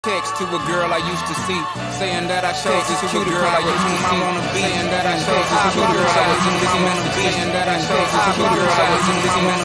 Text to a girl I used to see, saying that I chose this cute girl I used to see, saying that I chose this cute girl I was in this mental, saying that I chose this cute girl I was in this mental.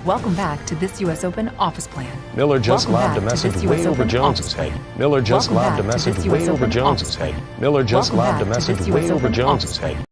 Welcome back to this U.S. Open office plan. Miller just Welcome lobbed a back to message this way US over Open Jones's office head. plan. Miller just Welcome lobbed a back to message this way US over Open Jones's office head. plan. Miller just Welcome lobbed a back to message this way US over Open Jones's office head. plan.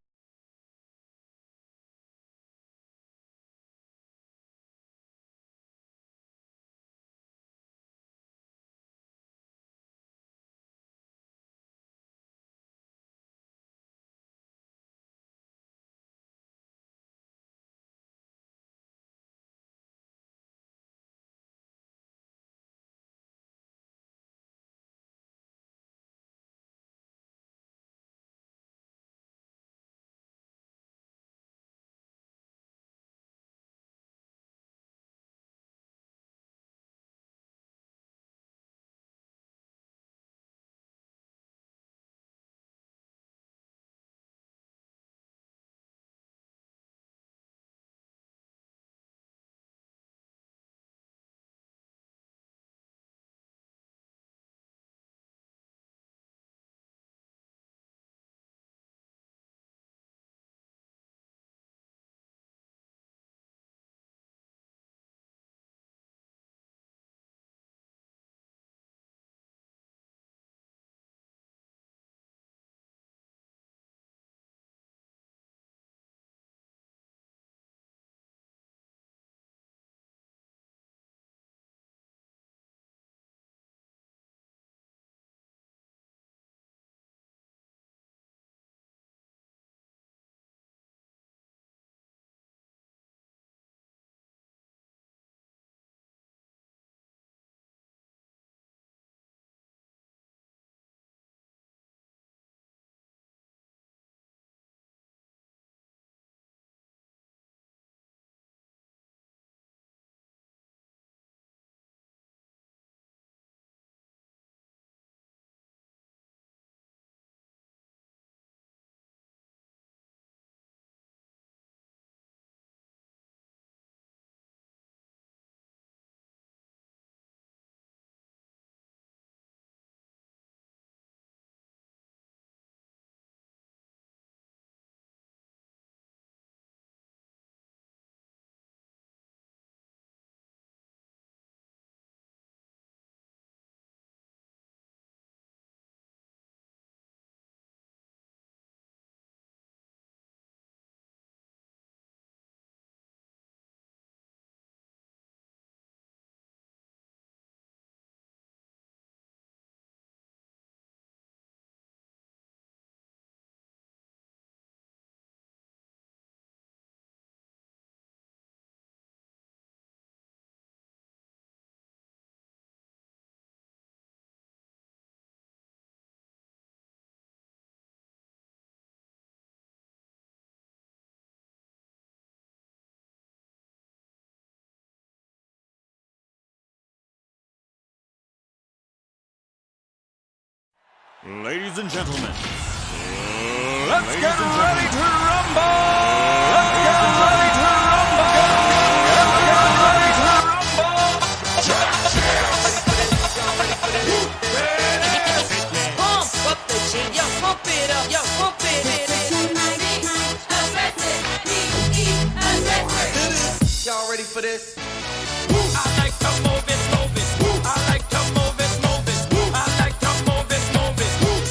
Ladies and gentlemen, let's get ready to rumble! Let's get ready to rumble! Let's get ready to rumble! Pump up the jam, yo, pump it up, yo, pump it. Y'all ready for this? I like to move it, move it. I like to move it, move it. I like to move it, move it. Move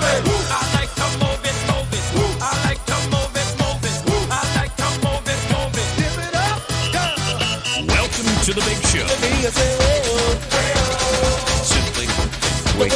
it. I like to move it, move it. I like to move it, move it. I like to move it, move it. Give it up, go. Welcome to the big show. Simply wait.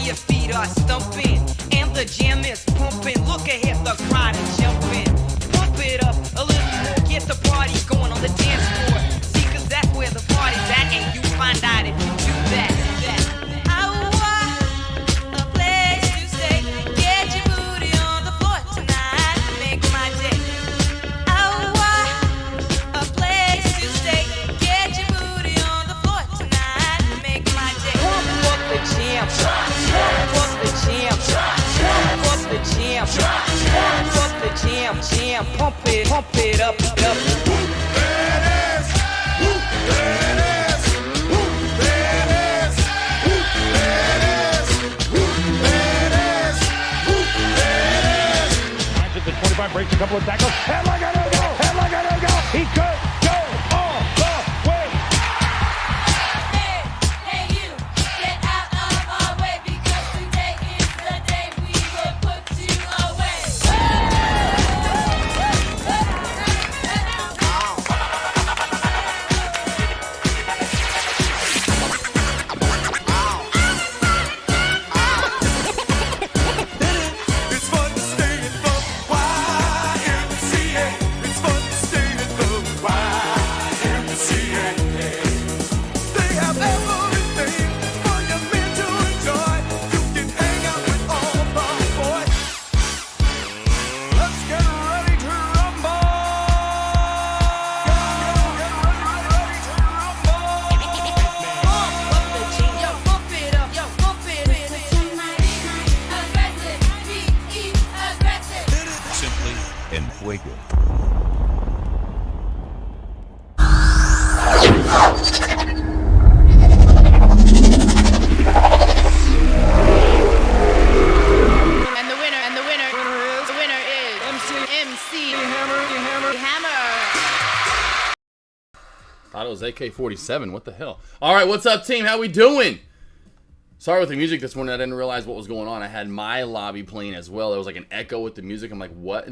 Your feet are stumping and the jam is pumping. Look ahead, the crowd is jumping. Pump it up a little more, get the party going on the dance floor. See, cause that's where the party's at, and you find out if you do that. I want a place to stay. Get your booty on the floor tonight, make my day. I want a place to stay. Get your booty on the floor tonight, make my day. Pump up the jam. Pump up the jam, pump up the jam, pump up the jam, pump it up, up. The 25 breaks a couple of tackles. Headlock at no go. Headlock at no go. He could go all the way. Hey, you, get out of our way because today is the day we will put you away. It's fun to stay in the YMCA. It's fun to stay in the YMCA. They have everything for your men to enjoy. You can hang out with all the boys. Let's get ready to rumble. Get ready to rumble. Pump up the jam, yo, pump it up, yo, pump it. Aggressive, be aggressive. Simply en fuego. And the winner is MC Hammer. Thought it was AK47. What the hell? All right, what's up, team? How we doing? Sorry with the music this morning. I didn't realize what was going on. I had my lobby playing as well. There was like an echo with the music. I'm like, what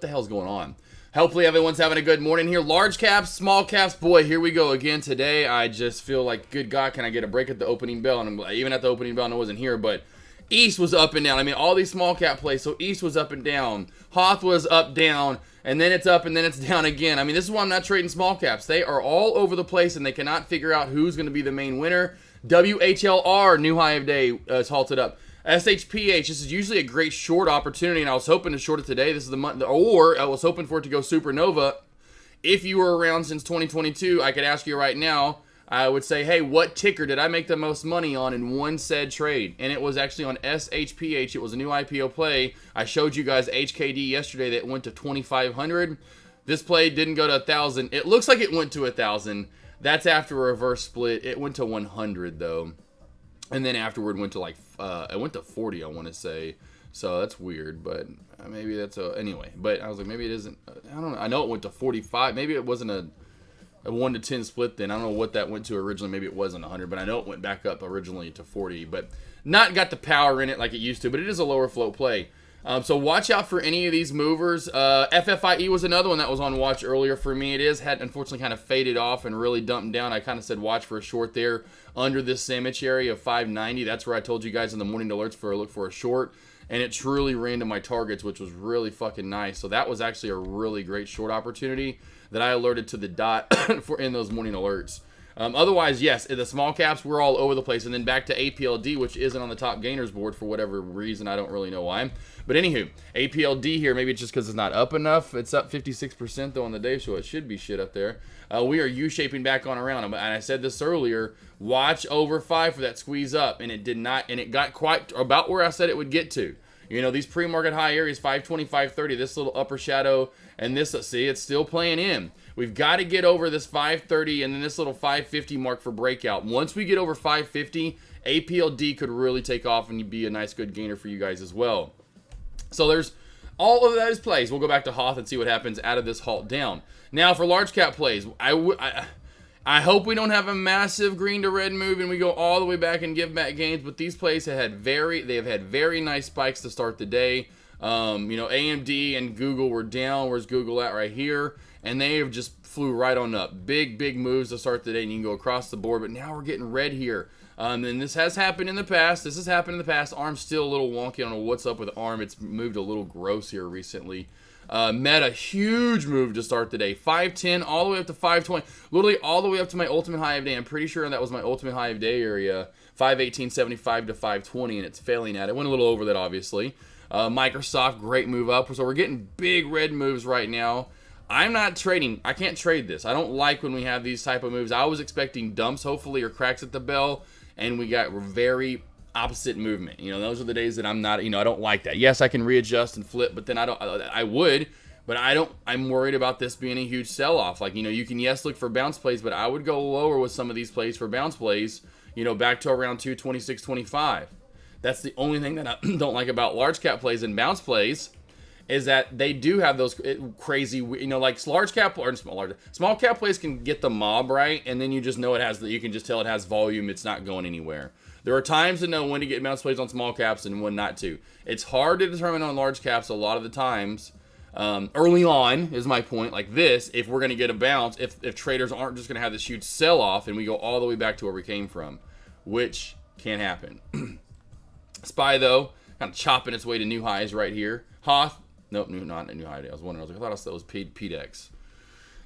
the hell's going on? Hopefully everyone's having a good morning here. Large caps, small caps. Boy, here we go again today. I just feel like, good God, can I get a break at the opening bell? And even at the opening bell, I wasn't here, but East was up and down. I mean, all these small cap plays. So East was up and down. Hoth was up, down, and then it's up and then it's down again. I mean, this is why I'm not trading small caps. They are all over the place and they cannot figure out who's going to be the main winner. WHLR, new high of day, is halted up. SHPH, this is usually a great short opportunity, and I was hoping to short it today. This is the month, or I was hoping for it to go supernova. If you were around since 2022, I could ask you right now. I would say, hey, what ticker did I make the most money on in one said trade? And it was actually on SHPH. It was a new IPO play. I showed you guys HKD yesterday that went to 2,500. This play didn't go to 1,000. It looks like it went to 1,000. That's after a reverse split. It went to 100 though. And then afterward went to like, it went to 40, I want to say. So that's weird, but maybe that's anyway. But I was like, maybe it isn't, I don't know. I know it went to 45. Maybe it wasn't a 1 to 10 split then. I don't know what that went to originally. Maybe it wasn't 100, but I know it went back up originally to 40. But not got the power in it like it used to, but it is a lower float play. So watch out for any of these movers. FFIE was another one that was on watch earlier for me. Had unfortunately kind of faded off and really dumped down. I kind of said watch for a short there under this sandwich area of 590. That's where I told you guys in the morning alerts for a look for a short. And it truly ran to my targets, which was really fucking nice. So that was actually a really great short opportunity that I alerted to the dot for in those morning alerts. Otherwise, yes, the small caps, we're all over the place. And then back to APLD, which isn't on the top gainers board for whatever reason. I don't really know why. But anywho, APLD here, maybe it's just because it's not up enough. It's up 56% though on the day, so it should be shit up there. We are U-shaping back on around. And I said this earlier, watch over 5 for that squeeze up. And it did not, and it got quite about where I said it would get to. You know, these pre-market high areas, 520, 530, this little upper shadow, and this, see, it's still playing in. We've got to get over this 530 and then this little 550 mark for breakout. Once we get over 550, APLD could really take off and be a nice, good gainer for you guys as well. So there's all of those plays. We'll go back to Hoth and see what happens out of this halt down. Now, for large cap plays, I hope we don't have a massive green to red move and we go all the way back and give back gains, but these plays have had very nice spikes to start the day. You know, AMD and Google were down. Where's Google at right here? And they have just flew right on up. Big moves to start the day, and you can go across the board, but now we're getting red here. And this has happened in the past. ARM's still a little wonky. I don't know what's up with ARM. It's moved a little gross here recently. Meta, huge move to start the day. 510 all the way up to 520. Literally all the way up to my ultimate high of day. I'm pretty sure that was my ultimate high of day area. 518.75 to 520, and it's failing at it. Went a little over that, obviously. Microsoft, great move up. So we're getting big red moves right now. I'm not trading. I can't trade this. I don't like when we have these type of moves. I was expecting dumps, hopefully, or cracks at the bell, and we got very opposite movement. You know, those are the days that I'm not, you know, I don't like that. Yes, I can readjust and flip, but then I would, but I'm worried about this being a huge sell-off. Like, you know, you can, yes, look for bounce plays, but I would go lower with some of these plays for bounce plays, you know, back to around 226.25. That's the only thing that I don't like about large cap plays and bounce plays, is that they do have those crazy, you know, like small cap plays can get the mob right, and then you just know you can just tell it has volume, it's not going anywhere. There are times to know when to get bounce plays on small caps and when not to. It's hard to determine on large caps a lot of the times. Early on is my point, like this, if we're going to get a bounce, if traders aren't just going to have this huge sell-off and we go all the way back to where we came from, which can happen. SPY, though, kind of chopping its way to new highs right here. Hoth, nope, not a new high. I was wondering, I thought that was PDEX.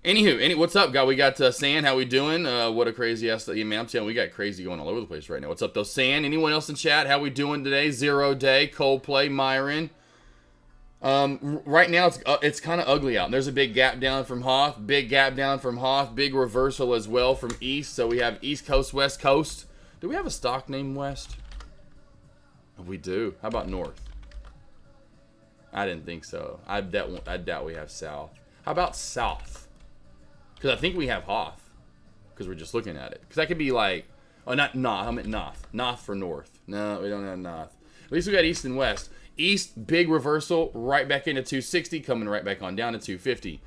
Anywho, what's up, guy? We got San. How we doing? What a crazy ass amount. Yeah, we got crazy going all over the place right now. What's up, though, San? Anyone else in chat? How we doing today? 0 Day, Coldplay, Myron. Right now it's kind of ugly out. There's a big gap down from Hoth. Big gap down from Hoth. Big reversal as well from East. So we have East Coast, West Coast. Do we have a stock named West? We do. How about North? I didn't think so. I doubt we have South. How about South? Because I think we have Hoth. Because we're just looking at it. Because that could be like, oh, not Noth. I meant Noth. Noth for North. No, we don't have Noth. At least we got East and West. East, big reversal, right back into 260, coming right back on down to 250.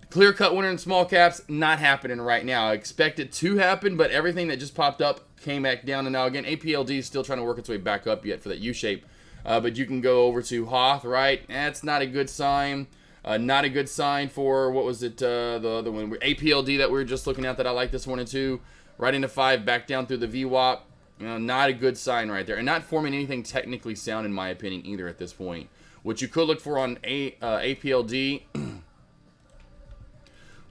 Clear cut winner in small caps, not happening right now. I expect it to happen, but everything that just popped up came back down. And now again, APLD is still trying to work its way back up yet for that U-shape. But you can go over to Hoth, right? That's not a good sign. Not a good sign for, what was it, the other one? APLD that we were just looking at that I like this one and two. Right into 5, back down through the VWAP. Not a good sign right there. And not forming anything technically sound, in my opinion, either at this point. What you could look for on APLD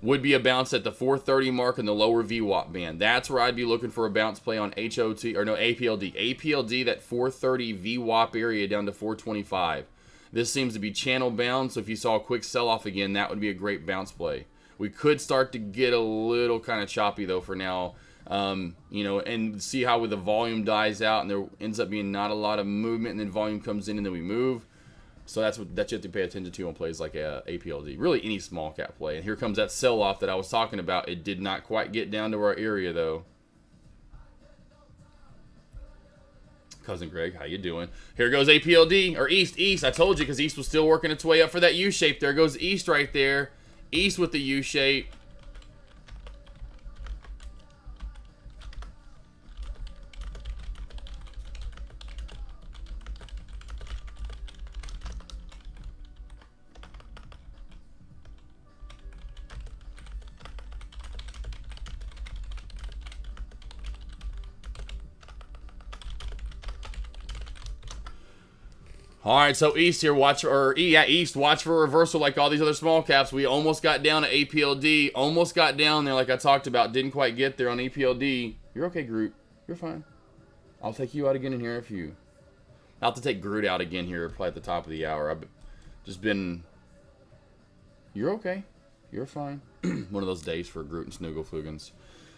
would be a bounce at the 430 mark in the lower VWAP band. That's where I'd be looking for a bounce play on APLD. APLD, that 430 VWAP area down to 425. This seems to be channel bound, so if you saw a quick sell-off again, that would be a great bounce play. We could start to get a little kind of choppy, though, for now. You know, and see how the volume dies out and there ends up being not a lot of movement, and then volume comes in and then we move. So that's what you have to pay attention to on plays like APLD. Really any small cap play. And here comes that sell-off that I was talking about. It did not quite get down to our area, though. Cousin Greg, how you doing? Here goes APLD, or East. I told you, because East was still working its way up for that U-shape. There goes East right there. East with the U-shape. All right, so East here, East, watch for a reversal like all these other small caps. We almost got down to APLD, almost got down there like I talked about, didn't quite get there on APLD. You're okay, Groot. You're fine. I'll take you out again in here if you... I'll have to take Groot out again here, probably at the top of the hour. I've just been... You're okay. You're fine. One of those days for Groot and Snooglefugans.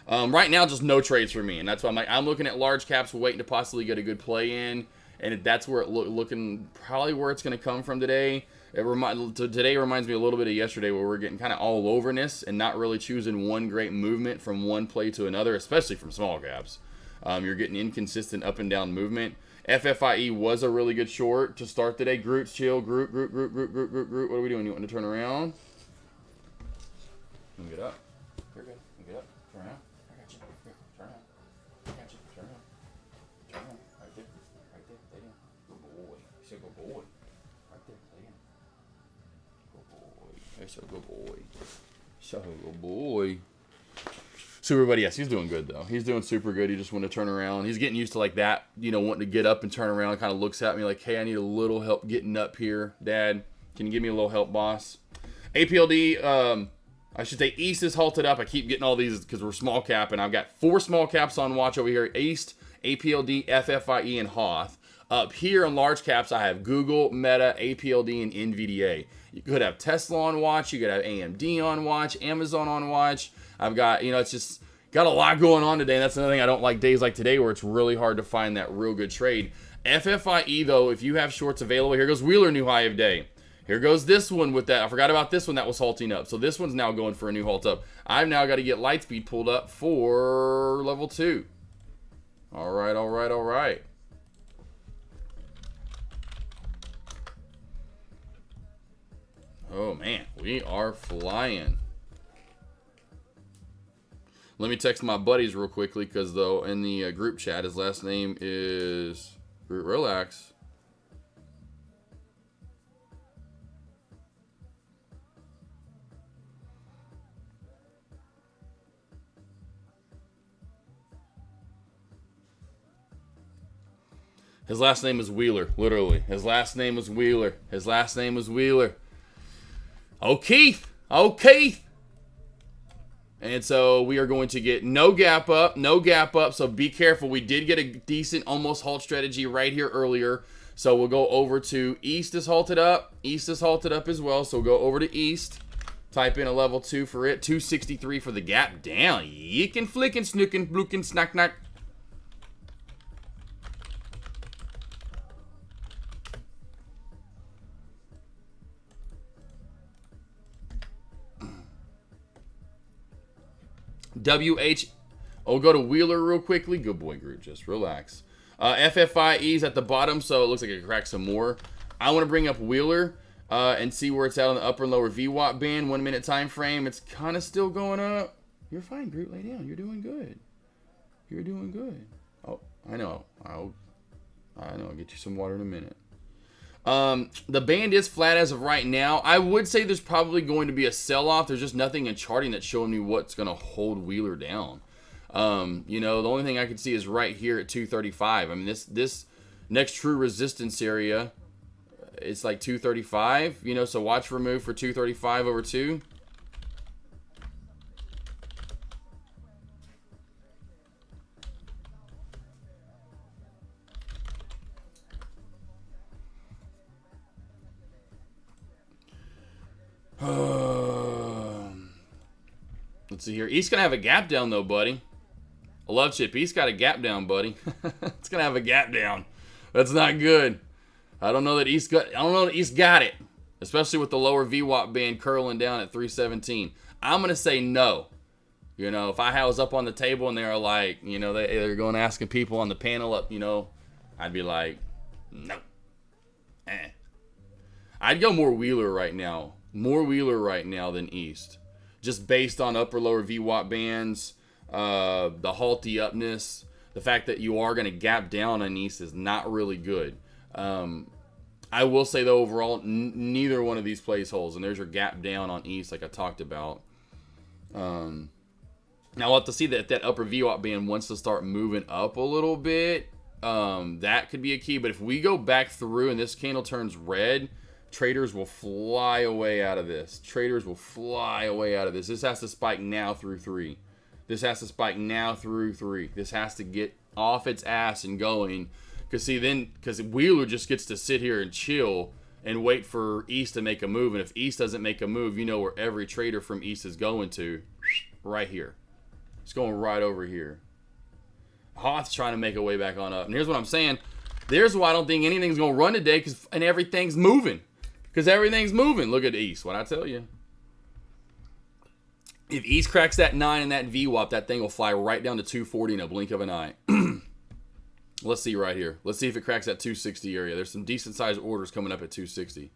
Right now, just no trades for me, and that's why I'm looking at large caps, waiting to possibly get a good play in. And that's where looking probably where it's going to come from today. Today reminds me a little bit of yesterday where we're getting kind of all overness and not really choosing one great movement from one play to another, especially from small caps. You're getting inconsistent up and down movement. FFIE was a really good short to start today. Groot, chill. Groot. What are we doing? You want to turn around? Get up. You're good. Get up. Turn around. I got you. Here, turn around. I got you. Turn around. Turn around. Right there. Right there. Lay down. Good boy. You said good boy. Right there. Lay down. Good boy. That's a good boy. So good boy. Super buddy, yes, he's doing good though. He's doing super good. He just wanted to turn around. He's getting used to like that, wanting to get up and turn around. Kind of looks at me like, hey, I need a little help getting up here, Dad. Can you give me a little help, boss? APLD, I should say East is halted up. I keep getting all these because we're small cap, and I've got 4 small caps on watch over here. East, APLD, FFIE, and Hoth. Up here in large caps, I have Google, Meta, APLD, and NVDA. You could have Tesla on watch. You could have AMD on watch, Amazon on watch. I've got, it's just got a lot going on today. And that's another thing I don't like days like today where it's really hard to find that real good trade. FFIE, though, if you have shorts available, here goes Wheeler, new high of day. Here goes this one with that. I forgot about this one that was halting up. So this one's now going for a new halt up. I've now got to get Lightspeed pulled up for level 2. All right. Oh, man. We are flying. Let me text my buddies real quickly because, though, in the group chat, his last name is Groot Relax. His last name is Wheeler, literally. His last name is Wheeler. O'Keefe. And so we are going to get no gap up, so be careful. We did get a decent almost halt strategy right here earlier. So we'll go over to East is halted up. East is halted up as well, so we'll go over to East. Type in a level 2 for it. 263 for the gap down. Yeekin' flickin' snookin' blookin' snack knock. WH, I'll go to Wheeler real quickly. Good boy, Groot. Just relax. FFIE's at the bottom, so it looks like I can crack some more. I want to bring up Wheeler and see where it's at on the upper and lower VWAP band. 1 minute time frame. It's kind of still going up. You're fine, Groot. Lay down. You're doing good. Oh, I know. I'll get you some water in a minute. The band is flat as of right now. I would say there's probably going to be a sell-off. There's just nothing in charting that's showing me what's going to hold Wheeler down. The only thing I can see is right here at 235. I mean, this next true resistance area, it's like 235. So watch for move for 235 over 2. Let's see here. East gonna have a gap down though, buddy. I love Chip. East got a gap down, buddy. It's gonna have a gap down. That's not good. I don't know that East got it, especially with the lower VWAP band curling down at 317. I'm gonna say no. If I was up on the table and they're like, they're going asking people on the panel up, I'd be like, no. I'd go more Wheeler right now. More Wheeler right now than East. Just based on upper lower VWAP bands, the halty upness, the fact that you are going to gap down on East is not really good. I will say though, overall, neither one of these plays holds, and there's your gap down on East like I talked about. Now we'll have to see that upper VWAP band wants to start moving up a little bit. that could be a key. But if we go back through and this candle turns red, traders will fly away out of this. Traders will fly away out of this. This has to spike now through 3. This has to spike now through 3. This has to get off its ass and going. Because Wheeler just gets to sit here and chill and wait for East to make a move. And if East doesn't make a move, you know where every trader from East is going to. Right here. It's going right over here. Hoth's trying to make a way back on up. And here's what I'm saying. There's why I don't think anything's going to run today, and everything's moving. Because everything's moving. Look at East. What I tell you. If East cracks that 9 and that VWAP, that thing will fly right down to 240 in a blink of an eye. Let's see right here. Let's see if it cracks that 260 area. There's some decent sized orders coming up at 260.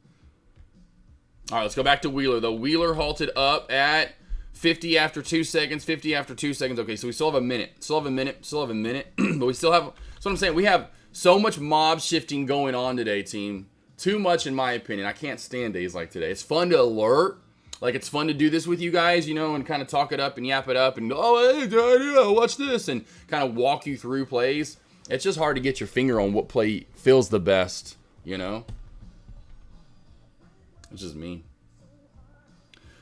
All right, let's go back to Wheeler, though. Wheeler halted up at 50 after 2 seconds, 50 after 2 seconds. Okay, so we still have a minute. But we still have, that's what I'm saying. We have so much mob shifting going on today, team. Too much, in my opinion. I can't stand days like today. It's fun to alert. Like, it's fun to do this with you guys, you know, and kind of talk it up and yap it up and go, oh, hey, watch this, and kind of walk you through plays. It's just hard to get your finger on what play feels the best, you know? It's just me.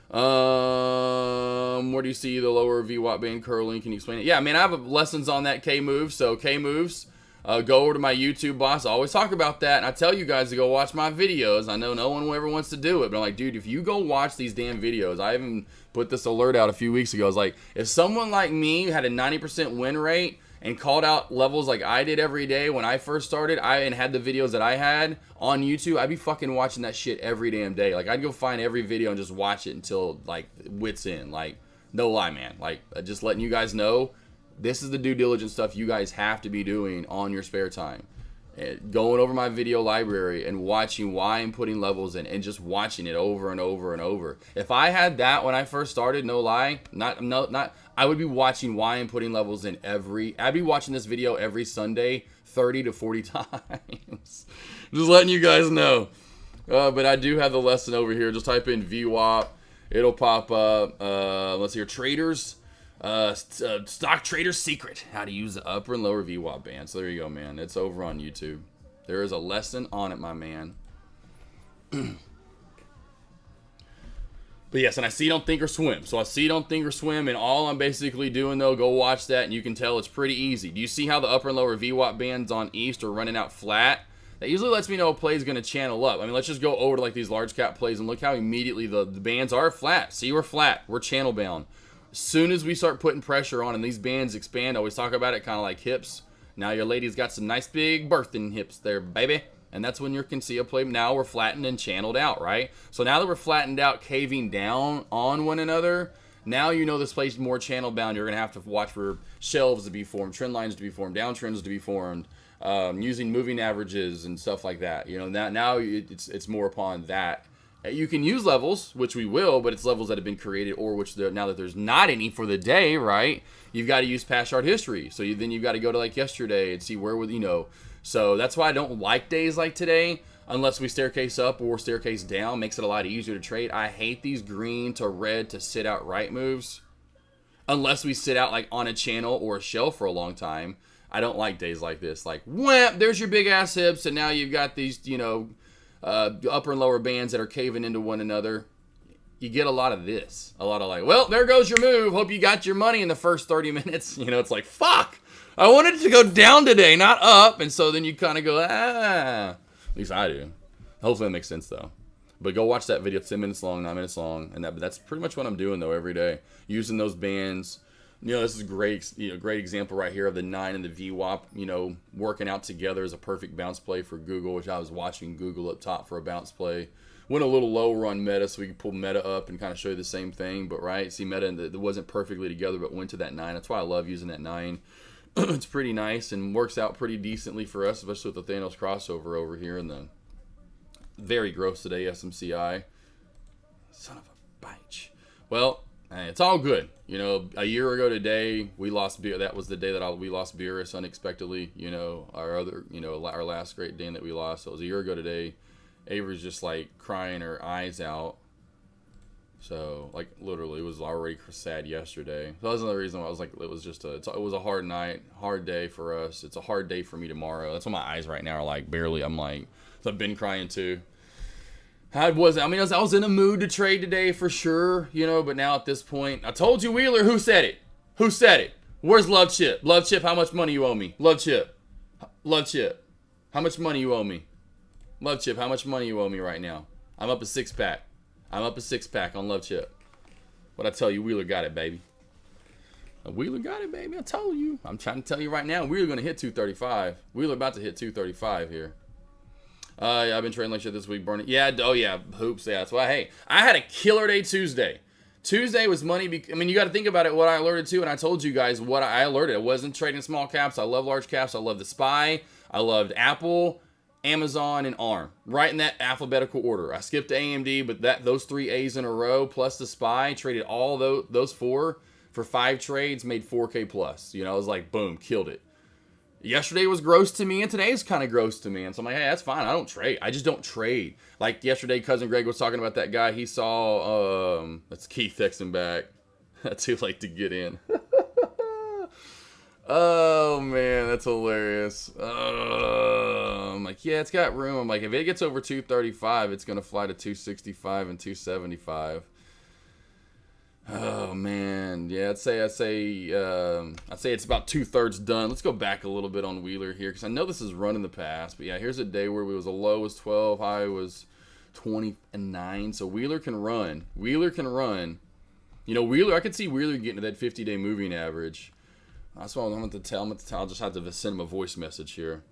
Where do you see the lower VWAP band curling? Can you explain it? Yeah, I mean, I have lessons on that K move. So K moves, go over to my YouTube, boss. I always talk about that, and I tell you guys to go watch my videos. I know no one ever wants to do it, but I'm like, dude, if you go watch these damn videos, I even put this alert out a few weeks ago. I was like, if someone like me had a 90% win rate and called out levels like I did every day when I first started, and had the videos that I had on YouTube, I'd be fucking watching that shit every damn day. Like, I'd go find every video and just watch it until, like, wits in. Like, no lie, man. Like, just letting you guys know, this is the due diligence stuff you guys have to be doing on your spare time. Going over my video library and watching why I'm putting levels in, and just watching it over and over and over. If I had that when I first started, no lie, I would be watching why I'm putting levels in I'd be watching this video every Sunday 30 to 40 times. Just letting you guys know. But I do have the lesson over here. Just type in VWAP. It'll pop up. Let's hear traders. Stock trader secret. How to use the upper and lower VWAP band. So there you go, man. It's over on YouTube. There is a lesson on it, my man. But yes, and I see don't think or swim. So I see don't think or swim, and all I'm basically doing, though, go watch that, and you can tell it's pretty easy. Do you see how the upper and lower VWAP bands on East are running out flat? That usually lets me know a play is going to channel up. I mean, let's just go over to like these large cap plays and look how immediately the bands are flat. See, we're flat. We're channel bound. As soon as we start putting pressure on and these bands expand, I always talk about it kind of like hips. Now your lady's got some nice big birthing hips there, baby. And that's when you can see a play. Now we're flattened and channeled out, right? So now that we're flattened out, caving down on one another, now you know this play's more channel bound. You're going to have to watch for shelves to be formed, trend lines to be formed, downtrends to be formed, using moving averages and stuff like that. You know, now it's more upon that. You can use levels, which we will, but it's levels that have been created, or which now that there's not any for the day, right? You've got to use past chart history. So then you've got to go to like yesterday and see where would, you know. So that's why I don't like days like today, unless we staircase up or staircase down. Makes it a lot easier to trade. I hate these green to red to sit out right moves. Unless we sit out like on a channel or a shelf for a long time. I don't like days like this. Like, wham, there's your big ass hips, and now you've got these, you know, upper and lower bands that are caving into one another. You get a lot of this. A lot of like, well, there goes your move. Hope you got your money in the first 30 minutes. You know, it's like, fuck. I wanted it to go down today, not up. And so then you kind of go, At least I do. Hopefully that makes sense, though. But go watch that video. It's 10 minutes long, 9 minutes long. And that's pretty much what I'm doing, though, every day. Using those bands. You know, this is a great example right here of the 9 and the VWAP, you know, working out together as a perfect bounce play for Google, which I was watching Google up top for a bounce play. Went a little lower on Meta, so we could pull Meta up and kind of show you the same thing. But, right, see, Meta, it wasn't perfectly together, but went to that 9. That's why I love using that 9. It's pretty nice and works out pretty decently for us, especially with the Thanos crossover over here and the very gross today SMCI. Son of a bitch. Well, it's all good. You know, a year ago today, we lost Beer. That was the day that we lost Beerus unexpectedly. You know, our last great day that we lost. So it was a year ago today. Avery's just like crying her eyes out. So, like, literally, it was already sad yesterday. So that was another reason why I was like, it was just it was a hard night, hard day for us. It's a hard day for me tomorrow. That's why my eyes right now are like barely. I'm like, so I've been crying too. I was in a mood to trade today for sure, you know, but now at this point, I told you, Wheeler, who said it? Who said it? Where's Love Chip? Love Chip, how much money you owe me? Love Chip. Love Chip. How much money you owe me? Love Chip, how much money you owe me right now? I'm up a 6-pack. I'm up a 6-pack on Love Chip. What I tell you, Wheeler got it, baby. Wheeler got it, baby. I told you. I'm trying to tell you right now, Wheeler going to hit 235. Wheeler about to hit 235 here. Yeah, I've been trading like shit this week, burning. Yeah, oh yeah, hoops. Yeah, that's why. Hey, I had a killer day Tuesday. Tuesday was money. I mean, you got to think about it. What I alerted to, and I told you guys what I alerted. I wasn't trading small caps. I love large caps. I love the SPY. I loved Apple, Amazon, and ARM. Right in that alphabetical order. I skipped AMD, but those 3 A's in a row plus the SPY, traded all those 4 for 5 trades, made 4K plus. You know, I was like, boom, killed it. Yesterday was gross to me, and today is kind of gross to me. And so I'm like, hey, that's fine. I don't trade. I just don't trade. Like yesterday, Cousin Greg was talking about that guy. He saw, that's Keith texting back. That's too late to get in. Oh, man, that's hilarious. I'm like, yeah, it's got room. I'm like, if it gets over 235, it's going to fly to 265 and 275. Oh man, yeah. I'd say it's about 2/3 done. Let's go back a little bit on Wheeler here because I know this is run in the past. But yeah, here's a day where a low was 12, high was 29. So Wheeler can run. Wheeler can run. You know, Wheeler. I could see Wheeler getting to that 50-day moving average. That's what I'm going to tell. I'll just have to send him a voice message here.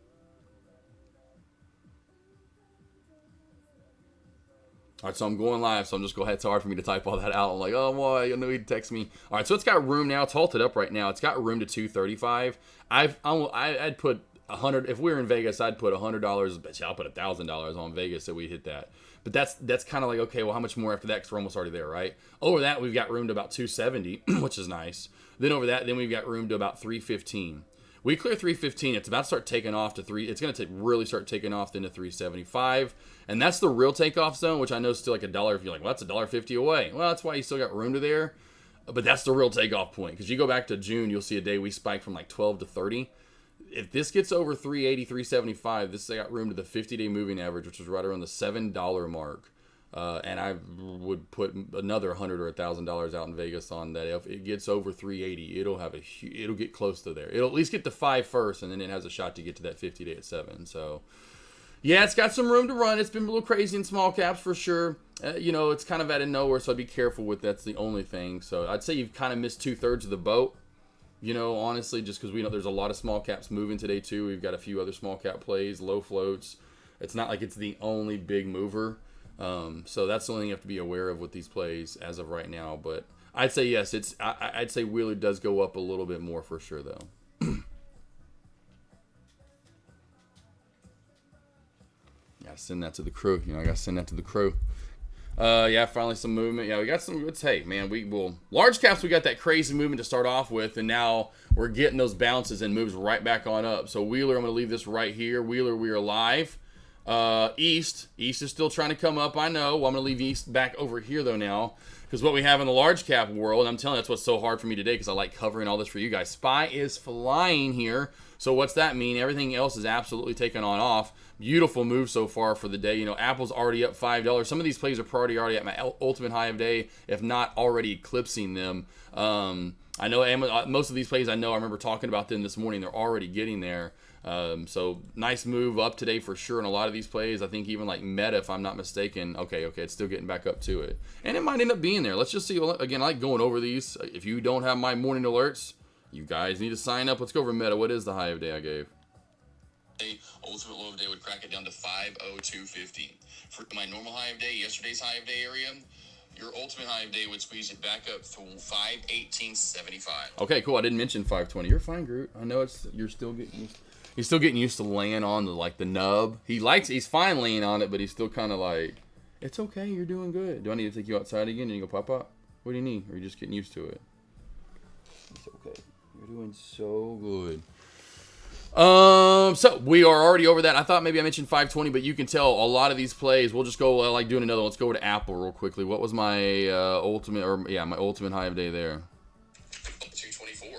All right, so I'm going live, so I'm just going to, it's hard for me to type all that out. I'm like, oh, boy, I know he'd text me. All right, so it's got room now. It's halted up right now. It's got room to 235. I'd put 100, if we were in Vegas, I'd put $100, bet you I'll put $1,000 on Vegas so we hit that. But that's kind of like, okay, well, how much more after that? Because we're almost already there, right? Over that, we've got room to about 270, which is nice. Then over that, then we've got room to about 315. We clear 315. It's about to start taking off to 3. It's going to really start taking off then to 375. And that's the real takeoff zone, which I know is still like $1. If you're like, well, that's $1.50 away. Well, that's why you still got room to there. But that's the real takeoff point. Because you go back to June, you'll see a day we spike from like 12 to 30. If this gets over 380, 375, this got room to the 50-day moving average, which was right around the $7 mark. And I would put another $100 or $1,000 out in Vegas on that. If it gets over 380, it'll get close to there. It'll at least get to 5 first, and then it has a shot to get to that 50-day at 7. So, yeah, it's got some room to run. It's been a little crazy in small caps for sure. You know, it's kind of out of nowhere, so I'd be careful with that's the only thing. So I'd say you've kind of missed 2/3 of the boat. You know, honestly, just because we know there's a lot of small caps moving today too. We've got a few other small cap plays, low floats. It's not like it's the only big mover. So that's the only thing you have to be aware of with these plays as of right now. But I'd say yes, I'd say Wheeler does go up a little bit more for sure though. Gotta send that to the crew. You know, I gotta send that to the crew. Yeah, finally some movement. Yeah, we got some good. Hey, man, large caps. We got that crazy movement to start off with, and now we're getting those bounces and moves right back on up. So Wheeler, I'm gonna leave this right here. Wheeler, we are live. East is still trying to come up. I know. Well, I'm gonna leave East back over here though now, because what we have in the large cap world, I'm telling you, that's what's so hard for me today because I like covering all this for you guys. SPY is flying here. So what's that mean? Everything else is absolutely taken on off. Beautiful move so far for the day. You know, Apple's already up $5. Some of these plays are already at my ultimate high of day, if not already eclipsing them. I know most of these plays I remember talking about them this morning. They're already getting there. So nice move up today for sure in a lot of these plays. I think even like Meta, if I'm not mistaken. Okay, it's still getting back up to it. And it might end up being there. Let's just see. Again, I like going over these. If you don't have my morning alerts, you guys need to sign up. Let's go over Meta. What is the high of day I gave? Ultimate low of day would crack it down to 502.50. For my normal high of day, yesterday's high of day area, your ultimate high of day would squeeze it back up to 518.75. Okay, cool. I didn't mention 520. You're fine, Groot. I know he's still getting used to laying on the nub. He's fine laying on it, but he's still kind of like, it's okay. You're doing good. Do I need to take you outside again and you go pop? What do you need? Or are you just getting used to it? It's okay. You're doing so good. So we are already over that. I thought maybe I mentioned 520, but you can tell a lot of these plays. We'll just go like doing another one. Let's go over to Apple real quickly. What was my my ultimate high of day there? 224.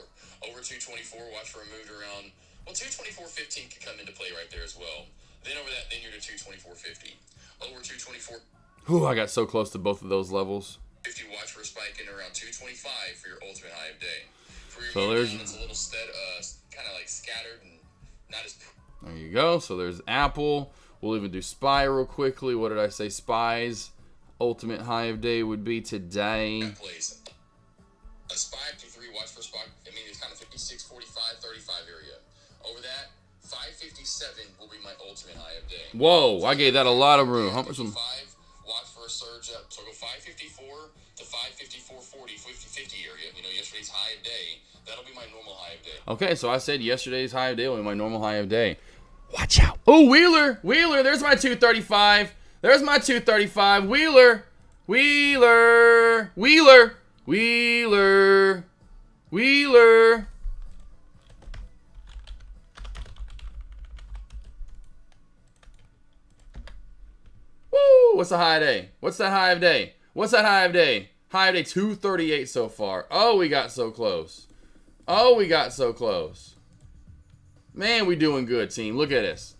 Over 224, watch for a move around. Well, 224.15 could come into play right there as well. Then over that, then you're to 224.50. Over 224. Whew, I got so close to both of those levels. 50, watch for a spike in around 225 for your ultimate high of day. For your So there's it's a little kind of like scattered and not as. There you go. So there's Apple. We'll even do Spy real quickly. What did I say? Spy's ultimate high of day would be today. That place. A spy up to 3, watch for a spike. I mean, it's kind of 56, 45, 35 area. Over that, 557 will be my ultimate high of day. Whoa, I gave that a lot of room. How much? 5, watch for a surge up. So go 554 to 554.40, 50 area. You know, yesterday's high of day. That'll be my normal high of day. Okay, so I said yesterday's high of day will be my normal high of day. Watch out. Oh, Wheeler. There's my 235. There's my 235. Wheeler. Woo! What's the high of day? What's that high of day? High of day 238 so far. Oh, we got so close. Man, we doing good, team. Look at this.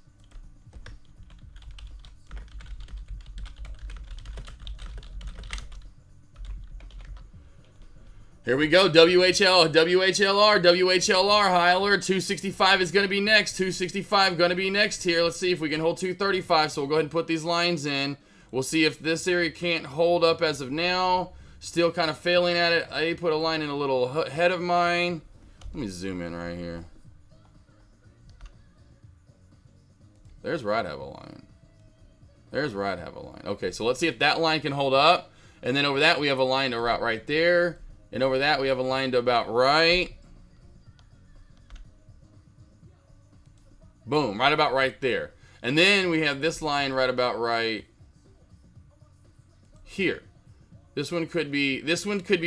Here we go. WHLR. High alert. 265 is going to be next. 265 going to be next here. Let's see if we can hold 235. So we'll go ahead and put these lines in. We'll see if this area can't hold up as of now. Still kind of failing at it. I put a line in a little ahead of mine. Let me zoom in right here. There's where I'd have a line. Okay, so let's see if that line can hold up. And then over that, we have a line to right there. And over that, we have a line to about right. Boom, right about right there. And then we have this line right about right here. This one could be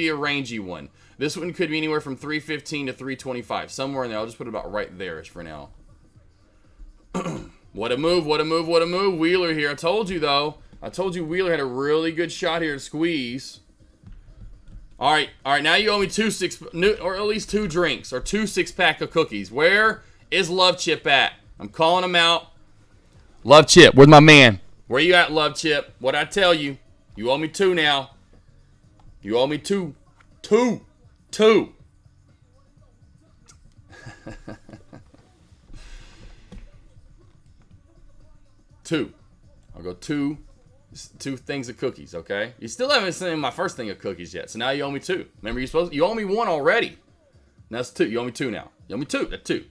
a rangy one. This one could be anywhere from 315 to 325. Somewhere in there. I'll just put it about right there-ish for now. What a move. Wheeler here. I told you, though. Wheeler had a really good shot here to squeeze. All right. Now you owe me or at least 2 drinks or 2 6-pack of cookies. Where is Love Chip at? I'm calling him out. Love Chip, where's my man? Where you at, Love Chip? What'd I tell you? You owe me 2 now. You owe me 2. 2. 2. I'll go 2 things of cookies, okay? You still haven't seen my first thing of cookies yet, so now you owe me 2. Remember, you owe me 1 already. Now it's 2. You owe me 2 now. You owe me 2. That's 2.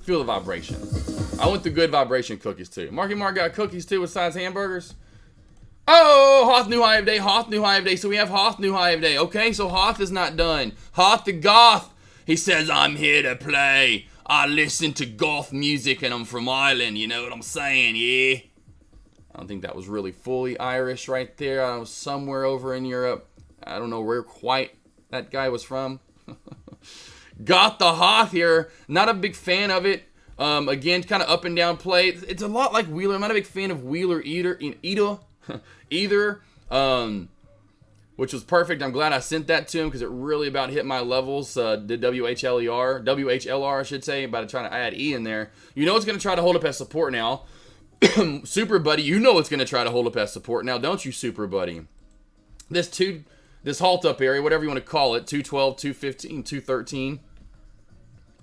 Feel the vibration. I want the good vibration cookies too. Marky Mark got cookies too besides hamburgers. Oh, Hoth new high of day. So we have Hoth new high of day. Okay, so Hoth is not done. Hoth the Goth. He says, I'm here to play. I listen to goth music and I'm from Ireland. You know what I'm saying, yeah? I don't think that was really fully Irish right there. I was somewhere over in Europe. I don't know where quite that guy was from. Got the Hoth here. Not a big fan of it. Again, kind of up and down play. It's a lot like Wheeler. I'm not a big fan of Wheeler either, which was perfect. I'm glad I sent that to him because it really about hit my levels. The WHLR, I should say, by trying to add E in there. You know it's going to try to hold up as support now. Super Buddy, you know it's going to try to hold up as support now, don't you, Super Buddy? This halt up area, whatever you want to call it, 212, 215, 213.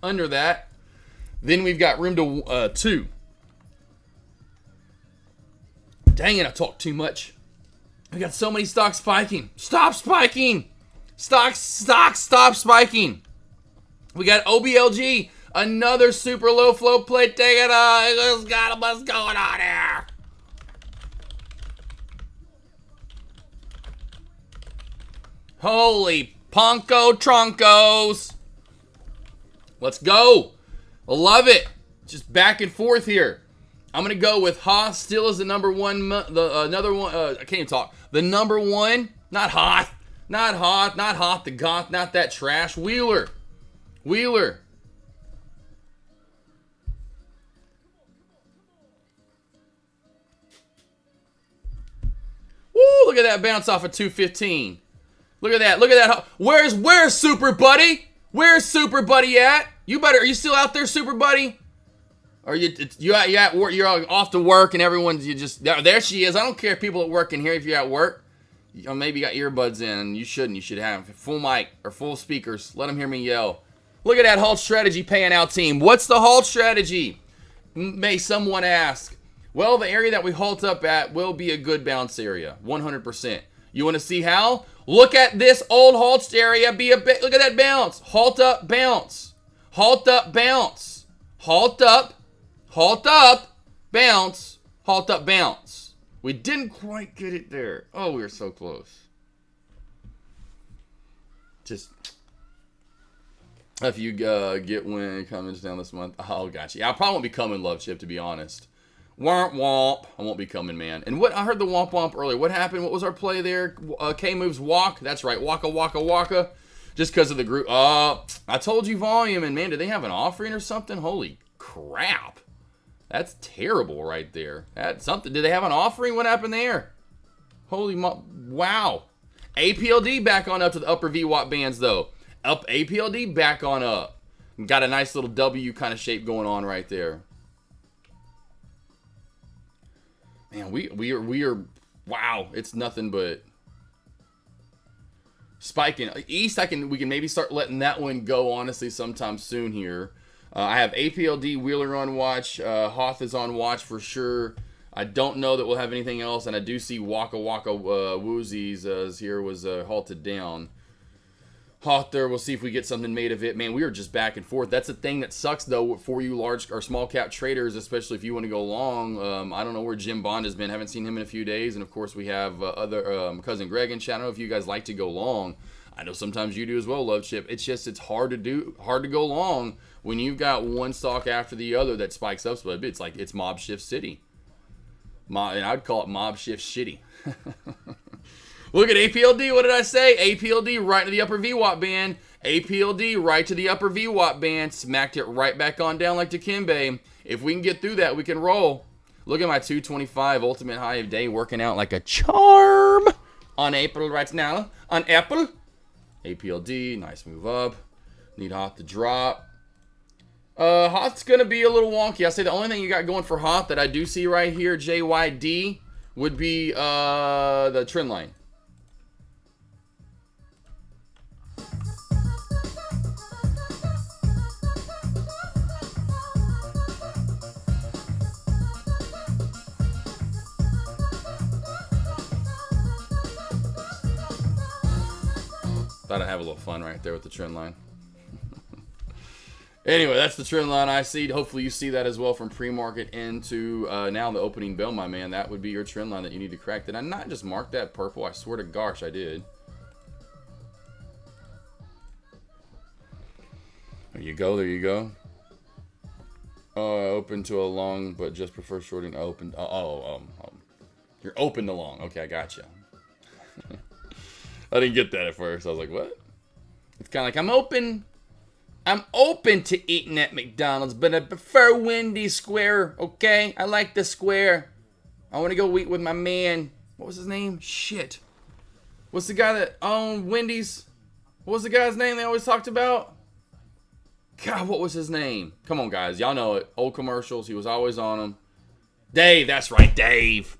Under that, then we've got room to 2. Dang it, I talk too much. We got so many stocks spiking. Stop spiking! Stop spiking! We got OBLG, another super low flow play. Take it on. What's going on here? Holy Ponko Troncos. Let's go. I love it. Just back and forth here. I'm going to go with Hoth still as the number one. Another one. I can't even talk. The number one. Not Hoth. Not Hoth the Goth. Not that trash. Wheeler. Woo, look at that bounce off of 215. Look at that. Look at that. Where's Super Buddy? Where's Super Buddy at? Are you still out there, Super Buddy? Or you at work? You're off to work, and everyone's there. She is. I don't care if people at work can hear if you're at work. Maybe you got earbuds in, and you shouldn't. You should have full mic or full speakers. Let them hear me yell. Look at that halt strategy paying out, team. What's the halt strategy? May someone ask. Well, the area that we halt up at will be a good bounce area, 100%. You want to see how? Look at this old halt area. Look at that bounce. Halt up, bounce. Halt up, bounce. Halt up, bounce. Halt up, bounce. We didn't quite get it there. Oh, we were so close. Just if you get win comments down this month. Oh, gotcha. Yeah, I probably won't be coming, Love Chip, to be honest. Womp womp. I won't be coming, man. And what I heard the womp womp earlier. What happened? What was our play there? K moves walk. That's right. Waka waka waka. Just because of the group. I told you volume. And man, did they have an offering or something? Holy crap. That's terrible right there. That's something. Did they have an offering? What happened there? Holy wow. APLD back on up to the upper VWAP bands though. Up APLD back on up. Got a nice little W kind of shape going on right there. Man, we are wow, it's nothing but spiking. East, we can maybe start letting that one go, honestly, sometime soon here. I have APLD Wheeler on watch. Hoth is on watch for sure. I don't know that we'll have anything else, and I do see Waka Waka Woozies as here was halted down. Hoth there, we'll see if we get something made of it. Man, we are just back and forth. That's the thing that sucks, though, for you large or small cap traders, especially if you want to go long. I don't know where Jim Bond has been. Haven't seen him in a few days. And, of course, we have Cousin Greg in chat. I don't know if you guys like to go long. I know sometimes you do as well, Love Chip. It's just it's hard to go long when you've got one stock after the other that spikes up. But it's like it's Mob Shift City. And I'd call it Mob Shift Shitty. Look at APLD. What did I say? APLD right to the upper VWAP band. APLD right to the upper VWAP band. Smacked it right back on down like Dikembe. If we can get through that, we can roll. Look at my 225 ultimate high of day working out like a charm on April right now. On April. APLD. Nice move up. Need Hoth to drop. Hoth's going to be a little wonky. I say the only thing you got going for Hoth that I do see right here, JYD, would be the trend line. Thought I'd have a little fun right there with the trend line. Anyway, that's the trend line I see. Hopefully you see that as well from pre-market into now the opening bell, my man. That would be your trend line that you need to crack. Did I not just mark that purple? I swear to gosh, I did. There you go. There you go. Open to a long, but just prefer shorting open. You're open to long. Okay, I gotcha. I didn't get that at first. I was like, what? It's kind of like, I'm open to eating at McDonald's, but I prefer Wendy's Square, okay? I like the square. I want to go eat with my man. What was his name? Shit. What's the guy that owned Wendy's? What was the guy's name they always talked about? God, what was his name? Come on, guys. Y'all know it. Old commercials. He was always on them. Dave. That's right, Dave.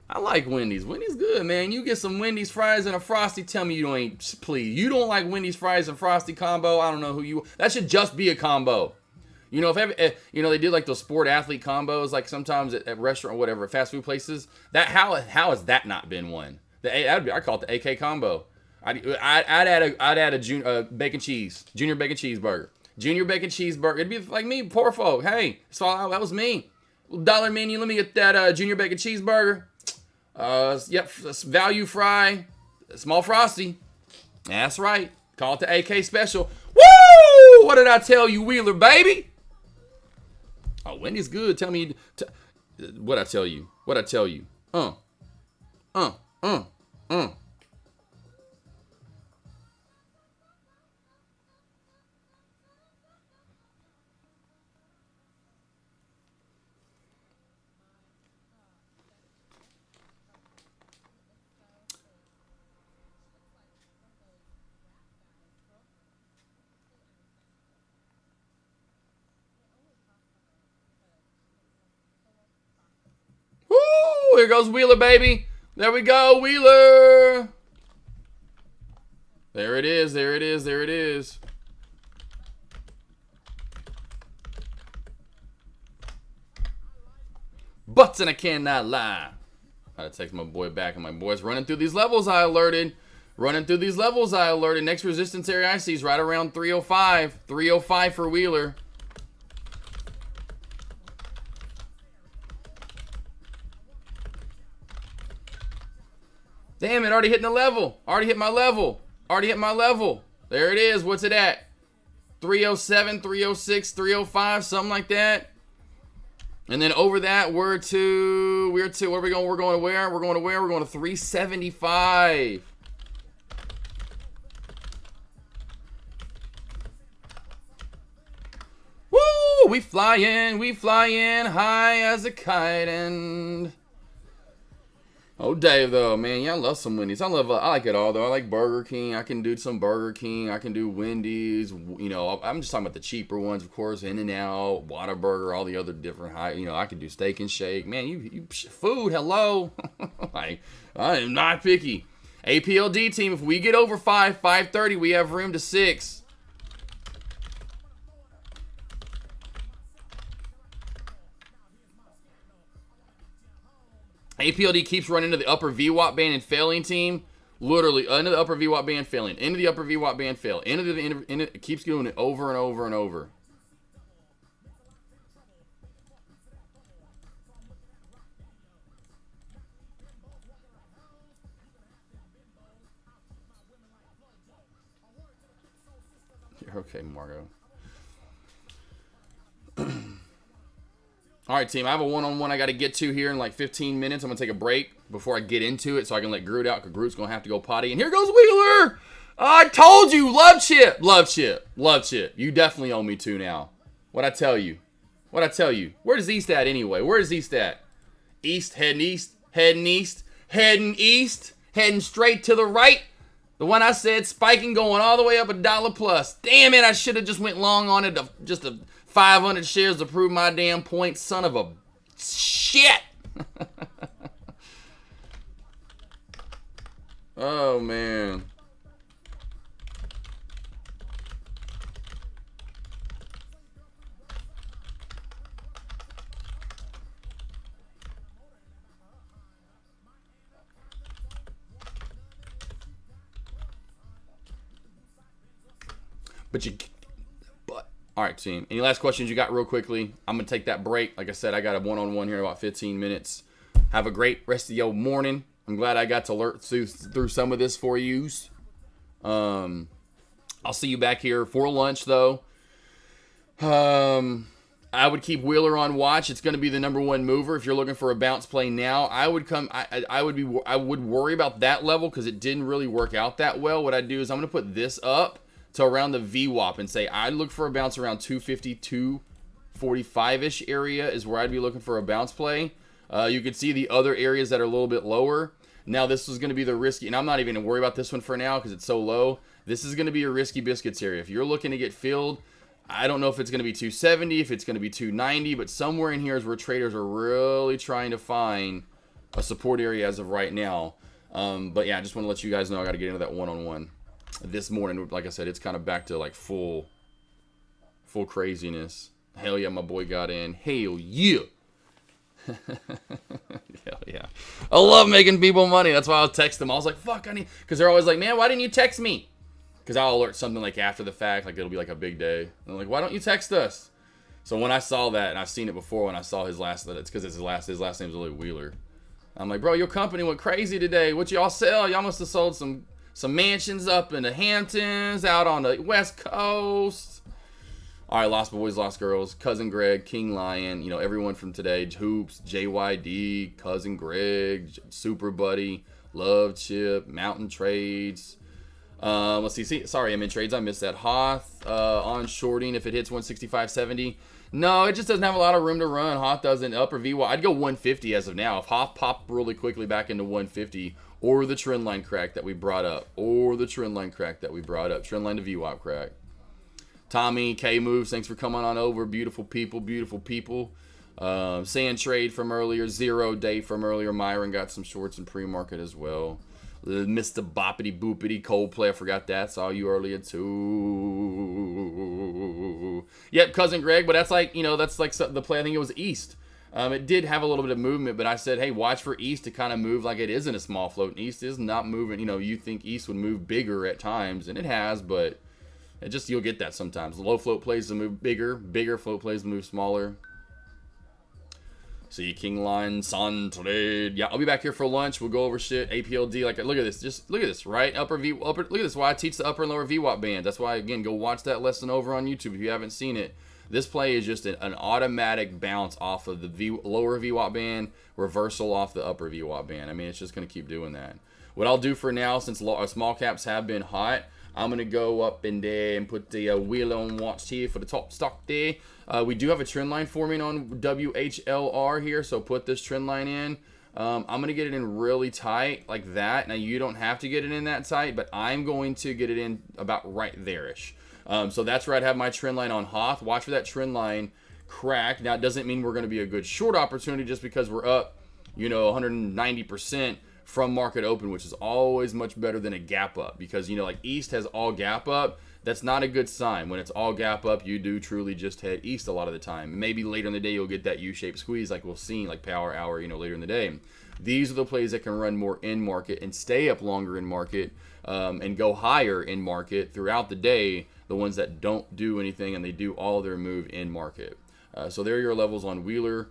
I like Wendy's. Wendy's good, man. You get some Wendy's fries and a Frosty. Tell me you ain't, please. You don't like Wendy's fries and Frosty combo. I don't know who you. That should just be a combo. You know, if they did like those sport athlete combos, like sometimes at restaurant or whatever, fast food places. That how has that not been one? I call it the AK combo. I'd add a junior bacon cheeseburger. Junior bacon cheeseburger. It'd be like me, poor folk. Hey, so that was me. $1 menu. Let me get that junior bacon cheeseburger. Yep, value fry, small Frosty. That's right. Call it the AK special. Woo! What did I tell you, Wheeler, baby? Oh, Wendy's good. Tell me what I tell you. What I tell you. here goes Wheeler, baby. There we go, Wheeler. There it is, there it is, there it is. Butts and I cannot lie. Gotta text my boy back, and my boy's running through these levels I alerted. Running through these levels I alerted. Next resistance area I see is right around 305. 305 for Wheeler. Damn it, already hitting the level. Already hit my level. Already hit my level. There it is. What's it at? 307, 306, 305, something like that. And then over that, we're to, where are we going? We're going to where? We're going to where? We're going to 375. Woo! We flying high as a kite. And oh, Dave, though, man, yeah, I love some Wendy's. I like it all, though. I like Burger King. I can do some Burger King. I can do Wendy's. You know, I'm just talking about the cheaper ones, of course. In-N-Out, Whataburger, all the other different high. You know, I can do Steak and Shake. Man, you food, hello. I am not picky. APLD team, if we get over 530, we have room to 6. APLD keeps running into the upper VWAP band and failing, team. Literally, into the upper VWAP band, failing. Into the upper VWAP band, fail. It keeps doing it over and over and over. You're okay, Margo. All right, team, I have a one-on-one I got to get to here in like 15 minutes. I'm going to take a break before I get into it so I can let Groot out because Groot's going to have to go potty. And here goes Wheeler. I told you. Love chip. Love chip. Love chip. You definitely owe me 2 now. What'd I tell you? What'd I tell you? Where's East at anyway? Where's East at? East, heading east, heading east, heading east, heading straight to the right. The one I said spiking going all the way up $1 plus. Damn it, I should have just went long on it. Just a 500 shares to prove my damn point. Son of a shit. Oh, man. All right, team. Any last questions you got real quickly? I'm going to take that break. Like I said, I got a one-on-one here in about 15 minutes. Have a great rest of your morning. I'm glad I got to alert through some of this for you. I'll see you back here for lunch, though. I would keep Wheeler on watch. It's going to be the #1 mover. If you're looking for a bounce play now, I would worry about that level because it didn't really work out that well. What I'd do is I'm going to put this up to around the VWAP and say I'd look for a bounce around 250, 245-ish area is where I'd be looking for a bounce play. You can see the other areas that are a little bit lower. Now this is going to be the risky, and I'm not even going to worry about this one for now because it's so low. This is going to be a risky biscuits area. If you're looking to get filled, I don't know if it's going to be 270, if it's going to be 290, but somewhere in here is where traders are really trying to find a support area as of right now. But yeah, I just want to let you guys know I got to get into that one-on-one. This morning, like I said, it's kind of back to like full craziness. Hell yeah, my boy got in. Hell yeah. Hell yeah. I love making people money. That's why I'll text them. I was like, fuck, I need, because they're always like, man, why didn't you text me? Because I'll alert something like after the fact, like it'll be like a big day. And I'm like, why don't you text us? So when I saw that, and I've seen it before when I saw his last, it's because it's his last name's really Wheeler. I'm like, bro, your company went crazy today. What y'all sell? Y'all must have sold some mansions up in the Hamptons, out on the West Coast. All right, Lost Boys, Lost Girls, Cousin Greg, King Lion, you know, everyone from today, Hoops, JYD, Cousin Greg, Super Buddy, Love Chip, Mountain Trades. Let's see, sorry, I'm in trades. I missed that. Hoth on shorting if it hits 165.70. No, it just doesn't have a lot of room to run. Hoth doesn't. Upper VWAP, I'd go 150 as of now. If Hoth popped really quickly back into 150, or the trend line crack that we brought up, trend line to VWAP crack. Tommy K moves, thanks for coming on over. Beautiful people, beautiful people. Sand Trade from earlier, Zero Day from earlier. Myron got some shorts in pre-market as well. Mr. Boppity Boopity Coldplay, I forgot that. Saw you earlier too. Yep, Cousin Greg, but that's like, that's like the play. I think it was East. It did have a little bit of movement, but I said, hey, watch for East to kind of move like it is in a small float. And East is not moving. You think East would move bigger at times, and it has, but you'll get that sometimes. Low float plays will move bigger float plays will move smaller. See King Line, Sun Trade. Yeah, I'll be back here for lunch. We'll go over shit. APLD. Like, look at this. Just look at this, right? Look at this. Why I teach the upper and lower VWAP band. That's why, again, go watch that lesson over on YouTube if you haven't seen it. This play is just an automatic bounce off of the lower VWAP band, reversal off the upper VWAP band. I mean, it's just going to keep doing that. What I'll do for now, since small caps have been hot, I'm going to go up in there and put the wheel on watch here for the top stock there. We do have a trend line forming on WHLR here, so put this trend line in. I'm going to get it in really tight like that. Now, you don't have to get it in that tight, but I'm going to get it in about right there-ish. So that's where I'd have my trend line on Hoth. Watch for that trend line crack. Now, it doesn't mean we're going to be a good short opportunity just because we're up, 190% from market open, which is always much better than a gap up because, like East has all gap up. That's not a good sign. When it's all gap up, you do truly just head East a lot of the time. Maybe later in the day, you'll get that U-shaped squeeze like we'll see, like Power Hour, later in the day. These are the plays that can run more in market and stay up longer in market and go higher in market throughout the day. The ones that don't do anything and they do all their move in market. So there are your levels on Wheeler.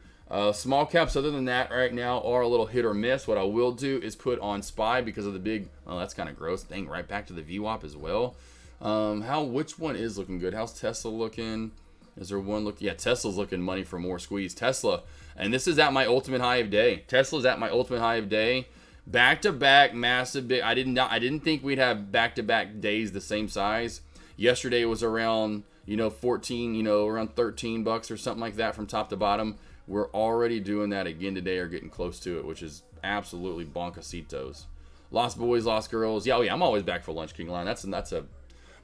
Small caps, other than that, right now are a little hit or miss. What I will do is put on SPY because of the big, oh, that's kind of gross. Dang, right back to the VWAP as well. Which one is looking good? How's Tesla looking? Is there one look? Yeah, Tesla's looking money for more squeeze. Tesla, and this is at my ultimate high of day. Tesla's at my ultimate high of day. Back to back, massive big. I didn't think we'd have back to back days the same size. Yesterday was around, 14, around $13 or something like that from top to bottom. We're already doing that again today or getting close to it, which is absolutely bonkasitos. Lost boys, lost girls. Yeah, I'm always back for lunch, King Line. That's a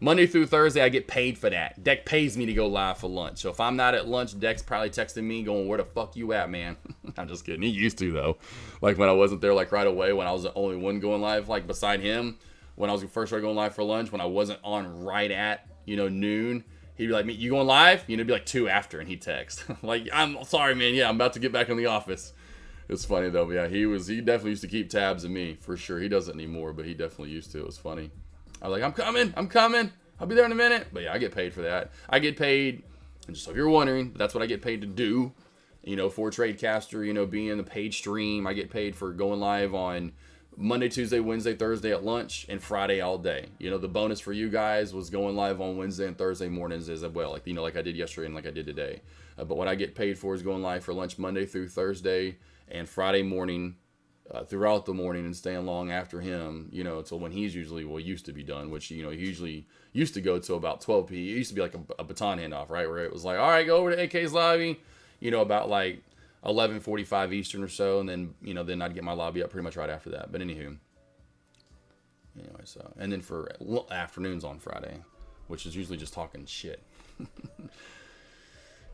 Monday through Thursday, I get paid for that. Deck pays me to go live for lunch. So if I'm not at lunch, Deck's probably texting me going, where the fuck you at, man? I'm just kidding. He used to, though. Like when I wasn't there, like right away, when I was the only one going live, like beside him, when I was first started going live for lunch, when I wasn't on right at, noon, he'd be like, you going live? It'd be like 2 after, and he'd text. Like, I'm sorry, man. Yeah, I'm about to get back in the office. It's funny, though. But yeah, he definitely used to keep tabs of me, for sure. He doesn't anymore, but he definitely used to. It was funny. I was like, I'm coming. I'll be there in a minute. But yeah, I get paid for that. I get paid, and just so you're wondering, that's what I get paid to do. For Tradecaster, being the paid stream. I get paid for going live on Monday, Tuesday, Wednesday, Thursday at lunch, and Friday all day. The bonus for you guys was going live on Wednesday and Thursday mornings as well. Like, like I did yesterday and like I did today. But what I get paid for is going live for lunch Monday through Thursday and Friday morning, throughout the morning and staying long after him, until when he's usually, used to be done, which, he usually used to go to about 12 p.m. It used to be like a baton handoff, right? Where it was like, all right, go over to AK's lobby, about like 11:45 Eastern or so. And then, then I'd get my lobby up pretty much right after that. But anywho, anyway, so, and then for afternoons on Friday, which is usually just talking shit.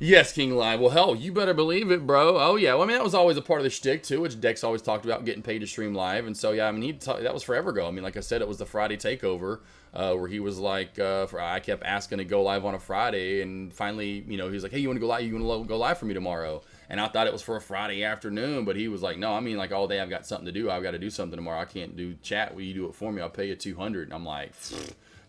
Yes, King Live. Well, hell, you better believe it, bro. Oh, yeah. Well, I mean, that was always a part of the shtick, too, which Dex always talked about, getting paid to stream live. And so, yeah, I mean, that was forever ago. I mean, like I said, it was the Friday takeover where he was like, I kept asking to go live on a Friday. And finally, he was like, hey, you want to go live? You want to go live for me tomorrow? And I thought it was for a Friday afternoon, but he was like, no, I mean, like all day I've got something to do. I've got to do something tomorrow. I can't do chat. Will you do it for me? I'll pay you $200. And I'm like,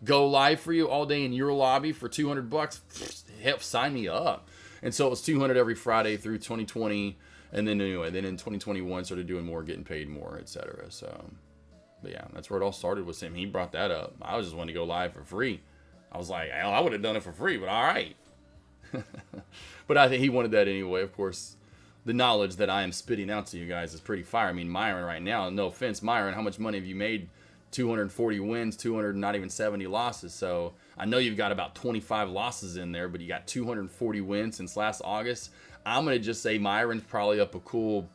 go live for you all day in your lobby for $200? Help sign me up. And so it was $200 every Friday through 2020. And then anyway, then in 2021, started doing more, getting paid more, etc. So, but yeah, that's where it all started with him. He brought that up. I was just wanting to go live for free. I was like, hell, I would have done it for free, but all right. But I think he wanted that anyway. Of course, the knowledge that I am spitting out to you guys is pretty fire. I mean, Myron right now, no offense, Myron, how much money have you made? 240 wins, 200 not even 70 losses. So I know you've got about 25 losses in there, but you got 240 wins since last August. I'm going to just say Myron's probably up a cool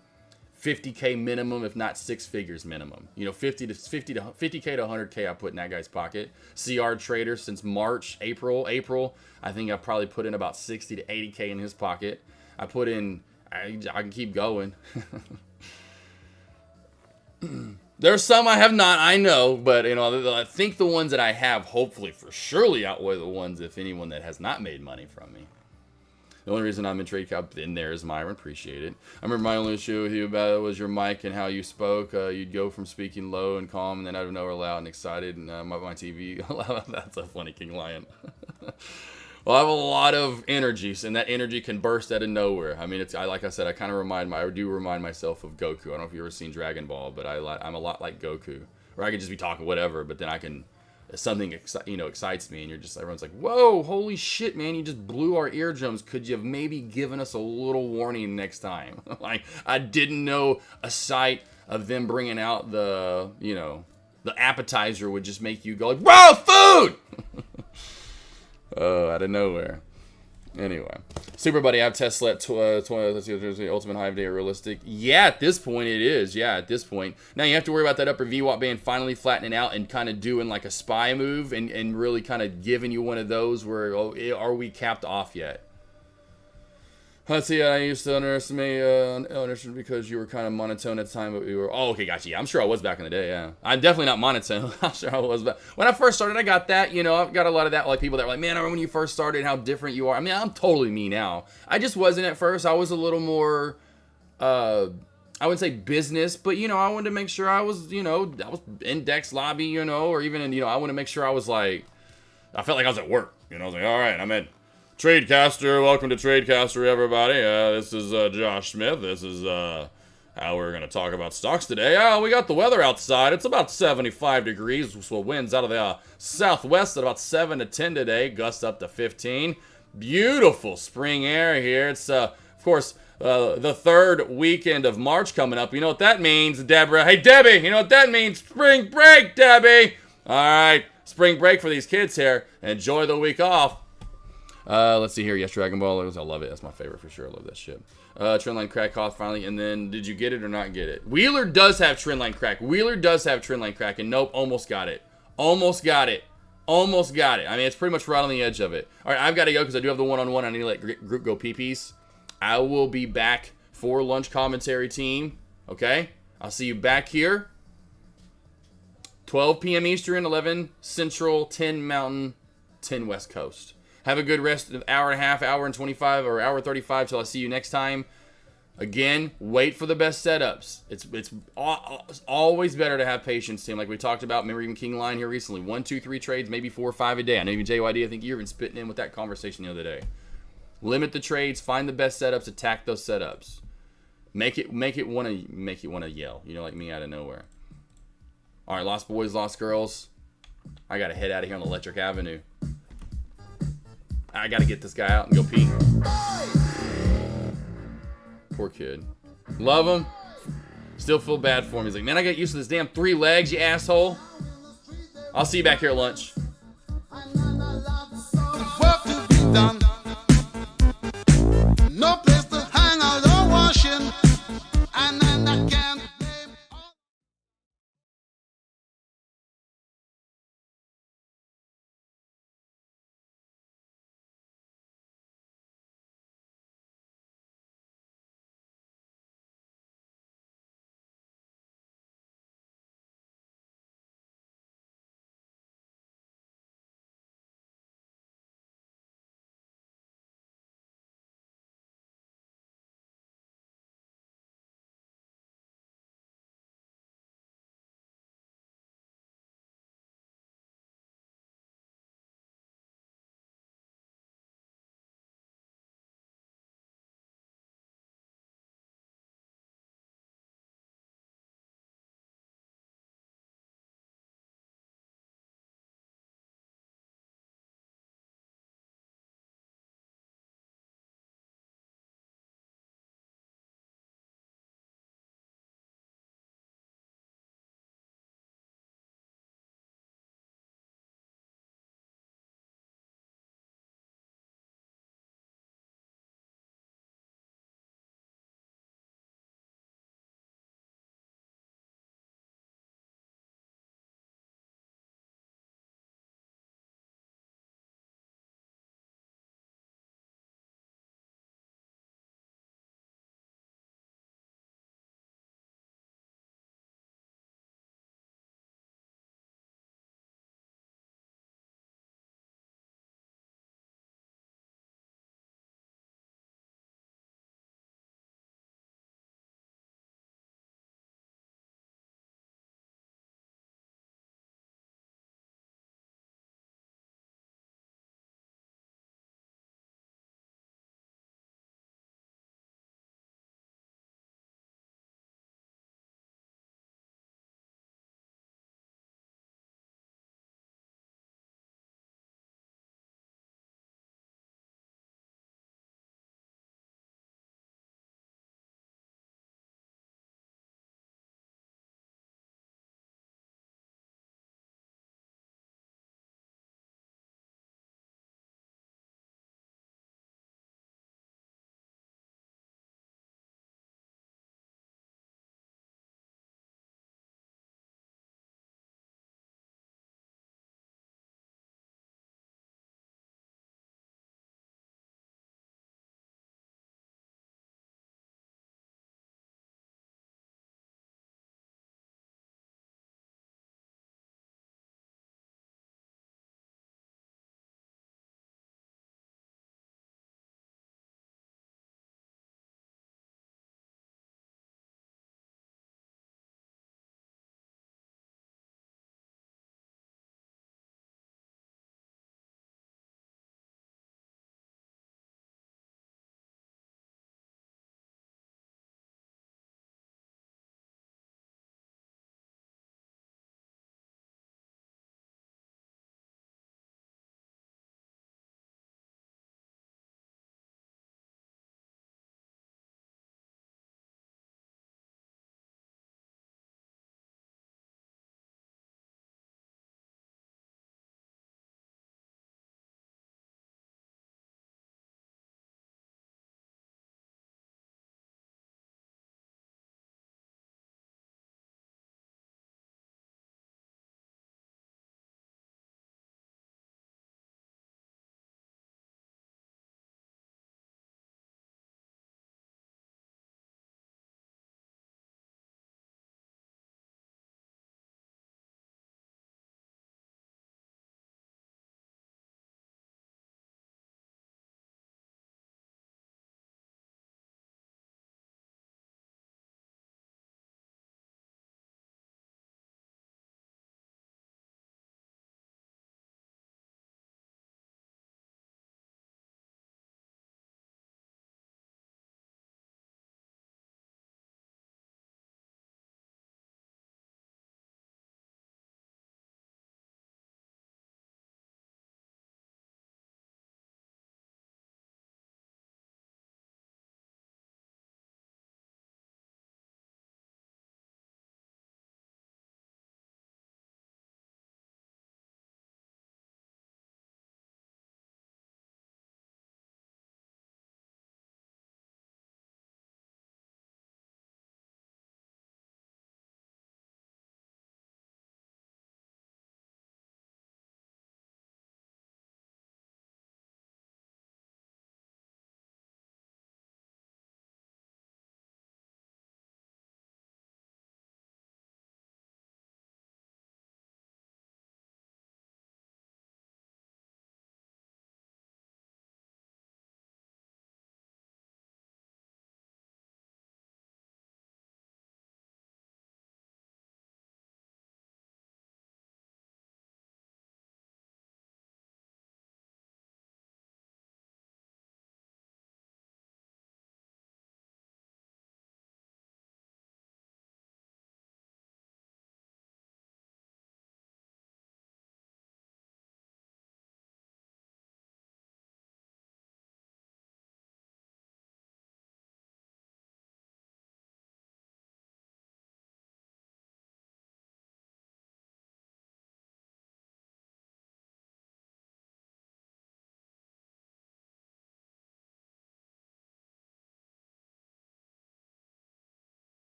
50K minimum, if not 6 figures minimum. 50K to 100K I put in that guy's pocket. CR Trader since March, April, I think I probably put in about 60 to 80K in his pocket. I put in I can keep going. There's some I have not, I know, but you know, I think the ones that I have hopefully for surely outweigh the ones, if anyone, that has not made money from me. The only reason I'm in Trade Cup in there is Myron. Appreciate it. I remember my only issue with you about it was your mic and how you spoke. You'd go from speaking low and calm, and then out of nowhere loud and excited, and my TV. That's a funny King Lion. Well, I have a lot of energy, and that energy can burst out of nowhere. I mean, like I said, I kind of remind myself of Goku. I don't know if you've ever seen Dragon Ball, but I'm a lot like Goku, where I can just be talking whatever, but then I can, something excites me, and everyone's like, "Whoa, holy shit, man! You just blew our eardrums. Could you have maybe given us a little warning next time?" Like, I didn't know a sight of them bringing out the appetizer would just make you go like, "Whoa, food!" Oh, out of nowhere. Anyway. Super Buddy, I've test slept Ultimate Hive Day realistic. Yeah, at this point it is. Yeah, at this point. Now you have to worry about that upper VWAP band finally flattening out and kind of doing like a spy move and really kind of giving you one of those where, are we capped off yet? Let's see, I used to underestimate because you were kind of monotone at the time, but we were... Oh, okay, gotcha. Yeah, I'm sure I was back in the day, yeah. I'm definitely not monotone. I'm sure I was, but when I first started, I got that, I've got a lot of that, like people that were like, man, I remember when you first started, how different you are. I mean, I'm totally me now. I just wasn't at first. I was a little more, I wouldn't say business, but, I wanted to make sure I was, I was in Dex Lobby, or even in, I wanted to make sure I was like, I felt like I was at work, I was like, all right, I'm in. Tradecaster, welcome to Tradecaster, everybody. This is Josh Smith. This is how we're going to talk about stocks today. We got the weather outside. It's about 75 degrees, so winds out of the southwest at about 7 to 10 today, gusts up to 15. Beautiful spring air here. It's, of course, the third weekend of March coming up. You know what that means, Deborah? Hey, Debbie, you know what that means? Spring break, Debbie. All right, spring break for these kids here. Enjoy the week off. Let's see here. Yes, Dragon Ball. I love it. That's my favorite for sure. I love that shit. Trendline crack off finally. And then, did you get it or not get it? Wheeler does have trendline crack. Wheeler does have trendline crack. And nope, almost got it. Almost got it. Almost got it. I mean, it's pretty much right on the edge of it. All right, I've got to go because I do have the one-on-one. I need to let group go pee-pees. I will be back for lunch commentary team. Okay? I'll see you back here. 12 p.m. Eastern, 11 Central, 10 Mountain, 10 West Coast. Have a good rest of hour and a half, hour and 25, or hour 35 till I see you next time. Again, wait for the best setups. It's always better to have patience, team. Like we talked about, remember even King Line here recently. 1, 2, 3 trades, maybe 4 or 5 a day. I know even JYD, I think you're even spitting in with that conversation the other day. Limit the trades, find the best setups, attack those setups. Make it want to yell, like me out of nowhere. All right, lost boys, lost girls. I got to head out of here on Electric Avenue. I gotta get this guy out and go pee. Poor kid. Love him. Still feel bad for him. He's like, man, I got used to this damn 3 legs, you asshole. I'll see you back here at lunch. Work to be done. No place to hang out or washing. And then I can't.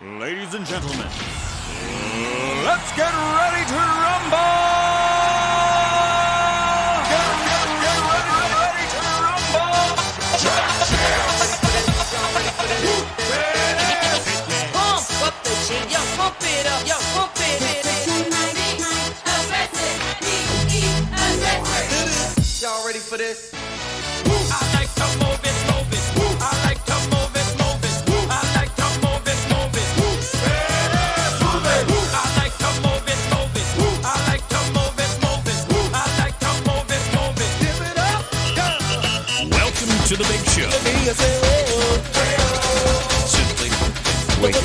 Ladies and gentlemen, let's get ready to rumble! Get ready to rumble! Pump up the jam, yo, pump it up, yo, pump it. Y'all ready for this? I like to move it, move it. I like to move it, move it. I like to move it, move it. Move it. I like to move it, move it. I like to move it, move it. I like to move it, move it. Give it up, go. Welcome to the big show. Simply wake up.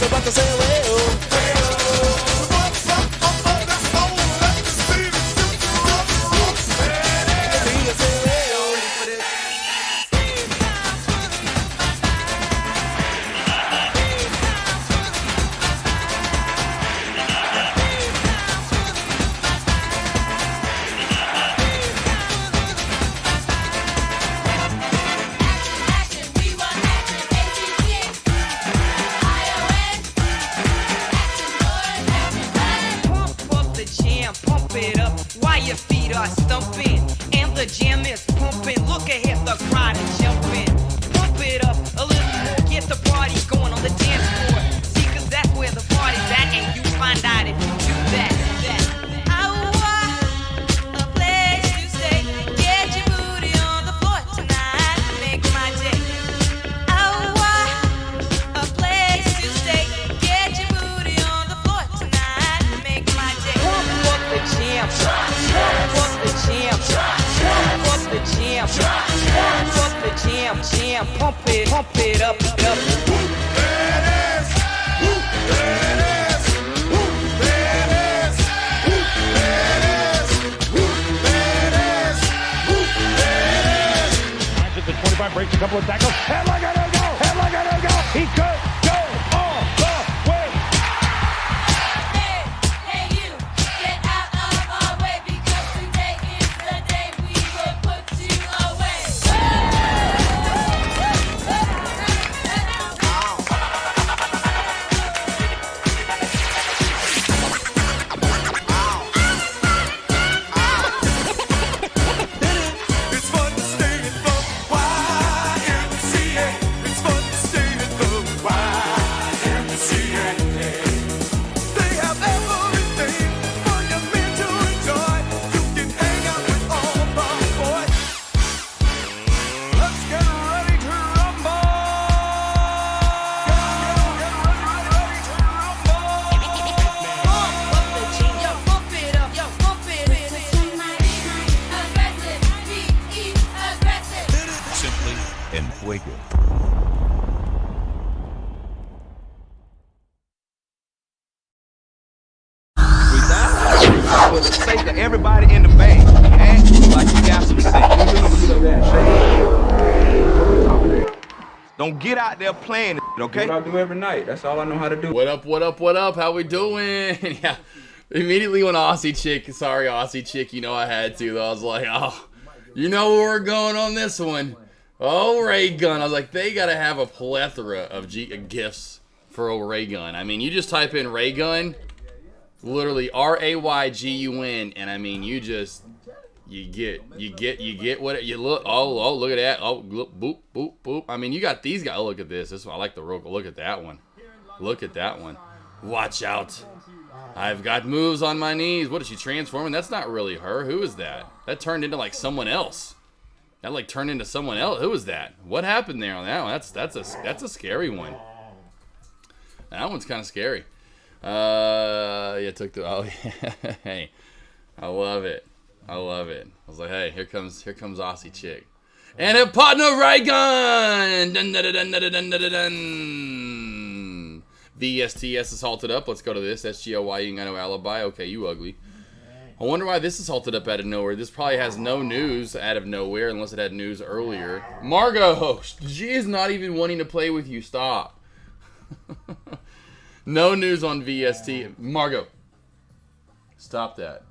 Pump up the jam, pump it up while your feet are stumping. And the jam is pumping. Look ahead, the crowd is jumping. Pump it up a little more, get the party going on the dance floor. See, 'cause that's where the party's at, and you find out if you do that. I want a place to stay. Get your booty on the floor tonight. Make my day. I want a place to stay. Get your booty on the floor tonight. Make my day. Pump up the jam. Pump up the jam. Pump up the jam. Pump up the jam. Jam. Pump it up, up. The 25 breaks a couple of tackles. And look at him go! And look at him go! He could go all the way! Hey, hey you, get out of our way because today is the day we will put you away. It's fun to stay in the YMCA. It's fun to stay in the YMCA. They have everything for your men to enjoy. You can hang out with all the boys. Let's get ready to rumble. Get ready to rumble. Pump up the jam, yo, pump it up, yo, pump it. Aggressive, be aggressive. Simply and fuego. For the sake of everybody in the bank, act like you got some sense. Don't get out there playing, okay? What I do every night. That's all I know how to do. What up, what up, what up? How we doing? Yeah. Immediately when Aussie chick, you know I had to, though. I was like, oh, you know where we're going on this one. Oh, Ray Gun. I was like, they got to have a plethora of gifts for old Ray Gun. I mean, you just type in Ray Gun, literally RAYGUN, and I mean, you get what you look. Oh, look at that. Oh, look, boop, boop, boop. I mean, you got these guys. Oh, look at this. This one, I like the rook. Look at that one. Look at that one. Watch out. I've got moves on my knees. What is she transforming? That's not really her. Who is that? That turned into like someone else. That like turned into someone else. Who is that? What happened there on that one? That's a scary one. That one's kind of scary. Yeah, took the. Oh, yeah. Hey, I love it. I love it. I was like, hey, here comes Aussie chick, and her partner Ray Gun. Dun, dun, dun, dun, dun, dun, dun, dun. VSTS is halted up. Let's go to this. SGOY, you ain't got no alibi. Okay, you ugly. I wonder why this is halted up out of nowhere. This probably has no news out of nowhere unless it had news earlier. Margot, she is not even wanting to play with you. Stop. No news on VST. Margot, stop that.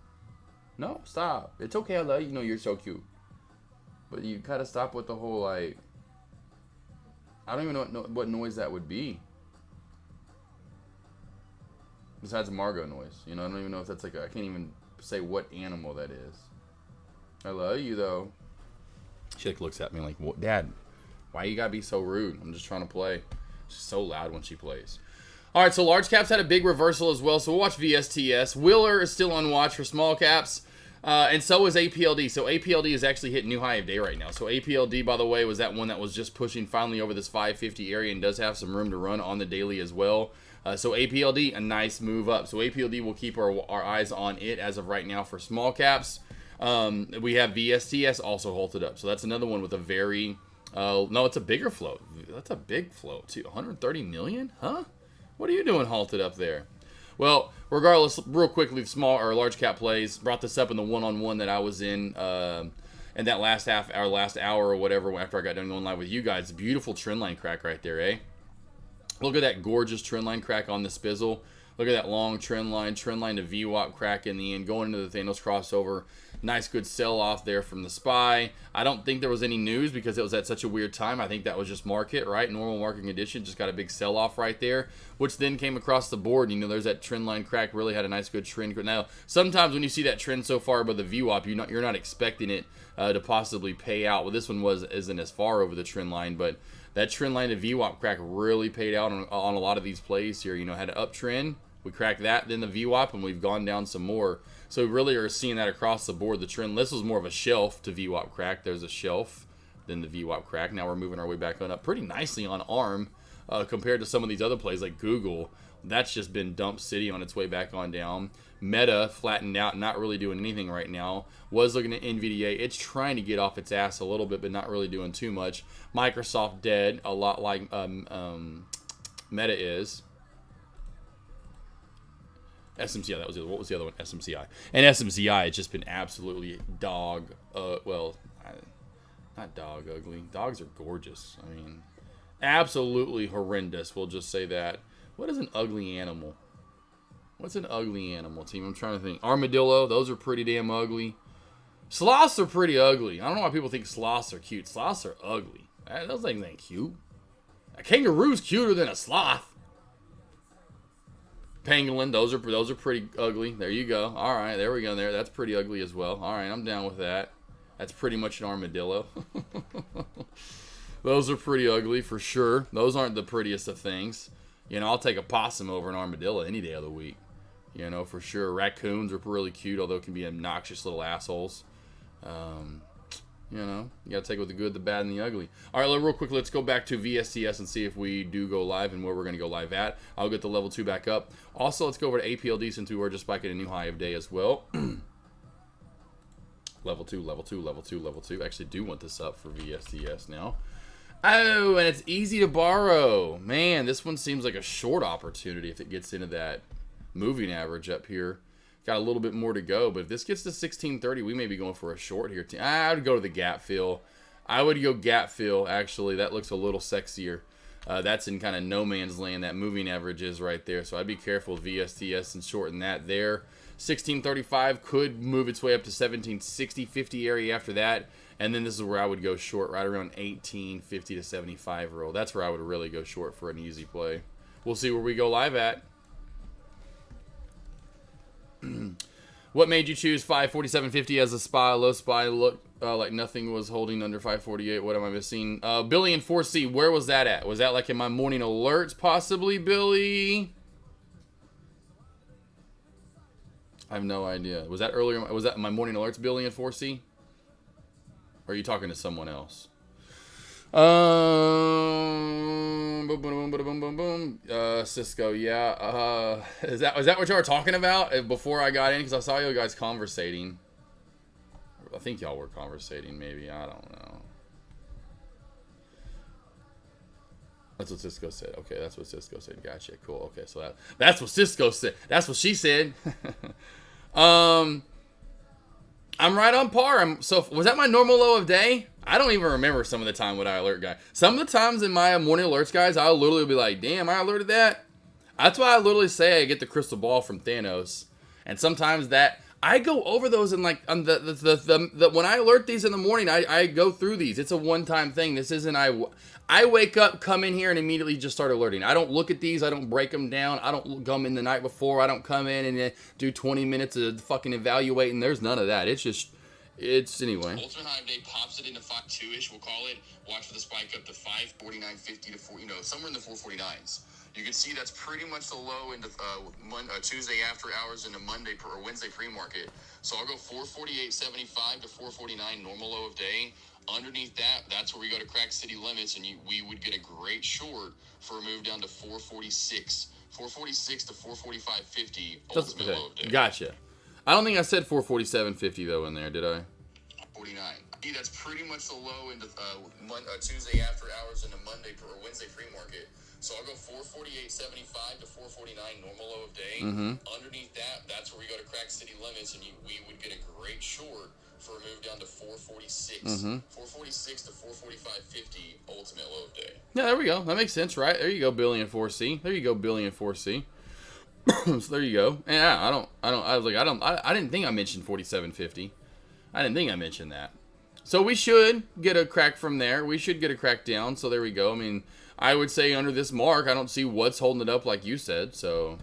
No, stop. It's okay, I love you. You know you're so cute. But you gotta stop with the whole, like... I don't even know what noise that would be. Besides a Margot noise. You know, I don't even know if that's like I can't even say what animal that is. I love you, though. She like looks at me like, what, Dad, why you gotta be so rude? I'm just trying to play. She's so loud when she plays. All right, so large caps had a big reversal as well, so we'll watch VSTS. Wheeler is still on watch for small caps, and so is APLD. So APLD is actually hitting new high of day right now. So APLD, by the way, was that one that was just pushing finally over this 550 area and does have some room to run on the daily as well. So APLD, a nice move up. So APLD will keep our eyes on it as of right now for small caps. We have VSTS also halted up. So that's another one with a very, no, it's a bigger float. That's a big float too. 130 million? Huh? What are you doing halted up there? Well, regardless, real quickly, small or large cap plays. Brought this up in the one-on-one that I was in that last hour or whatever after I got done going live with you guys. Beautiful trend line crack right there, eh? Look at that gorgeous trend line crack on the Spizzle. Look at that long trend line to VWAP crack in the end, going into the Thanos crossover. Nice good sell-off there from the SPY. I don't think there was any news because it was at such a weird time. I think that was just market, right? Normal market condition, just got a big sell-off right there, which then came across the board. You know, there's that trend line crack, really had a nice good trend. Now, sometimes when you see that trend so far above the VWAP, you're not expecting it to possibly pay out. Well, this one isn't as far over the trend line, but that trend line to VWAP crack really paid out on a lot of these plays here. You know, had an uptrend. We cracked that, then the VWAP, and we've gone down some more. So we really are seeing that across the board. The trend, this was more of a shelf to VWAP crack. There's a shelf, then the VWAP crack. Now we're moving our way back on up pretty nicely on ARM compared to some of these other plays like Google. That's just been dump city on its way back on down. Meta flattened out, not really doing anything right now. Was looking at NVDA. It's trying to get off its ass a little bit, but not really doing too much. Microsoft dead, a lot like Meta is. SMCI, that was the other. What was the other one? SMCI. And SMCI has just been absolutely dog, not dog ugly. Dogs are gorgeous. I mean, absolutely horrendous. We'll just say that. What is an ugly animal? What's an ugly animal, team? I'm trying to think. Armadillo, those are pretty damn ugly. Sloths are pretty ugly. I don't know why people think sloths are cute. Sloths are ugly. Those things ain't cute. A kangaroo's cuter than a sloth. Pangolin, those are pretty ugly. There you go. All right, there we go. There, that's pretty ugly as well. All right, I'm down with that. That's pretty much an armadillo. Those are pretty ugly for sure. Those aren't the prettiest of things. You know, I'll take a possum over an armadillo any day of the week. You know, for sure. Raccoons are really cute, although it can be obnoxious little assholes. You know, you got to take it with the good, the bad, and the ugly. All right, real quick, let's go back to VSTS and see if we do go live and where we're going to go live at. I'll get the level 2 back up. Also, let's go over to APLD since we were just spiking a new high of day as well. Level 2, level 2, level 2, level 2. Actually, do want this up for VSTS now. Oh, and it's easy to borrow. Man, this one seems like a short opportunity if it gets into that moving average up here. Got a little bit more to go, but if this gets to 1630, we may be going for a short here. I would go to the gap fill. I would go gap fill, actually. That looks a little sexier. That's in kind of no man's land. That moving average is right there, so I'd be careful with VSTS and shorten that there. 1635 could move its way up to 1760, 50 area after that, and then this is where I would go short, right around 1850 to 75 roll. That's where I would really go short for an easy play. We'll see where we go live at. What made you choose 547.50 as a SPY? Low SPY looked like nothing was holding under 548. What am I missing? Billy and 4C, where was that at? Was that like in my morning alerts possibly, Billy? I have no idea. Was that earlier? Was that my morning alerts, Billy and 4C? Or are you talking to someone else? Boom, boom, boom, boom, boom, boom. Cisco, yeah. Is that what y'all were talking about before I got in? Because I saw you guys conversating. I think y'all were conversating, maybe. I don't know. That's what Cisco said. Okay, that's what Cisco said. Gotcha. Cool. Okay, so that's what Cisco said. That's what she said. I'm right on par. So was that my normal low of day? I don't even remember some of the time what I alert guy. Some of the times in my morning alerts, guys, I'll literally be like, damn, I alerted that. That's why I literally say I get the crystal ball from Thanos. And sometimes that I go over those and like on the when I alert these in the morning, I go through these. It's a one-time thing. This isn't I wake up, come in here, and immediately just start alerting. I don't look at these. I don't break them down. I don't come in the night before. I don't come in and do 20 minutes of fucking evaluating. There's none of that. It's anyway. Ultimate Hive Day pops it into 5.2-ish, we'll call it. Watch for the spike up to 549.50 to 4, somewhere in the 449s. You can see that's pretty much the low into Tuesday after hours into Monday or Wednesday pre-market. So I'll go 448.75 to 449 normal low of day. Underneath that, that's where we go to crack city limits, and we would get a great short for a move down to 446. 446 to 445.50 ultimate low of day. Gotcha. I don't think I said 447.50 though in there, did I? 49. That's pretty much the low into Tuesday after hours into Monday or Wednesday pre-market. So I'll go 448.75 to 449 normal low of day. Underneath that, that's where we go to crack city limits, and we would get a great short for a move down to 446. 446 to 445.50 ultimate low of day. Yeah, there we go. That makes sense, right? There you go, Billy and 4C. There you go, Billy and 4C. So there you go. Yeah, I didn't think I mentioned 47.50. I didn't think I mentioned that. So we should get a crack from there. We should get a crack down. So there we go. I mean, I would say under this mark, I don't see what's holding it up like you said. So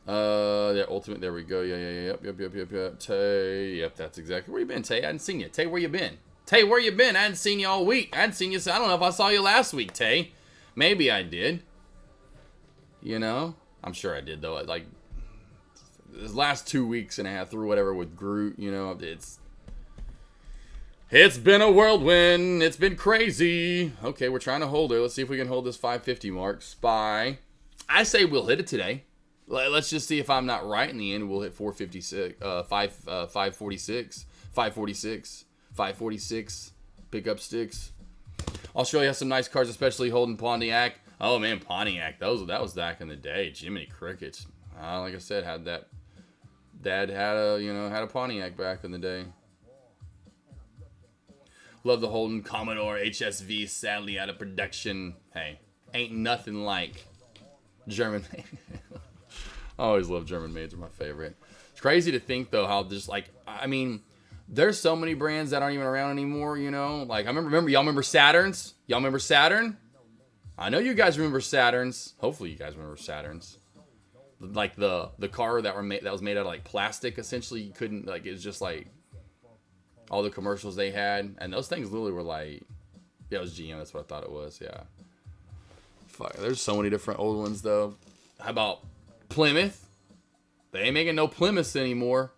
the ultimate. There we go. Yep. Tay. Yep, that's exactly where you been, Tay. I hadn't seen you. Tay, where you been? Tay, where you been? I hadn't seen you all week. I hadn't seen you. I don't know if I saw you last week, Tay. Maybe I did. I'm sure I did though. Like this last 2 weeks and a half through whatever with Groot. It's been a whirlwind. It's been crazy. Okay, we're trying to hold it. Let's see if we can hold this 550 mark. SPY. I say we'll hit it today. Let's just see if I'm not right in the end. We'll hit 456, 546, 546, 546. Pick up sticks. Australia has some nice cards, especially holding Pontiac. Oh man, Pontiac. That was back in the day. Jiminy Crickets. Like I said, had that. Dad had a Pontiac back in the day. Love the Holden Commodore HSV, sadly out of production. Hey, ain't nothing like German made. I always love German mades, are my favorite. It's crazy to think though how just there's so many brands that aren't even around anymore, Like y'all remember Saturns? Y'all remember Saturn? I know you guys remember Saturns. Hopefully you guys remember Saturns. Like the car that was made out of like plastic, essentially. You couldn't it was just like all the commercials they had, and those things literally were like, yeah, it was GM. That's what I thought it was. Yeah. Fuck. There's so many different old ones though. How about Plymouth? They ain't making no Plymouths anymore.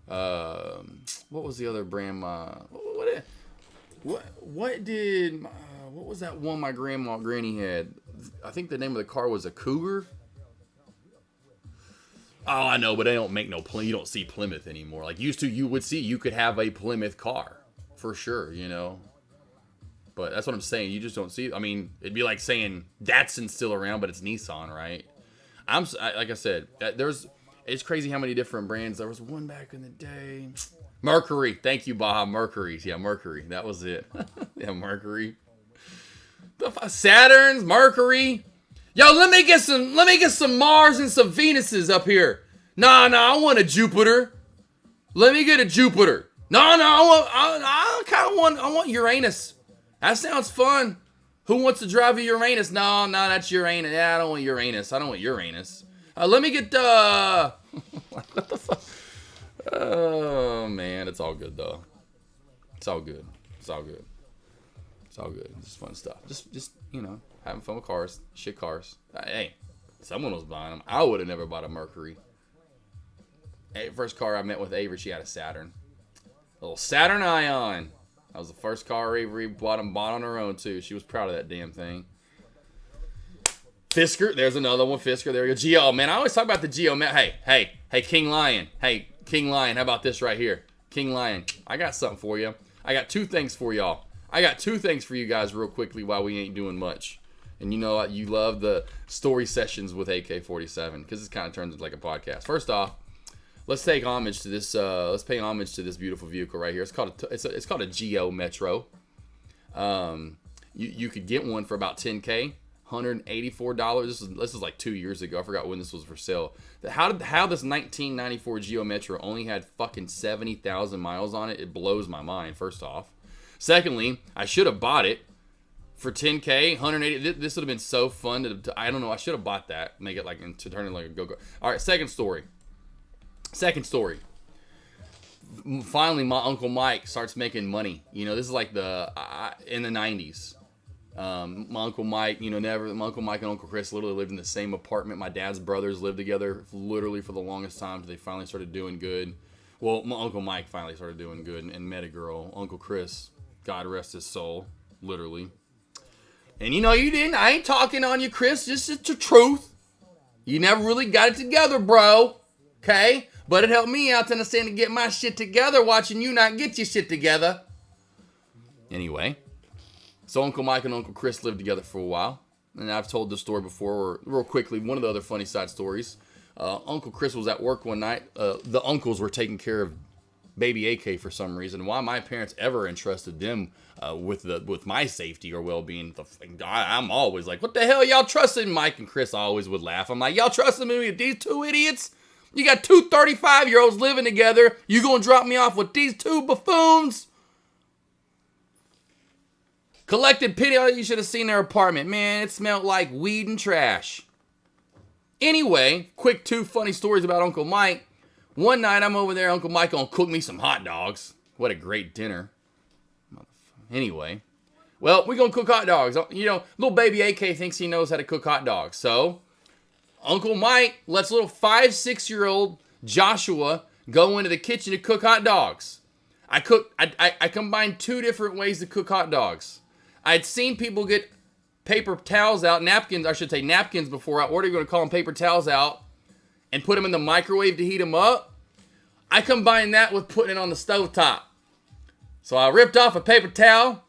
What was the other brand? What was that one my granny had? I think the name of the car was a Cougar. Oh, I know, but they don't make you don't see Plymouth anymore. Like used to, you could have a Plymouth car for sure, But that's what I'm saying. You just don't see. I mean, it'd be like saying Datsun's still around, but it's Nissan, right? Like I said, it's crazy how many different brands. There was one back in the day. Mercury. Thank you, Baja. Mercury. Yeah, Mercury. That was it. Yeah, Mercury. The Saturns, Mercury. Yo, let me get some Mars and some Venuses up here. Nah, I want a Jupiter. Let me get a Jupiter. No, I want Uranus. That sounds fun. Who wants to drive a Uranus? No, that's Uranus. Yeah, I don't want Uranus. Let me get what the fuck? Oh man, it's all good though. It's all good. It's fun stuff. Just having fun with cars. Shit cars. Hey, someone was buying them. I would have never bought a Mercury. Hey, first car I met with Avery, she had a Saturn. A little Saturn Ion. That was the first car Avery bought on her own too. She was proud of that damn thing. Fisker, there's another one. Fisker, there we go. Geo, man, I always talk about the Geo. Man, hey, King Lion. Hey, King Lion, how about this right here? King Lion, I got something for you. I got two things for y'all. I got two things for you guys real quickly while we ain't doing much. And you know what? You love the story sessions with AK47 because it kind of turns into like a podcast. First off, let's take homage to this. Let's pay homage to this beautiful vehicle right here. It's called a Geo Metro. You could get one for about $10K. $184. This is like 2 years ago. I forgot when this was for sale. How this 1994 Geo Metro only had fucking 70,000 miles on it? It blows my mind. First off, secondly, I should have bought it for 10K, 180. This would have been so fun to I don't know. I should have bought that. Make it like to turn it like a go-go. All right, second story. Finally, my Uncle Mike starts making money. You know, this is like in the 90s. My Uncle Mike, you know, my Uncle Mike and Uncle Chris literally lived in the same apartment. My dad's brothers lived together literally for the longest time. They finally started doing good. Well, my Uncle Mike finally started doing good and met a girl. Uncle Chris, God rest his soul, literally. And you know, I ain't talking on you, Chris. Just the truth. You never really got it together, bro. Okay? But it helped me out to understand to get my shit together watching you not get your shit together. Anyway. So Uncle Mike and Uncle Chris lived together for a while. And I've told this story before, real quickly, one of the other funny side stories. Uncle Chris was at work one night. The uncles were taking care of baby AK for some reason. Why my parents ever entrusted them with my safety or well-being, I'm always like, what the hell y'all trusting? Mike and Chris always would laugh. I'm like, y'all trusting me with these two idiots? You got two 35-year-olds living together. You gonna drop me off with these two buffoons? Collected pity. You should have seen their apartment. Man, it smelled like weed and trash. Anyway, quick two funny stories about Uncle Mike. One night I'm over there, Uncle Mike gonna cook me some hot dogs. What a great dinner. Anyway, well, we gonna cook hot dogs. You know, little baby AK thinks he knows how to cook hot dogs. So, Uncle Mike lets little 5-6-year-old Joshua go into the kitchen to cook hot dogs. I combined two different ways to cook hot dogs. I'd seen people get paper towels out, napkins before. What are you going to call them? Paper towels out and put them in the microwave to heat them up. I combined that with putting it on the stovetop. So I ripped off a paper towel.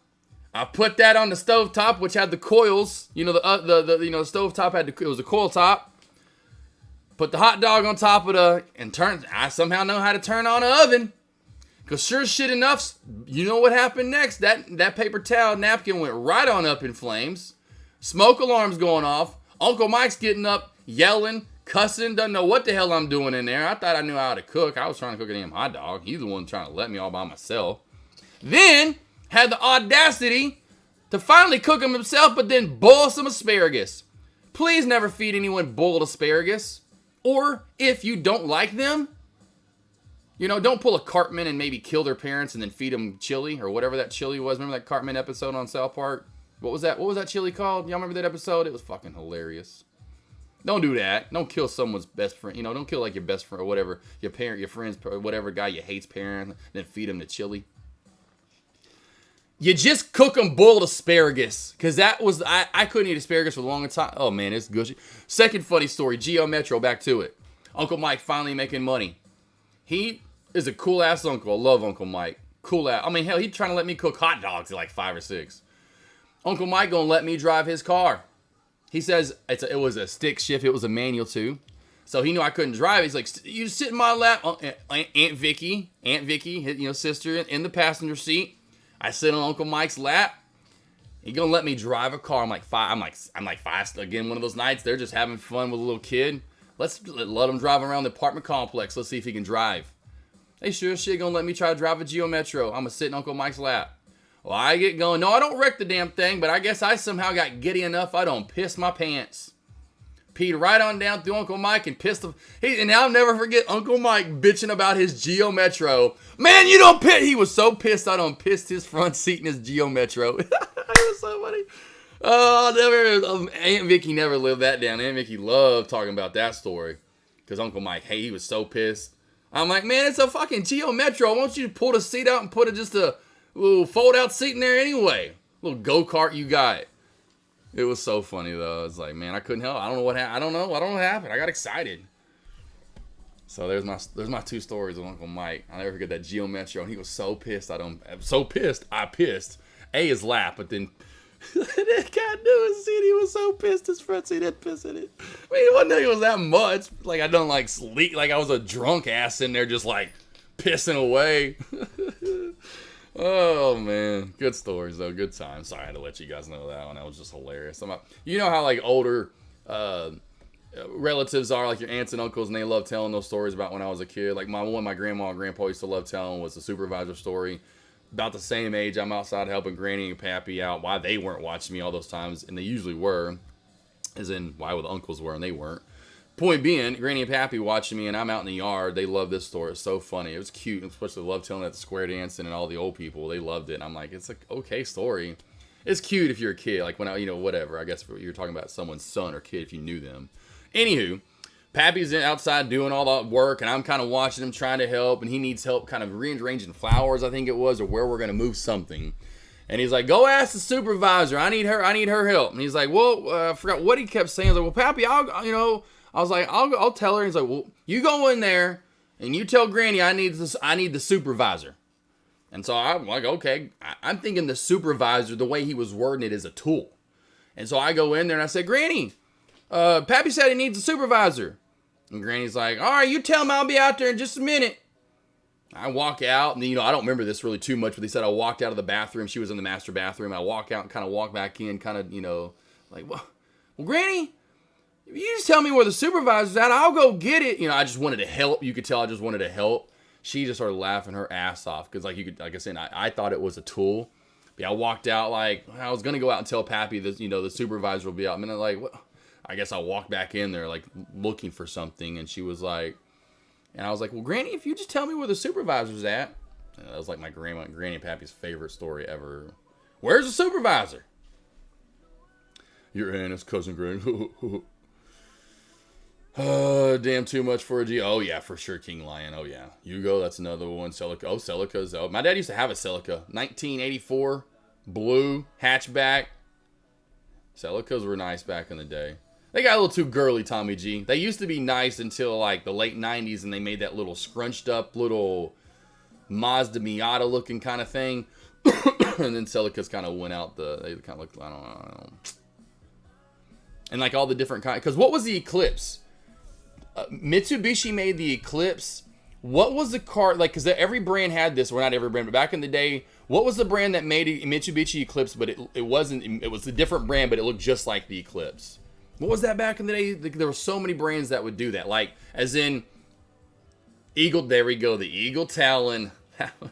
I put that on the stovetop, which had the coils. You know, the stovetop it was a coil top. Put the hot dog on top of I somehow know how to turn on an oven. Because sure shit enough, you know what happened next? That paper towel napkin went right on up in flames. Smoke alarm's going off. Uncle Mike's getting up, yelling, cussing, doesn't know what the hell I'm doing in there. I thought I knew how to cook. I was trying to cook a damn hot dog. He's the one trying to let me all by myself. Then, had the audacity to finally cook him himself, but then boil some asparagus. Please never feed anyone boiled asparagus. Or, if you don't like them, you know, don't pull a Cartman and maybe kill their parents and then feed them chili or whatever that chili was. Remember that Cartman episode on South Park? What was that chili called? Y'all remember that episode? It was fucking hilarious. Don't do that. Don't kill someone's best friend. You know, don't kill like your best friend or whatever, your parent, your friend's, whatever guy you hate's parent, then feed him the chili. You just cook them boiled asparagus. Because that was, I couldn't eat asparagus for a long time. Oh man, it's gushy. Second funny story, Geo Metro, back to it. Uncle Mike finally making money. He is a cool ass uncle. I love Uncle Mike. Cool ass. I mean, hell, he's trying to let me cook hot dogs at like 5 or 6. Uncle Mike gonna let me drive his car. He says it was a stick shift. It was a manual too. So he knew I couldn't drive. He's like, you sit in my lap. Aunt Vicky, you know, sister in the passenger seat. I sit on Uncle Mike's lap. He gonna let me drive a car. I'm like 5. I'm like 5. Again, one of those nights they're just having fun with a little kid. Let's let him drive around the apartment complex. Let's see if he can drive. They sure as shit gonna let me try to drive a Geo Metro. I'm gonna sit in Uncle Mike's lap. Well, I get going. No, I don't wreck the damn thing, but I guess I somehow got giddy enough I don't piss my pants. Peed right on down through Uncle Mike and pissed him. And I'll never forget Uncle Mike bitching about his Geo Metro. Man, you don't piss. He was so pissed I done pissed his front seat in his Geo Metro. It was so funny. Oh, Aunt Vicky never lived that down. Aunt Vicky loved talking about that story. Because Uncle Mike, hey, he was so pissed. I'm like, man, it's a fucking Geo Metro. Why don't you pull the seat out and put just a little fold-out seat in there anyway? Little go-kart you got. It was so funny, though. It's like, man, I couldn't help. I don't know what happened. I don't know what happened. I got excited. So there's my 2 stories of Uncle Mike. I'll never forget that Geo Metro. And he was so pissed. I pissed. His lap, but then that guy knew his seat. He was so pissed his front seat had piss in it. I mean, it wasn't like it was that much. Like I done like sleep. Like I was a drunk ass in there just like pissing away. Oh man, good stories though, good times. Sorry I had to let you guys know that one. That was just hilarious. You know how like older relatives are, like your aunts and uncles, and they love telling those stories about when I was a kid. Like my grandma and grandpa used to love telling was the supervisor story. About the same age, I'm outside helping Granny and Pappy out. Why they weren't watching me all those times, and they usually were, as in why the uncles were and they weren't. Point being, Granny and Pappy watching me, and I'm out in the yard. They love this story. It's so funny. It was cute, especially love telling it at the square dancing and all the old people. They loved it. And I'm like, it's an okay story. It's cute if you're a kid, like when I, whatever. I guess you're talking about someone's son or kid if you knew them. Anywho, Pappy's outside doing all the work, and I'm kind of watching him trying to help, and he needs help kind of rearranging flowers, I think it was, or where we're going to move something. And he's like, go ask the supervisor. I need her help. And he's like, well, I forgot what he kept saying. I was like, well, Pappy, I was like, I'll tell her. He's like, well, you go in there and you tell Granny I need the supervisor. And so I'm like, okay. I'm thinking the supervisor, the way he was wording it, is a tool. And so I go in there and I said, Granny, Pappy said he needs a supervisor. And Granny's like, all right, you tell him I'll be out there in just a minute. I walk out, and I don't remember this really too much, but they said I walked out of the bathroom. She was in the master bathroom. I walk out and kind of walk back in, kind of, like, well, Granny, if you just tell me where the supervisor's at, I'll go get it. I just wanted to help. You could tell I just wanted to help. She just started laughing her ass off because, like I said, I thought it was a tool. But I walked out like I was gonna go out and tell Pappy that the supervisor will be out. I mean, like, what? I guess I walked back in there like looking for something, and she was like, and I was like, well, Granny, if you just tell me where the supervisor's at. And that was like my Granny and Pappy's favorite story ever. Where's the supervisor? Your aunt is cousin Granny. Damn, too much for a G. Oh, yeah, for sure, King Lion. Oh, yeah. Hugo, that's another one. Celica. Oh, Celicas. Oh, my dad used to have a Celica. 1984, blue, hatchback. Celicas were nice back in the day. They got a little too girly, Tommy G. They used to be nice until, like, the late 90s, and they made that little scrunched up little Mazda Miata looking kind of thing. And then Celicas kind of went out they kind of looked, I don't know. And, like, all the different kinds. Because what was the Eclipse? Mitsubishi made the Eclipse. What was the car like? Because every brand had this. Well, not every brand, but back in the day, what was the brand that made a Mitsubishi Eclipse? But it wasn't. It was a different brand, but it looked just like the Eclipse. What was that back in the day? There were so many brands that would do that. Like, as in Eagle. There we go. The Eagle Talon.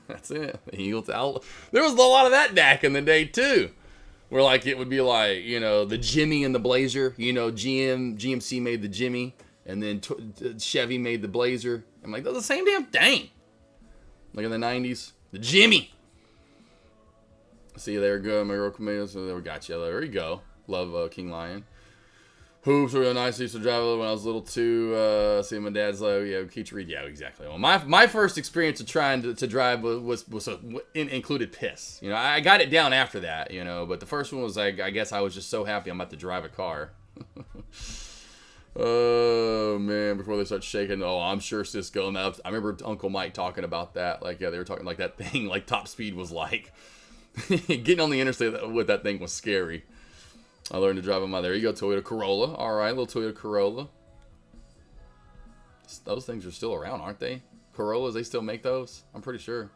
That's it. The Eagle Talon. There was a lot of that back in the day too. Where like it would be like the Jimmy and the Blazer. GMC made the Jimmy. And then Chevy made the Blazer. I'm like, they're the same damn thing. Like in the 90s. The Jimmy. See you there, good. My girl Camille. So there we got you. There you go. Love King Lion. Hoops were real nice. I used to drive when I was little too. See, my dad's like, yeah, Keach Reed. Yeah, exactly. Well, my first experience of trying to drive included piss. I got it down after that, But the first one was like, I guess I was just so happy I'm about to drive a car. Oh, man, before they start shaking. Oh, I'm sure Cisco. And I remember Uncle Mike talking about that. Like, yeah, they were talking like that thing, like top speed was like. Getting on the interstate with that thing was scary. I learned to drive on my, there you go, Toyota Corolla. All right, little Toyota Corolla. Those things are still around, aren't they? Corollas, they still make those? I'm pretty sure.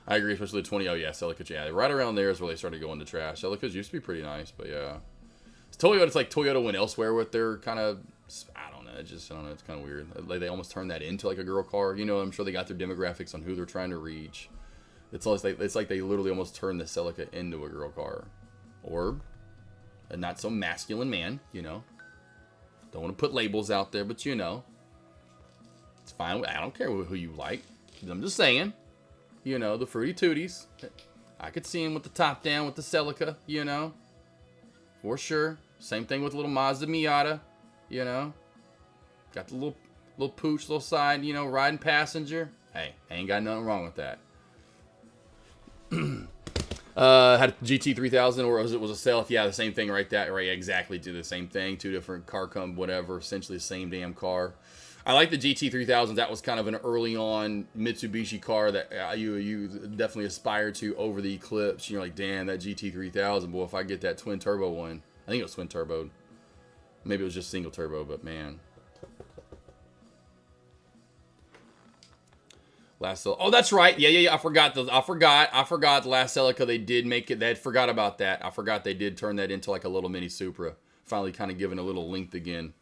I agree, especially the 20. Oh, yeah, Celica. Yeah, right around there is where they started going to trash. Celicas used to be pretty nice, but yeah. It's like Toyota went elsewhere with their kind of, I don't know, it's kind of weird. Like they almost turned that into like a girl car. I'm sure they got their demographics on who they're trying to reach. It's like they literally almost turned the Celica into a girl car. Or a not so masculine man, Don't want to put labels out there, but it's fine. I don't care who you like. I'm just saying, the Fruity Tooties. I could see him with the top down with the Celica, For sure. Same thing with a little Mazda Miata, Got the little pooch, little side, riding passenger. Hey, ain't got nothing wrong with that. Had a GT3000, or was a Self? Yeah, the same thing, right? Exactly. Do the same thing. Two different car whatever. Essentially the same damn car. I like the GT3000. That was kind of an early on Mitsubishi car that you definitely aspired to over the Eclipse. You're like, damn, that GT3000. Boy, if I get that twin turbo one. I think it was twin turbo. Maybe it was just single turbo, but man. Last Celica. Oh, that's right. Yeah. I forgot the last Celica. They did make it. They had forgot about that. I forgot they did turn that into like a little mini Supra. Finally, kind of giving a little length again.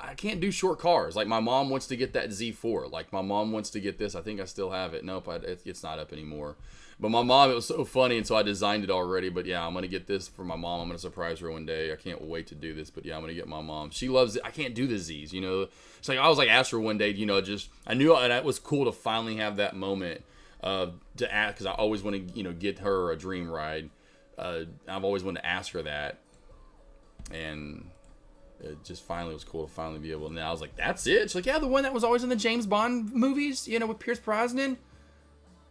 I can't do short cars. Like my mom wants to get that Z4. Like my mom wants to get this. I think I still have it. Nope, it's not up anymore. But my mom, it was so funny, and so I designed it already. But yeah, I'm gonna get this for my mom. I'm gonna surprise her one day. I can't wait to do this. But yeah, I'm gonna get my mom. She loves it. I can't do the Z's, you know. It's like I was like asked her one day, you know, just I knew, and it was cool to finally have that moment to ask, because I always want to, you know, get her a dream ride. I've always wanted to ask her that, and it just finally was cool to finally be able. And I was like, that's it. She's like, yeah, the one that was always in the James Bond movies, you know, with Pierce Brosnan.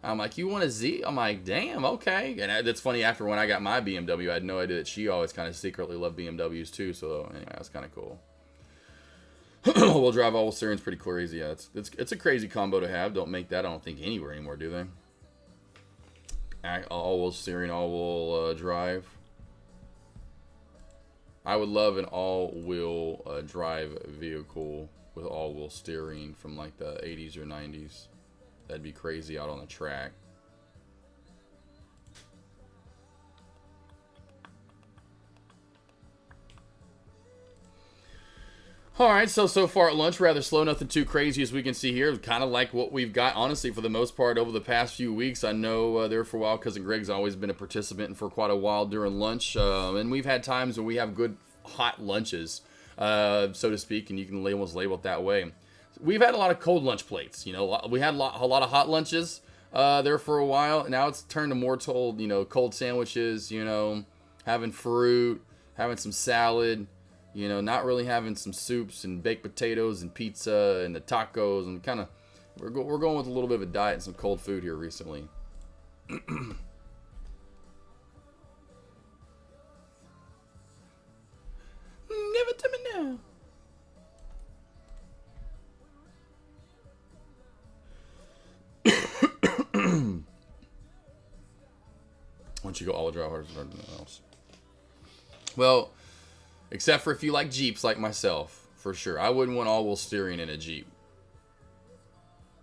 I'm like, you want a Z? I'm like, damn, okay. And that's funny, after when I got my BMW, I had no idea that she always kind of secretly loved BMWs too. So anyway, that's kind of cool. All-wheel drive, all-wheel steering's pretty crazy. Yeah, it's a crazy combo to have. Don't make that, I don't think, anywhere anymore, do they? All-wheel steering, all-wheel drive. I would love an all-wheel drive vehicle with all-wheel steering from like the 80s or 90s. That'd be crazy out on the track. Alright, so far at lunch, rather slow, nothing too crazy as we can see here. Kind of like what we've got, honestly, for the most part over the past few weeks. I know there for a while, Cousin Greg's always been a participant for quite a while during lunch. And we've had times when we have good hot lunches, so to speak, and you can almost label it that way. We've had a lot of cold lunch plates, you know. We had a lot of hot lunches there for a while. Now it's turned to more told, you know, cold sandwiches, you know, having fruit, having some salad, you know, not really having some soups and baked potatoes and pizza and the tacos, and kind of we're going with a little bit of a diet and some cold food here recently. Give it to me now. Once you go all drive harder than anything else. Well, except for if you like Jeeps like myself, for sure. I wouldn't want all-wheel steering in a Jeep.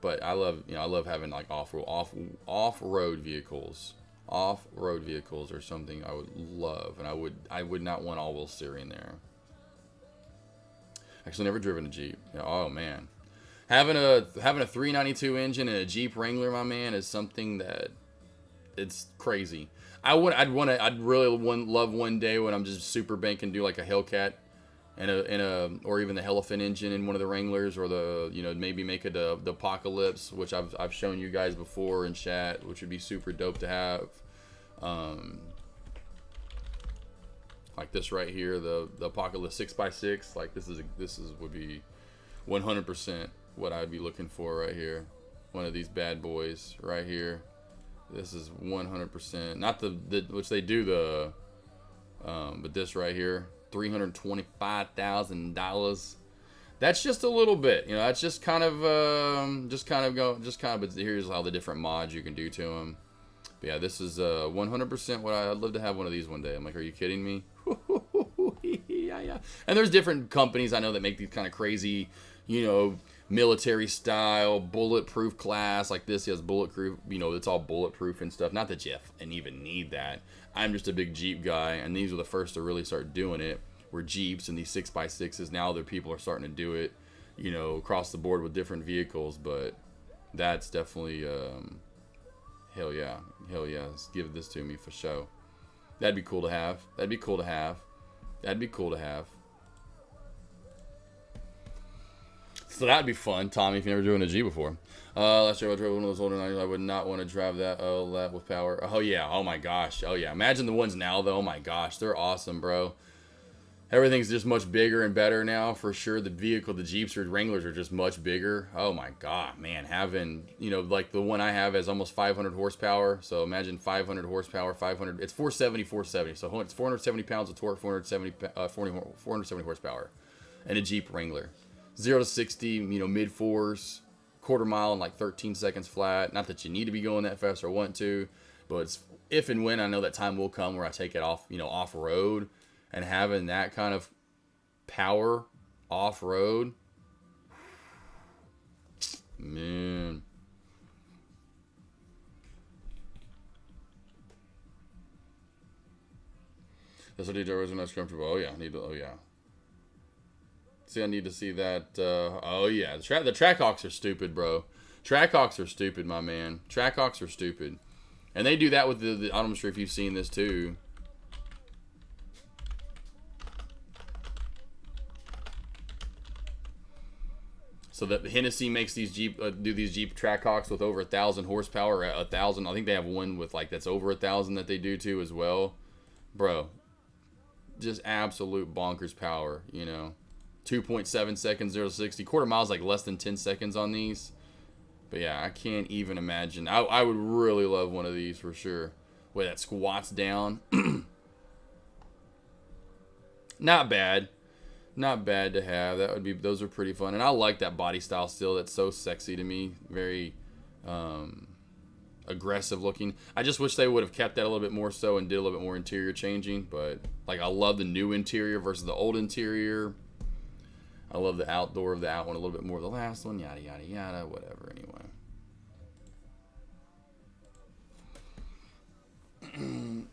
But I love having like off-road vehicles. Off-road vehicles are something I would love, and I would not want all-wheel steering there. Actually, never driven a Jeep. Oh man. Having a 392 engine and a Jeep Wrangler, my man, is something that it's crazy. I'd really love one day when I'm just super banking, do like a Hellcat and or even the Elephant engine in one of the Wranglers, or the, you know, maybe make it the Apocalypse, which I've shown you guys before in chat, which would be super dope to have. Like this right here, the Apocalypse 6x6. Like this would be 100% what I'd be looking for right here. One of these bad boys right here. This is 100%, not the which they do the, but this right here, $325,000. That's just a little bit, you know. That's just kind of, But here's all the different mods you can do to them. But yeah, this is 100% what I'd love to have one of these one day. I'm like, are you kidding me? Yeah. And there's different companies I know that make these kind of crazy, you know, military style, bulletproof class. Like this, he has bulletproof, you know, it's all bulletproof and stuff. Not that you even need that. I'm just a big Jeep guy, and these were the first to really start doing it. Were Jeeps and these 6x6s. Now other people are starting to do it, you know, across the board with different vehicles. But that's definitely, hell yeah. Give this to me for show. That'd be cool to have. So that'd be fun, Tommy, if you've never driven a Jeep before. Last year I drove one of those older 90s. I would not want to drive that with power. Oh, yeah. Oh, my gosh. Oh, yeah. Imagine the ones now, though. Oh, my gosh. They're awesome, bro. Everything's just much bigger and better now, for sure. The Jeeps or Wranglers are just much bigger. Oh, my God, man. Having, you know, like the one I have has almost 500 horsepower. So imagine 500 horsepower, 500. It's 470. So it's 470 pounds of torque, 470 horsepower. And a Jeep Wrangler. 0 to 60, you know, mid fours, quarter mile in like 13 seconds flat. Not that you need to be going that fast or want to, but it's if and when I know that time will come where I take it off, you know, off road, and having that kind of power off road, man, SRT drivers are not comfortable. Oh yeah, oh yeah. See, I need to see that. Oh yeah, the Trackhawks are stupid, bro. Trackhawks are stupid, my man. Trackhawks are stupid, and they do that with the. I'm not sure if you've seen this too. So that Hennessy makes these Jeep do these Jeep Trackhawks with over 1,000 horsepower, 1,000. I think they have one with like that's over 1,000 that they do too as well, bro. Just absolute bonkers power, you know. 2.7 seconds, 0 to 60. Quarter miles like less than 10 seconds on these. But yeah, I can't even imagine. I would really love one of these for sure. Wait, that squats down. Not bad. Not bad to have. That would be. Those are pretty fun, and I like that body style still. That's so sexy to me. Very aggressive looking. I just wish they would have kept that a little bit more so and did a little bit more interior changing. But like, I love the new interior versus the old interior. I love the outdoor of the out one a little bit more. The last one, yada yada yada. Whatever. Anyway.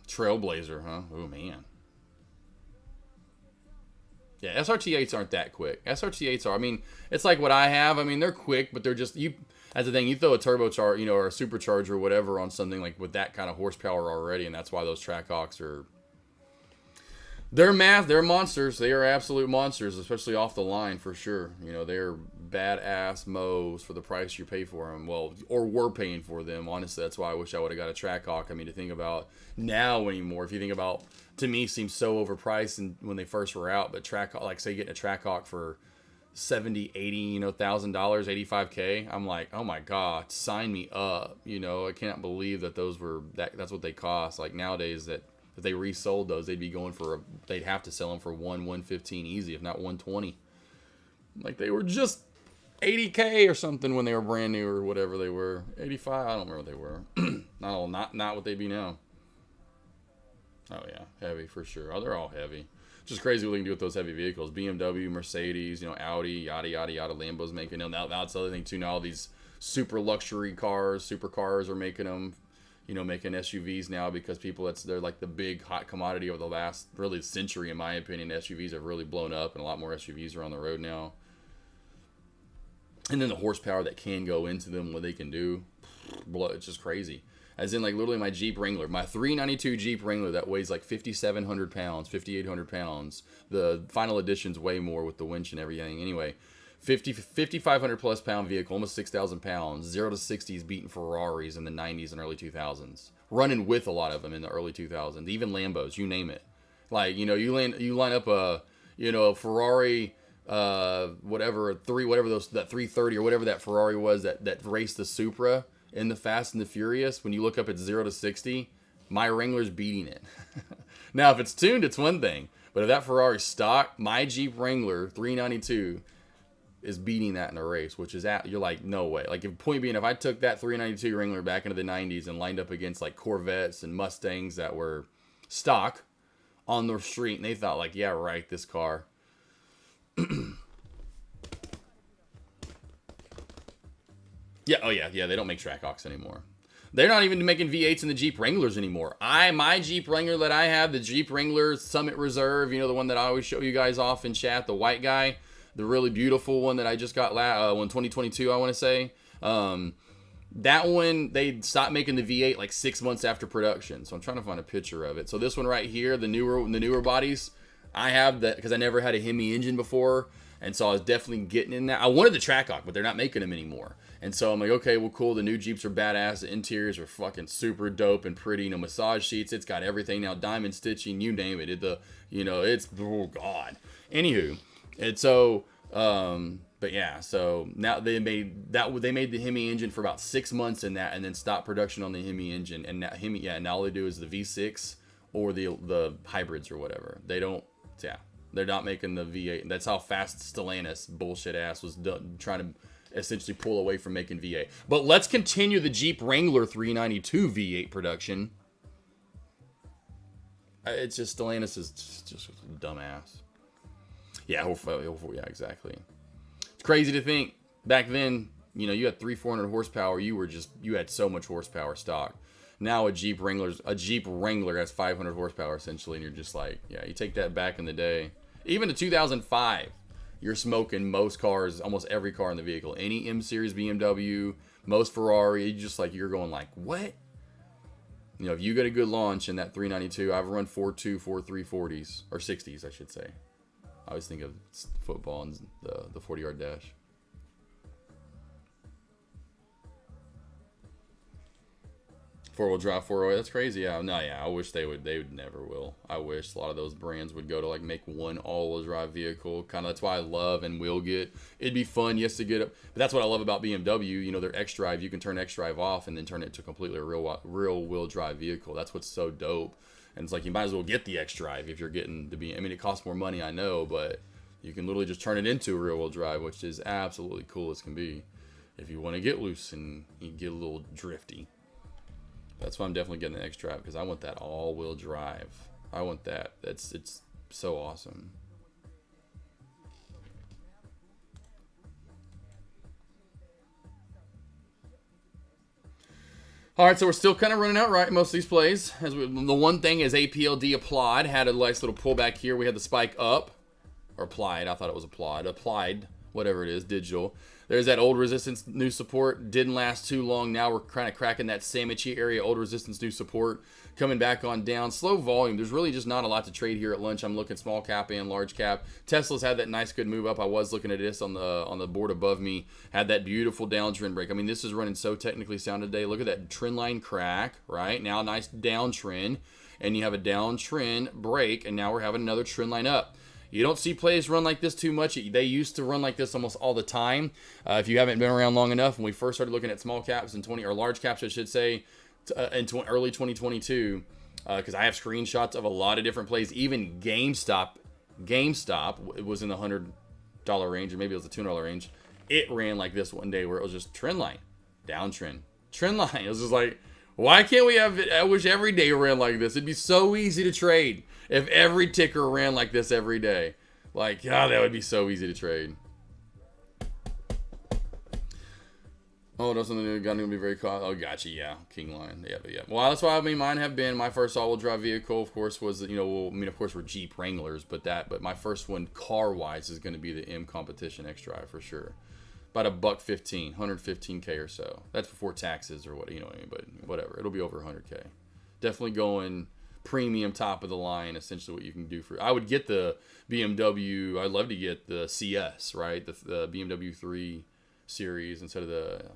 Trailblazer, huh? Oh, man. Yeah, SRT8s aren't that quick. SRT8s are, I mean, it's like what I have. I mean, they're quick, but they're just, that's the thing, you throw a turbocharger, you know, or a supercharger or whatever on something like with that kind of horsepower already, and that's why those Trackhawks are, they're monsters. They are absolute monsters, especially off the line for sure. You know, they're badass mows for the price you pay for them. Well, or we're paying for them. Honestly, that's why I wish I would have got a Trackhawk. I mean, to think about now anymore, if you think about, to me, seems so overpriced and when they first were out. But Trackhawk, like say getting a Trackhawk for $70,000, $80,000, $85K, I'm like, oh my god, sign me up. You know, I can't believe that that's what they cost. Like nowadays, that if they resold those, they'd be going for they'd have to sell them for $115 easy, if not $120. Like they were just $80K or something when they were brand new or whatever they were. 85, I don't remember what they were. not what they'd be now. Oh yeah, heavy for sure. Oh, they're all heavy. Just crazy what they can do with those heavy vehicles. BMW, Mercedes, you know, Audi, yada yada yada. Lambo's making them. Now that's the other thing too. Now all these super luxury cars, supercars are making them. You know, making SUVs now because they're like the big hot commodity of the last really century, in my opinion. SUVs have really blown up, and a lot more SUVs are on the road now. And then the horsepower that can go into them, what they can do, it's just crazy. As in, like, literally my Jeep Wrangler, my 392 Jeep Wrangler that weighs like 5,700 pounds, 5,800 pounds. The final edition's way more with the winch and everything. Anyway, 5,500 plus pound vehicle, almost 6,000 pounds, 0 to 60s beating Ferraris in the 90s and early 2000s. Running with a lot of them in the early 2000s, even Lambos, you name it. Like, you know, you line up a Ferrari, whatever, that 330 or whatever that Ferrari was that raced the Supra in the Fast and the Furious. When you look up at 0 to 60, my Wrangler's beating it. Now, if it's tuned, it's one thing. But if that Ferrari's stock, my Jeep Wrangler 392 is beating that in a race, which is you're like, no way. Like, point being, if I took that 392 Wrangler back into the 90s and lined up against like Corvettes and Mustangs that were stock on the street, and they thought like, yeah, right, this car. Yeah, oh yeah, they don't make Trackhawks anymore. They're not even making V8s in the Jeep Wranglers anymore. My Jeep Wrangler that I have, the Jeep Wrangler Summit Reserve, you know, the one that I always show you guys off in chat, the white guy, the really beautiful one that I just got in 2022, I want to say. That one, they stopped making the V8 like 6 months after production. So I'm trying to find a picture of it. So this one right here, the newer bodies, I have that because I never had a Hemi engine before. And so I was definitely getting in that. I wanted the Trackhawk, but they're not making them anymore. And so I'm like, okay, well, cool. The new Jeeps are badass. The interiors are fucking super dope and pretty. You know, massage seats. It's got everything now. Diamond stitching, you name it. It's, oh, God. Anywho. And so, but yeah, so now they made the Hemi engine for about 6 months in that and then stopped production on the Hemi engine. And now all they do is the V6 or the hybrids or whatever. They're not making the V8. That's how fast Stellantis bullshit ass was done, trying to essentially pull away from making V8. But let's continue the Jeep Wrangler 392 V8 production. It's just Stellantis is just a dumbass. Yeah, hopefully, yeah, exactly. It's crazy to think back then You know, you had 300-400 horsepower. You had so much horsepower stock. Now a Jeep Wrangler has 500 horsepower essentially, and you're just like, yeah, you take that back in the day. Even to 2005, you're smoking most cars, almost every car in the vehicle. Any M Series BMW, most Ferrari, you're going like, what? You know, if you get a good launch in that 392, I've run 4.2, 4.3 40s, or 60s, I should say. I always think of football and the 40-yard dash. Four-wheel drive, 408. That's crazy. Yeah, no, yeah. I wish they would. They would never will. I wish a lot of those brands would go to like make one all-wheel drive vehicle. Kind of that's why I love and will get. It'd be fun, yes, to get up. But that's what I love about BMW. You know, their X-Drive. You can turn X-Drive off and then turn it to completely a real-wheel drive vehicle. That's what's so dope. And it's like you might as well get the X-Drive if you're getting to be. I mean, it costs more money, I know, but you can literally just turn it into a rear-wheel drive, which is absolutely cool as can be. If you want to get loose and you get a little drifty. That's why I'm definitely getting the X-Drive, because I want that all-wheel drive. I want that. It's so awesome. All right, so we're still kind of running out right most of these plays. The one thing is APLD applied had a nice little pullback here. We had the spike up, or applied. I thought it was applied, whatever it is, digital. There's that old resistance, new support. Didn't last too long. Now we're kind of cracking that sandwichy area. Old resistance, new support. Coming back on down. Slow volume. There's really just not a lot to trade here at lunch. I'm looking small cap and large cap. Tesla's had that nice good move up. I was looking at this on the board above me. Had that beautiful downtrend break. I mean, this is running so technically sound today. Look at that trend line crack, right? Now nice downtrend. And you have a downtrend break. And now we're having another trend line up. You don't see plays run like this too much. They used to run like this almost all the time. If you haven't been around long enough, when we first started looking at small caps and large caps, I should say, in early 2022, because I have screenshots of a lot of different plays. Even GameStop, it was in the $100 range, or maybe it was the $200 range. It ran like this one day where it was just trend line, downtrend, trend line. It was just like, why can't we have it? I wish every day ran like this. It'd be so easy to trade. If every ticker ran like this every day. Like, God, that would be so easy to trade. Oh, that's something that's going to be very cool. Oh, gotcha, yeah. King Line. Yeah. Well, that's why, I mean, mine have been, my first all-wheel drive vehicle, of course, was, you know, of course, we're Jeep Wranglers, but my first one, car-wise, is going to be the M Competition X-Drive, for sure. About $115, 115K or so. That's before taxes or what, you know, but whatever. It'll be over 100K. Definitely going premium, top of the line, essentially what you can do for. I would get the BMW. I'd love to get the CS, right? The BMW 3 Series instead of the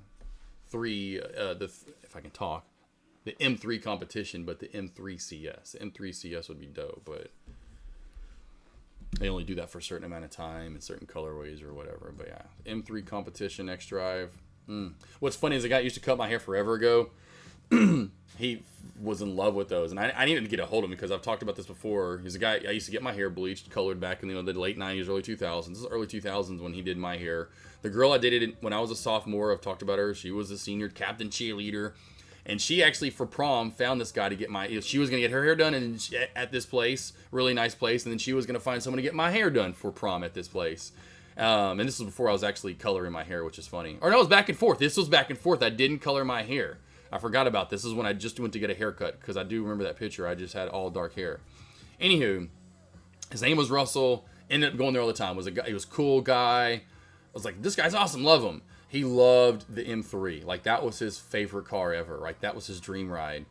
3. If I can talk, the M3 Competition, but the M3 CS. The M3 CS would be dope, but they only do that for a certain amount of time in certain colorways or whatever. But yeah, M3 Competition X-Drive. What's funny is a guy used to cut my hair forever ago. He was in love with those, and I needed to get a hold of him because I've talked about this before. He's a guy I used to get my hair bleached, colored back in the late 90s, early 2000s. This is early 2000s when he did my hair. The girl I dated when I was a sophomore, I've talked about her. She was a senior captain cheerleader, and she actually for prom found this guy to get she was going to get her hair done at this place, really nice place, and then she was going to find someone to get my hair done for prom at this place. And this was before I was actually coloring my hair, which is funny. Or no, it was back and forth. This was back and forth. I didn't color my hair. I forgot about this. This is when I just went to get a haircut, because I do remember that picture. I just had all dark hair. Anywho, his name was Russell. Ended up going there all the time. He was a cool guy. I was like, this guy's awesome. Love him. He loved the M3. Like, that was his favorite car ever. Like, that was his dream ride.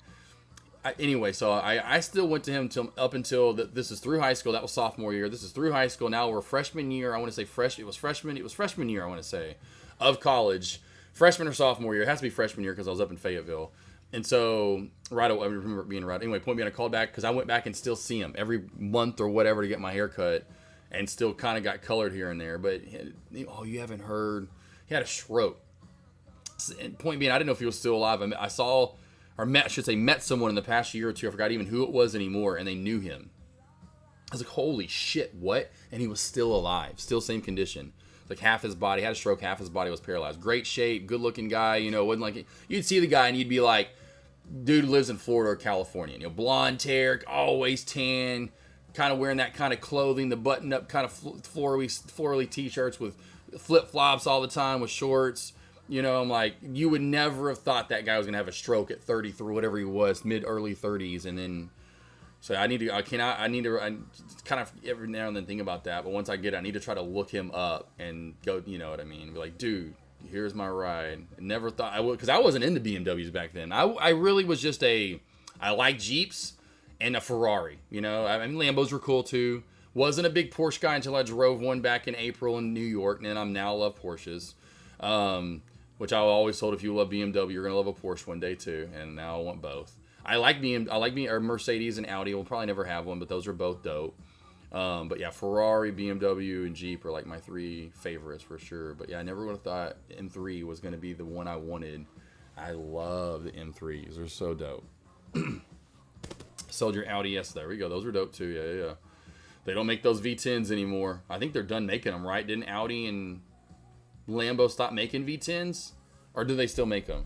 Anyway, so I still went to him up until this is through high school. That was sophomore year. This is through high school. Now we're freshman year. I want to say It was freshman year, I want to say, of college. Freshman or sophomore year. It has to be freshman year because I was up in Fayetteville. And so, right away, I remember it being right. Anyway, point being, I called back because I went back and still see him every month or whatever to get my hair cut, and still kind of got colored here and there. But, you haven't heard. He had a stroke. And point being, I didn't know if he was still alive. Met someone in the past year or two. I forgot even who it was anymore, and they knew him. I was like, holy shit, what? And he was still alive. Still same condition. Like half his body, had a stroke, half his body was paralyzed. Great shape, good looking guy, wasn't like, you'd see the guy and you'd be like, dude lives in Florida or California. Blonde hair, always tan, kind of wearing that kind of clothing, the button up kind of florally t-shirts with flip-flops all the time with shorts. You know, I'm like, you would never have thought that guy was gonna have a stroke at 33, whatever he was, early 30s, and then. So I kind of every now and then think about that. But once I get it, I need to try to look him up and go. You know what I mean? Be like, dude, here's my ride. Never thought I would, because I wasn't into BMWs back then. I really was just I like Jeeps and a Ferrari. You know, I mean Lambos were cool too. Wasn't a big Porsche guy until I drove one back in April in New York, and then I'm now love Porsches. Which I always told, if you love BMW, you're gonna love a Porsche one day too. And now I want both. I like Mercedes and Audi. We'll probably never have one, but those are both dope. But yeah, Ferrari, BMW, and Jeep are like my 3 favorites for sure. But yeah, I never would have thought M3 was gonna be the one I wanted. I love the M3s. They're so dope. Sold your Audi S. There we go. Those are dope too. Yeah. They don't make those V10s anymore. I think they're done making them, right? Didn't Audi and Lambo stop making V10s? Or do they still make them?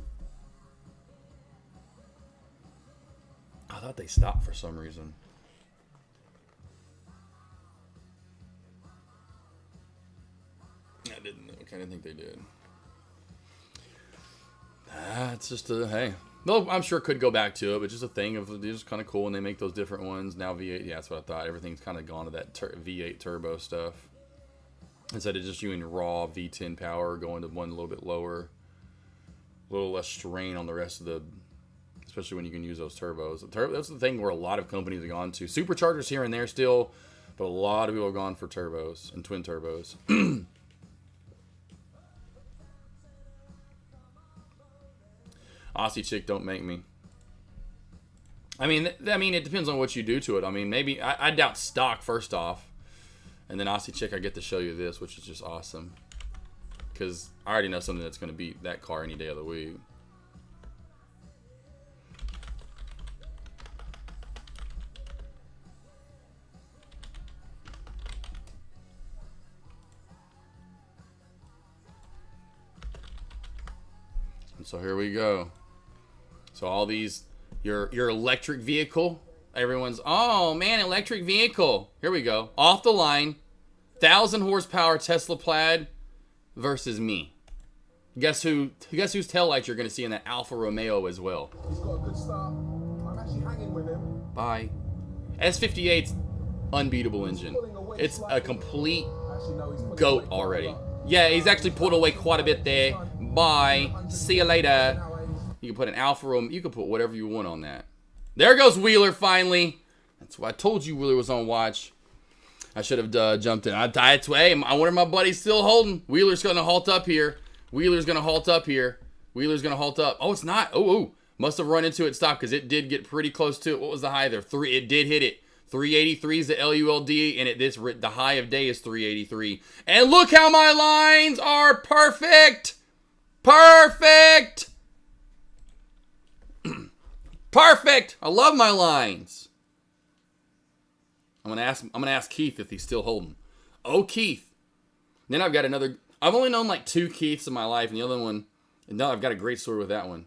I thought they stopped for some reason. I didn't think they did. It's just hey. No, I'm sure it could go back to it, but just a thing of it's just kind of cool when they make those different ones. Now V8, yeah, that's what I thought. Everything's kind of gone to that V8 turbo stuff. Instead of just using raw V10 power, going to one a little bit lower. A little less strain on the rest of the, especially when you can use those turbos. That's the thing where a lot of companies have gone to. Superchargers here and there still, but a lot of people have gone for turbos and twin turbos. Aussie chick, don't make me. I mean, it depends on what you do to it. I mean, maybe I doubt stock first off, and then Aussie chick, I get to show you this, which is just awesome, because I already know something that's going to beat that car any day of the week. And so here we go. So all these, your electric vehicle, everyone's, oh man, electric vehicle. Here we go. Off the line, 1,000 horsepower Tesla Plaid versus me. Guess whose taillights you're going to see in that Alfa Romeo as well. He's got a good start. I'm actually hanging with him. Bye. S58's unbeatable engine. It's a complete goat already. Yeah, he's actually pulled away quite a bit there. Bye. See you later. You can put an Alfa Romeo. You can put whatever you want on that. There goes Wheeler finally. That's why I told you Wheeler was on watch. I should have jumped in. Hey, I wonder if my buddy's still holding. Wheeler's going to halt up here. Wheeler's going to halt up here. Wheeler's going to halt up. Oh, it's not. Oh. Must have run into it. Stop, because it did get pretty close to it. What was the high there? It did hit it. 383 is the LULD, and the high of day is 383. And look how my lines are perfect. Perfect. Perfect. I love my lines. I'm gonna ask Keith if he's still holding. Oh, Keith. Then I've got another. I've only known like 2 Keiths in my life, and the other one. No, I've got a great story with that one.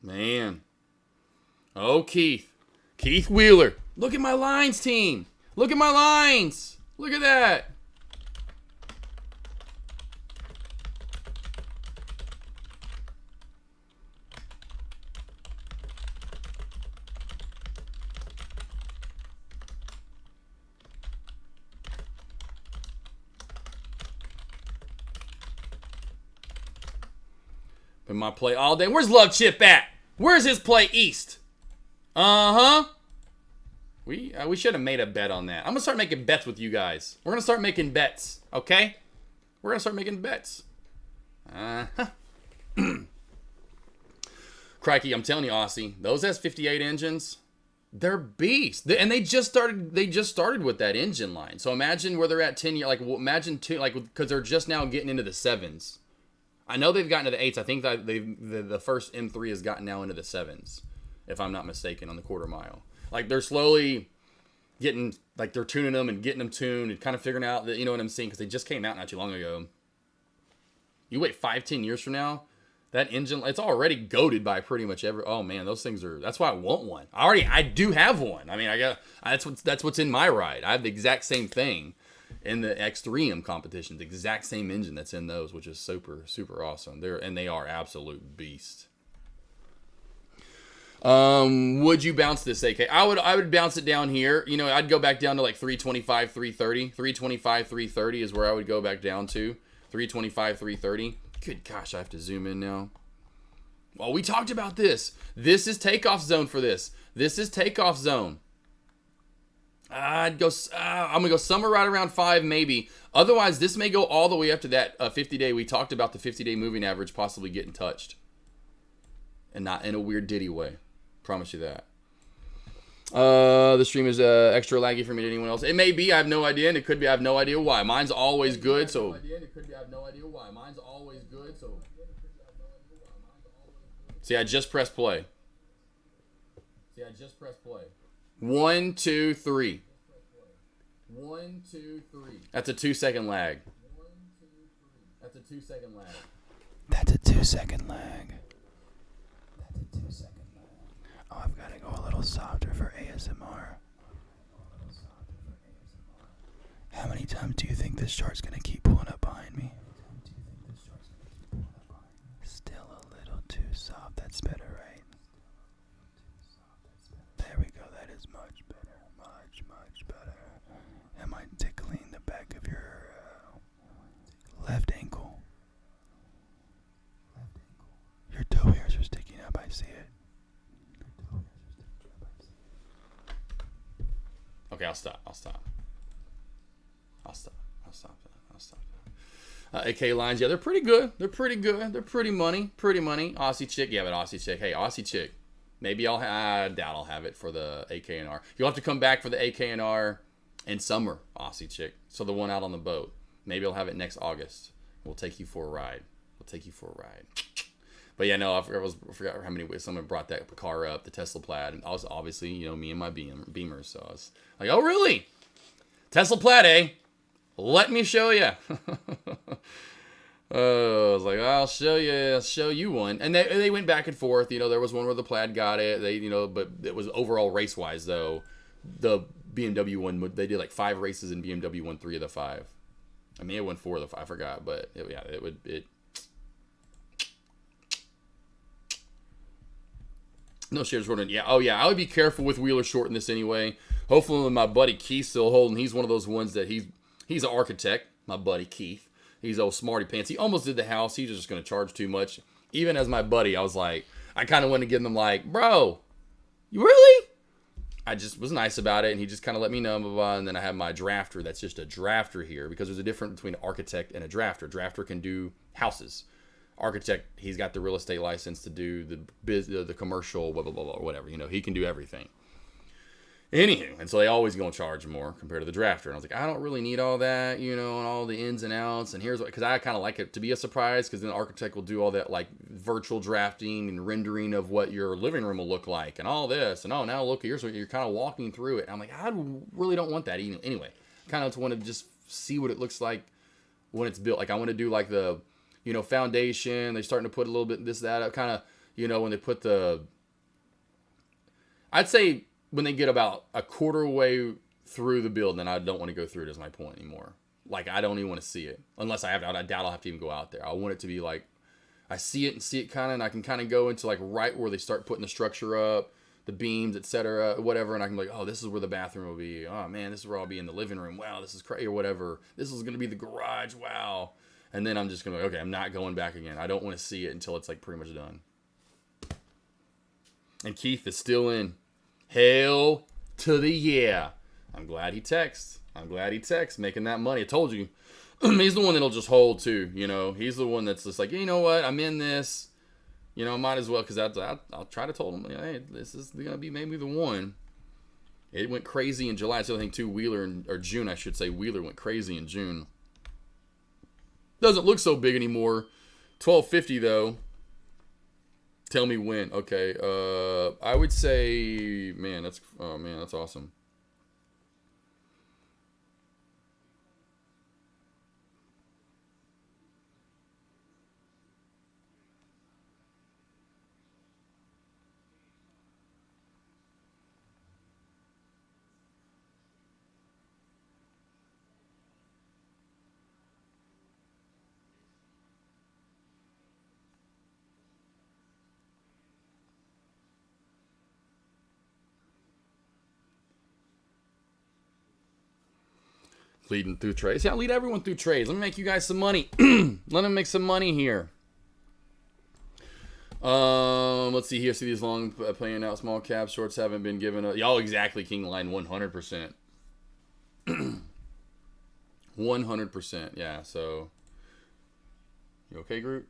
Man. Oh, Keith. Keith Wheeler. Look at my lines, team. Look at my lines. Look at that. Been my play all day. Where's Love Chip at? Where's his play east? Uh-huh. We should have made a bet on that. I'm going to start making bets with you guys. We're going to start making bets, okay? We're going to start making bets. Uh-huh. Crikey, I'm telling you, Aussie, those S58 engines, they're beasts. And they just started with that engine line. So imagine where they're at 10 years. Like, imagine because they're just now getting into the 7s. I know they've gotten to the 8s. I think that the first M3 has gotten now into the 7s, if I'm not mistaken, on the quarter mile. Like, they're slowly getting, like, they're tuning them and getting them tuned and kind of figuring out that, you know what I'm saying, because they just came out not too long ago. You wait 5-10 years from now, that engine, it's already goated by pretty much oh man, those things are, that's why I want one. I do have one. I mean, that's what's in my ride. I have the exact same thing. in the X3M competition. The exact same engine that's in those, which is super, super awesome. They are absolute beasts. Would you bounce this AK? I would bounce it down here. You know, I'd go back down to like 325, 330. 325, 330 is where I would go back down to. 325, 330. Good gosh, I have to zoom in now. Well, we talked about this. This is takeoff zone for this. This is takeoff zone. I'm gonna go somewhere right around 5, maybe. Otherwise, this may go all the way up to that 50-day. We talked about the 50-day moving average possibly getting touched, and not in a weird Diddy way. Promise you that. The stream is extra laggy for me to anyone else. It may be. I have no idea, and it could be. I have no idea why. Mine's always good, so. See, I just pressed play. 1, 2, 3. 1, 2, 3. That's a 2-second lag. That's a 2-second lag. That's a 2-second lag. Oh, I've got to go a little softer for ASMR. How many times do you think this chart's going to keep pulling up behind me? Still a little too soft. That's better, right? There we go. That is much better. Much, much better. Am I tickling the back of your left ankle? Your toe hairs are sticking up. I see it. Okay, I'll stop. AK lines, yeah, they're pretty good. They're pretty money. Aussie chick, yeah, but Aussie chick. Hey, Aussie chick. Maybe I doubt I'll have it for the AK&R. You'll have to come back for the AK&R in summer, Aussie chick. So the one out on the boat. Maybe I'll have it next August. We'll take you for a ride. But yeah, no, I forgot how many ways someone brought that car up, the Tesla Plaid. And I was obviously, you know, me and my Beamer. So I was like, oh, really? Tesla Plaid, eh? Let me show you. I was like, I'll show you one. And they went back and forth. You know, there was one where the Plaid got it. But it was overall race-wise, though. The BMW one, they did like 5 races in BMW, won 3 of the 5. I mean, it won 4 of the 5, I forgot. But, No shares Jordan. Yeah. Oh yeah. I would be careful with Wheeler shorting this anyway. Hopefully my buddy Keith's still holding. He's one of those ones that he's an architect. My buddy Keith. He's old smarty pants. He almost did the house. He's just going to charge too much. Even as my buddy, I was like, I kind of wanted to give him like, bro, you really? I just was nice about it, and he just kind of let me know, blah, blah, and then I have my drafter. That's just a drafter here because there's a difference between an architect and a drafter. Drafter can do houses. Architect, he's got the real estate license to do the commercial, blah, blah, blah, blah, whatever. You know, he can do everything. Anywho, and so they always going to charge more compared to the drafter. And I was like, I don't really need all that, you know, and all the ins and outs. And here's what, because I kind of like it to be a surprise, because then the architect will do all that, like, virtual drafting and rendering of what your living room will look like and all this. And, oh, now look, here's what you're kind of walking through it. And I'm like, I really don't want that. Anyway, kind of want to just see what it looks like when it's built. Like, I want to do, like, the, you know, foundation. They're starting to put a little bit this, that, kind of, you know, when they put the, I'd say, when they get about a quarter way through the build, then I don't want to go through it, is my point anymore. Like, I don't even want to see it. Unless I doubt I'll have to even go out there. I want it to be like, I see it kind of, and I can kind of go into like right where they start putting the structure up, the beams, etc., whatever, and I can be like, oh, this is where the bathroom will be. Oh, man, this is where I'll be in the living room. Wow, this is crazy, or whatever. This is going to be the garage. Wow. And then I'm just going to be like, okay, I'm not going back again. I don't want to see it until it's like pretty much done. And Keith is still in. Hail to the yeah. I'm glad he texts. Making that money. I told you. He's the one that'll just hold too, you know. He's the one that's just like, you know what, I'm in this. You know, I might as well, because I'll try to tell him, hey, this is going to be maybe the one. It went crazy in July. So I think June, I should say. Wheeler went crazy in June. Doesn't look so big anymore. 1250 though. Tell me when. Okay. I would say, man, that's awesome. Leading through trades. Yeah, lead everyone through trades. Let me make you guys some money. Let them make some money here. Let's see here. See these long playing out small caps. Shorts haven't been given up. Y'all exactly King Line 100%. 100%. Yeah, so. You okay, Groot?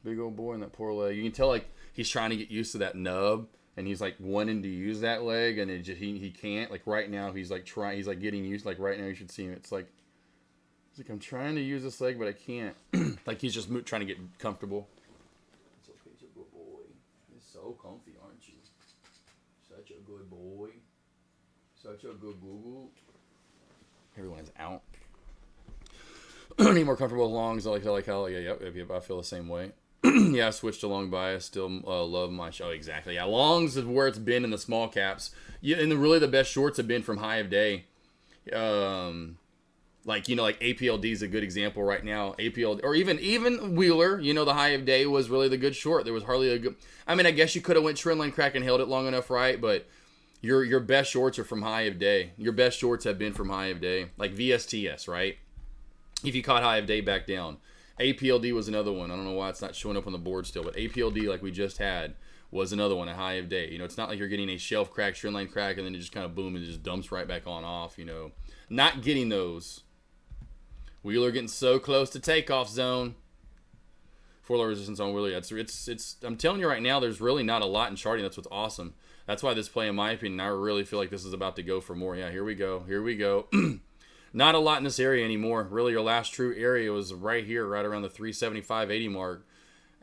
Big old boy in that poor leg. You can tell, like, he's trying to get used to that nub. And he's like wanting to use that leg, and it just, he can't. Like right now, he's like trying. He's like getting used. Like right now, you should see him. It's like I'm trying to use this leg, but I can't. Like he's just trying to get comfortable. It's okay, it's a good boy. You're so comfy, aren't you? Such a good boy. Such a good Google. Everyone is out. Need more comfortable with longs. I like how yep. I feel the same way. Yeah, I switched to long bias. Still love my show. Exactly. Yeah, longs is where it's been in the small caps. Yeah, and really the best shorts have been from high of day. Like APLD is a good example right now. APLD or even Wheeler. The high of day was really the good short. There was hardly a good. I mean, I guess you could have went trendline crack and held it long enough, right? But your best shorts are from high of day. Your best shorts have been from high of day, like VSTS, right? If you caught high of day back down. APLD was another one. I don't know why it's not showing up on the board still, but APLD, like we just had, was another one, a high of day. It's not like you're getting a shelf crack, trend line crack, and then it just kind of boom, and it just dumps right back on off, Not getting those. Wheeler getting so close to takeoff zone. 4 low resistance on Wheeler. It's I'm telling you right now, there's really not a lot in charting. That's what's awesome. That's why this play, in my opinion, I really feel like this is about to go for more. Yeah, here we go. Here we go. Not a lot in this area anymore. Really, your last true area was right here, right around the 375.80 mark.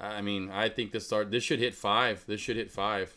I mean, I think this should hit 5. This should hit 5.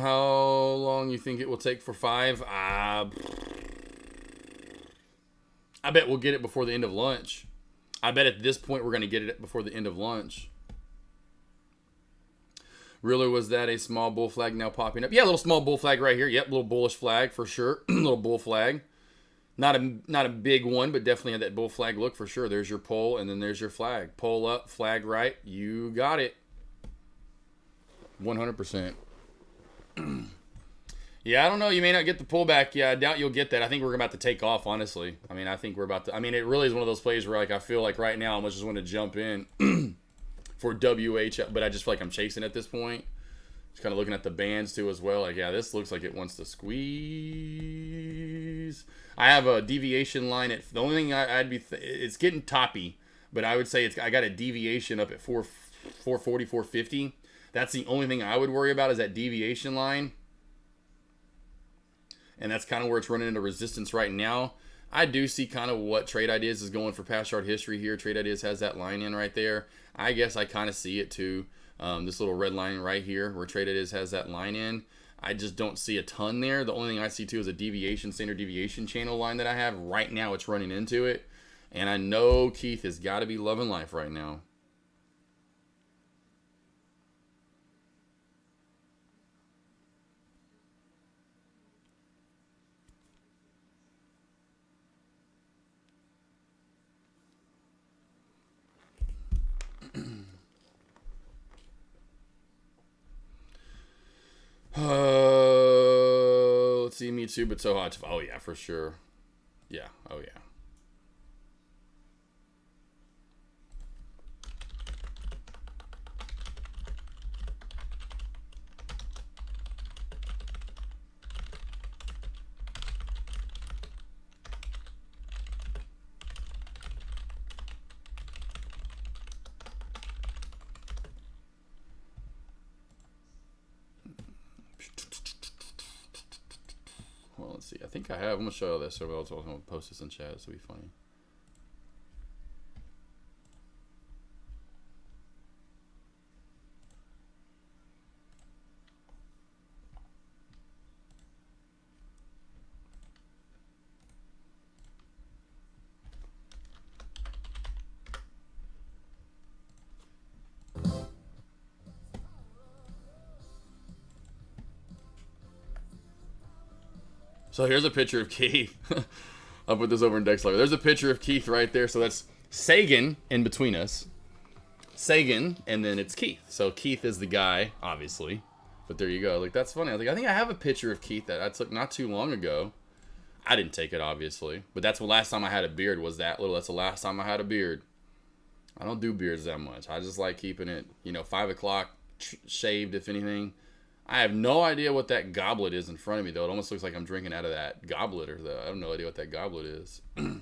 How long you think it will take for 5? I bet we'll get it before the end of lunch. I bet at this point we're going to get it before the end of lunch. Really, was that a small bull flag now popping up? Yeah, a little small bull flag right here. Yep, little bullish flag for sure. Little bull flag. Not a big one, but definitely had that bull flag look for sure. There's your pole, and then there's your flag. Pole up, flag right. You got it. 100%. Yeah, I don't know. You may not get the pullback. Yeah, I doubt you'll get that. I think we're about to take off, honestly. I mean, I think we're about to. I mean, it really is one of those plays where, like, I feel like right now I just want to jump in for WH, but I just feel like I'm chasing at this point. Just kind of looking at the bands, too, as well. Like, yeah, this looks like it wants to squeeze. I have a deviation line at. The only thing I'd be. It's getting toppy, but I would say I got a deviation up at 440, 450. That's the only thing I would worry about is that deviation line. And that's kind of where it's running into resistance right now. I do see kind of what Trade Ideas is going for past chart history here. Trade Ideas has that line in right there. I guess I kind of see it too. This little red line right here where Trade Ideas has that line in. I just don't see a ton there. The only thing I see too is a deviation, standard deviation channel line that I have. Right now it's running into it. And I know Keith has got to be loving life right now. Let's see, me too, but so hot. Oh yeah, for sure. Yeah. Oh yeah. Well, let's see. I think I have. I'm going to show you this. So I'm going to post this in chat. This will be funny. So here's a picture of Keith. I'll put this over in Dex Live. There's a picture of Keith right there. So that's Sagan in between us. Sagan, and then it's Keith. So Keith is the guy, obviously. But there you go. Like, that's funny. I think I have a picture of Keith that I took not too long ago. I didn't take it, obviously. But that's the last time I had a beard was that little. That's the last time I had a beard. I don't do beards that much. I just like keeping it, 5 o'clock shaved, if anything. I have no idea what that goblet is in front of me, though. It almost looks like I'm drinking out of that goblet, or I have no idea what that goblet is. I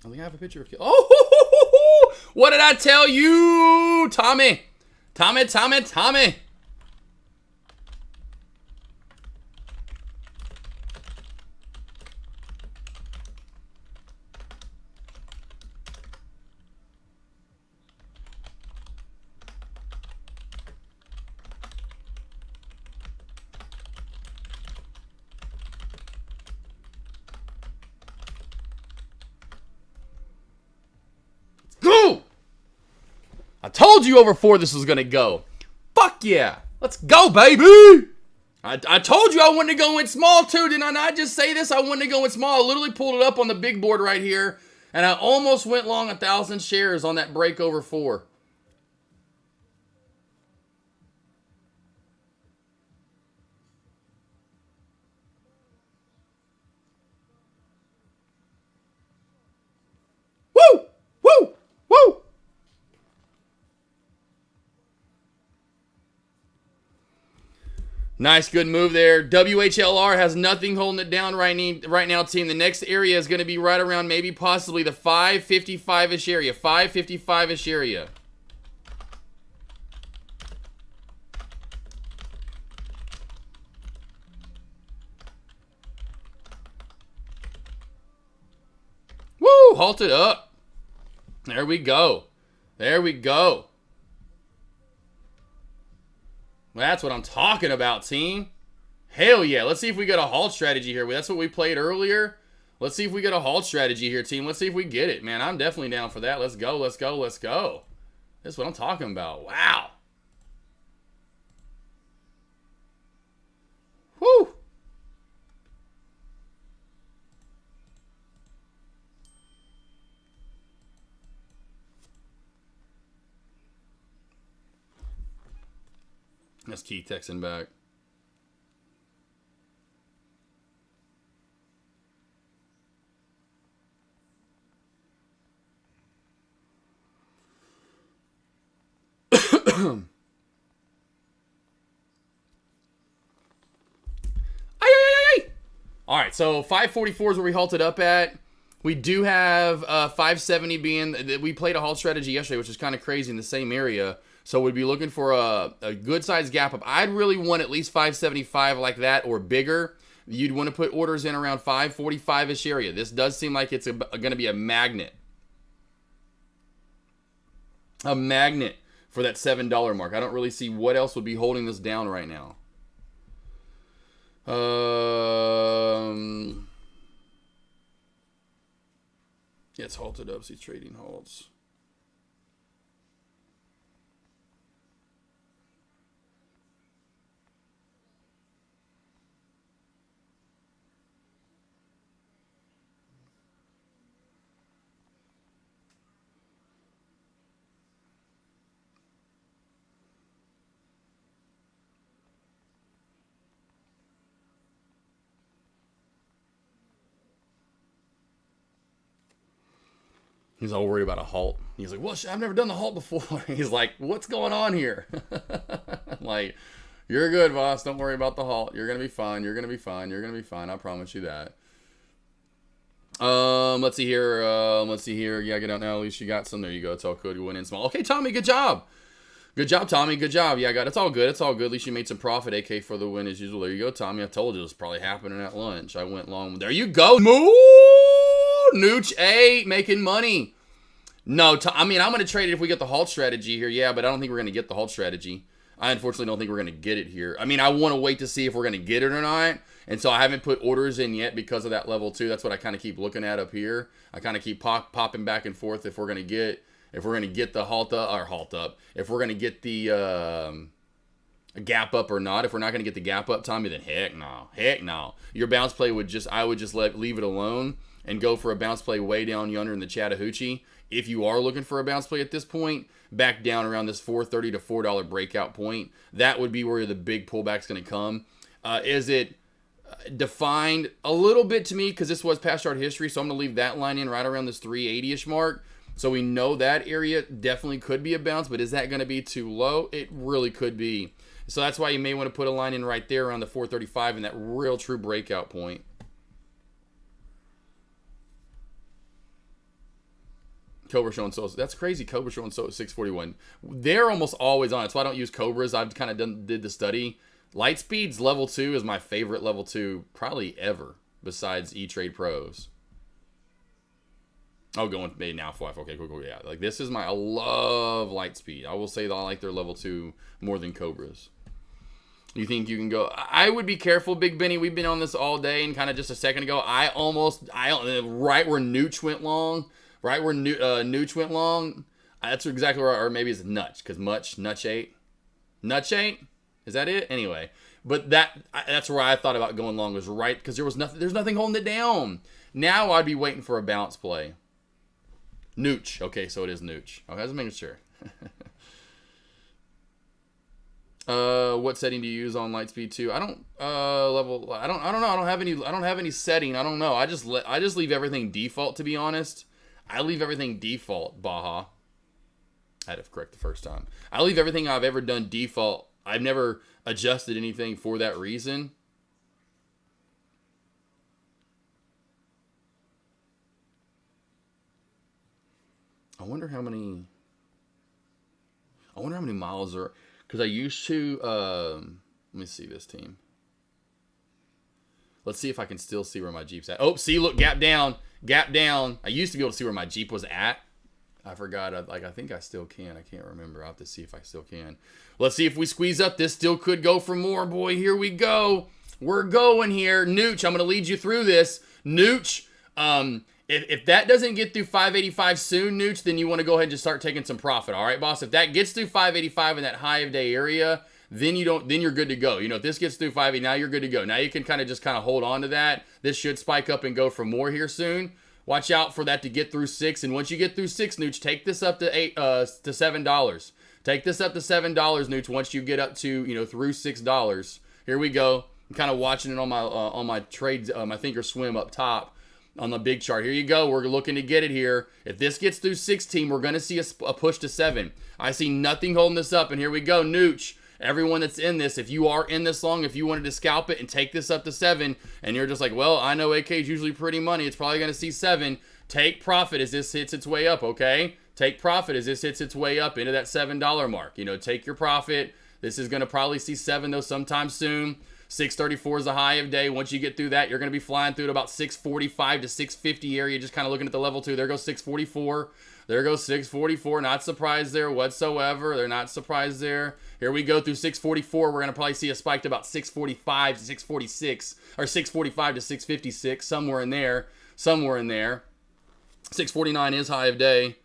think I have a picture of... Oh! What did I tell you, Tommy? Tommy. Go! I told you over 4 this was going to go. Fuck yeah. Let's go, baby. I told you I wanted to go in small, too. Did I not just say this? I wanted to go in small. I literally pulled it up on the big board right here, and I almost went long 1,000 shares on that break over 4. Woo! Woo! Woo! Nice, good move there. WHLR has nothing holding it down right now, team. The next area is going to be right around maybe possibly the 555-ish area. 555-ish area. Woo! Halt it up. There we go. There we go. That's what I'm talking about, team. Hell yeah. Let's see if we get a halt strategy here. That's what we played earlier. Let's see if we get a halt strategy here, team. Let's see if we get it. Man, I'm definitely down for that. Let's go, let's go, let's go. That's what I'm talking about. Wow. Woo. That's Keith texting back. All right, so 544 is where we halted up at. We do have 570 being... We played a halt strategy yesterday, which is kind of crazy in the same area. So we'd be looking for a good-sized gap up. I'd really want at least 575 like that or bigger. You'd want to put orders in around 545-ish area. This does seem like it's going to be a magnet. A magnet for that $7 mark. I don't really see what else would be holding this down right now. Yeah, it's halted up. See trading halts. He's all worried about a halt. He's like, well, I've never done the halt before. He's like, what's going on here? Like, you're good, boss. Don't worry about the halt. You're going to be fine. You're going to be fine. You're going to be fine. I promise you that. Let's see here. Yeah, get out now. At least you got some. There you go. It's all good. You went in small. Okay, Tommy, good job. Good job, Tommy. Good job. Yeah, I got it. It's all good. It's all good. At least you made some profit. AK for the win as usual. There you go, Tommy. I told you it was probably happening at lunch. I went long. There you go. Moo! Nooch 8 making money. No, I mean, I'm going to trade it if we get the halt strategy here. Yeah, but I don't think we're going to get the halt strategy. I unfortunately don't think we're going to get it here. I mean, I want to wait to see if we're going to get it or not. And so I haven't put orders in yet because of that level 2. That's what I kind of keep looking at up here. I kind of keep popping back and forth if we're going to get the halt up. If we're going to get the a gap up or not. If we're not going to get the gap up, Tommy, then heck no. Your bounce play I would just leave it alone and go for a bounce play way down yonder in the Chattahoochee. If you are looking for a bounce play at this point, back down around this $4.30 to $4 breakout point. That would be where the big pullback's going to come. Is it defined a little bit to me because this was past chart history, so I'm going to leave that line in right around this 380-ish mark. So we know that area definitely could be a bounce, but is that going to be too low? It really could be. So that's why you may want to put a line in right there around the 435 and that real true breakout point. Cobra showing so that's crazy. Cobra showing so 641. They're almost always on. That's why I don't use Cobras. I've kind of did the study. Lightspeed's level 2 is my favorite level 2 probably ever besides E-Trade Pros. Oh, going made now 5. Okay, cool. Yeah, like this is I love Lightspeed. I will say that I like their level 2 more than Cobras. You think you can go? I would be careful, Big Benny. We've been on this all day, and kind of just a second ago, I right where Nooch went long. Right where Nooch went long, that's exactly where, or maybe it's Nutch, because Nutch 8? Is that it? Anyway, but that's where I thought about going long, was right, because there's nothing holding it down. Now I'd be waiting for a bounce play. Nooch. Okay, so it is Nooch. Okay, I was making sure. What setting do you use on Lightspeed 2? I don't know. I don't have any setting. I don't know. I just leave everything default, to be honest. I leave everything default, Baja. I had to correct the first time. I leave everything I've ever done default. I've never adjusted anything for that reason. I wonder how many miles are, because I used to, let me see this team. Let's see if I can still see where my Jeep's at. Oh, see, look, gap down. I used to be able to see where my Jeep was at. I forgot. I think I still can. I can't remember. I'll have to see if I still can. Let's see if we squeeze up. This still could go for more. Boy, here we go. We're going here. Nooch, I'm going to lead you through this. Nooch, if that doesn't get through 585 soon, Nooch, then you want to go ahead and just start taking some profit. All right, boss? If that gets through 585 in that high of day area, then you're good to go. If this gets through 580, now you're good to go. Now you can kind of hold on to that. This should spike up and go for more here soon. Watch out for that to get through 6. And once you get through 6, Nooch, take this up to $7. Take this up to $7, Nooch, once you get up to, through $6. Here we go. I'm kind of watching it on my trades, my Thinkorswim up top on the big chart. Here you go. We're looking to get it here. If this gets through 16, we're going to see a push to 7. I see nothing holding this up. And here we go, Nooch. Everyone that's in this, if you are in this long, if you wanted to scalp it and take this up to 7, and you're just like, well, I know AK is usually pretty money. It's probably going to see 7. Take profit as this hits its way up, okay? Take profit as this hits its way up into that $7 mark. Take your profit. This is going to probably see 7, though, sometime soon. 634 is the high of day. Once you get through that, you're going to be flying through at about 645 to 650 area, just kind of looking at the level 2. There goes 644. There goes 644. Not surprised there whatsoever. They're not surprised there. Here we go through 644. We're going to probably see a spike to about 645 to 646, or 645 to 656, somewhere in there. 649 is high of day.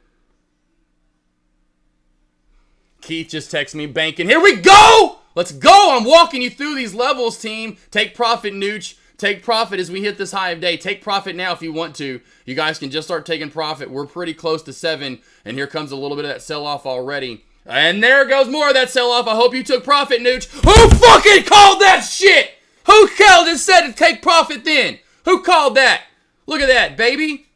Keith just texted me, banking. Here we go! Let's go! I'm walking you through these levels, team. Take profit, Nooch. Take profit as we hit this high of day. Take profit now if you want to. You guys can just start taking profit. We're pretty close to 7, and here comes a little bit of that sell-off already. And there goes more of that sell-off. I hope you took profit, Nooch. Who fucking called that shit? Who called and said to take profit then? Who called that? Look at that, baby.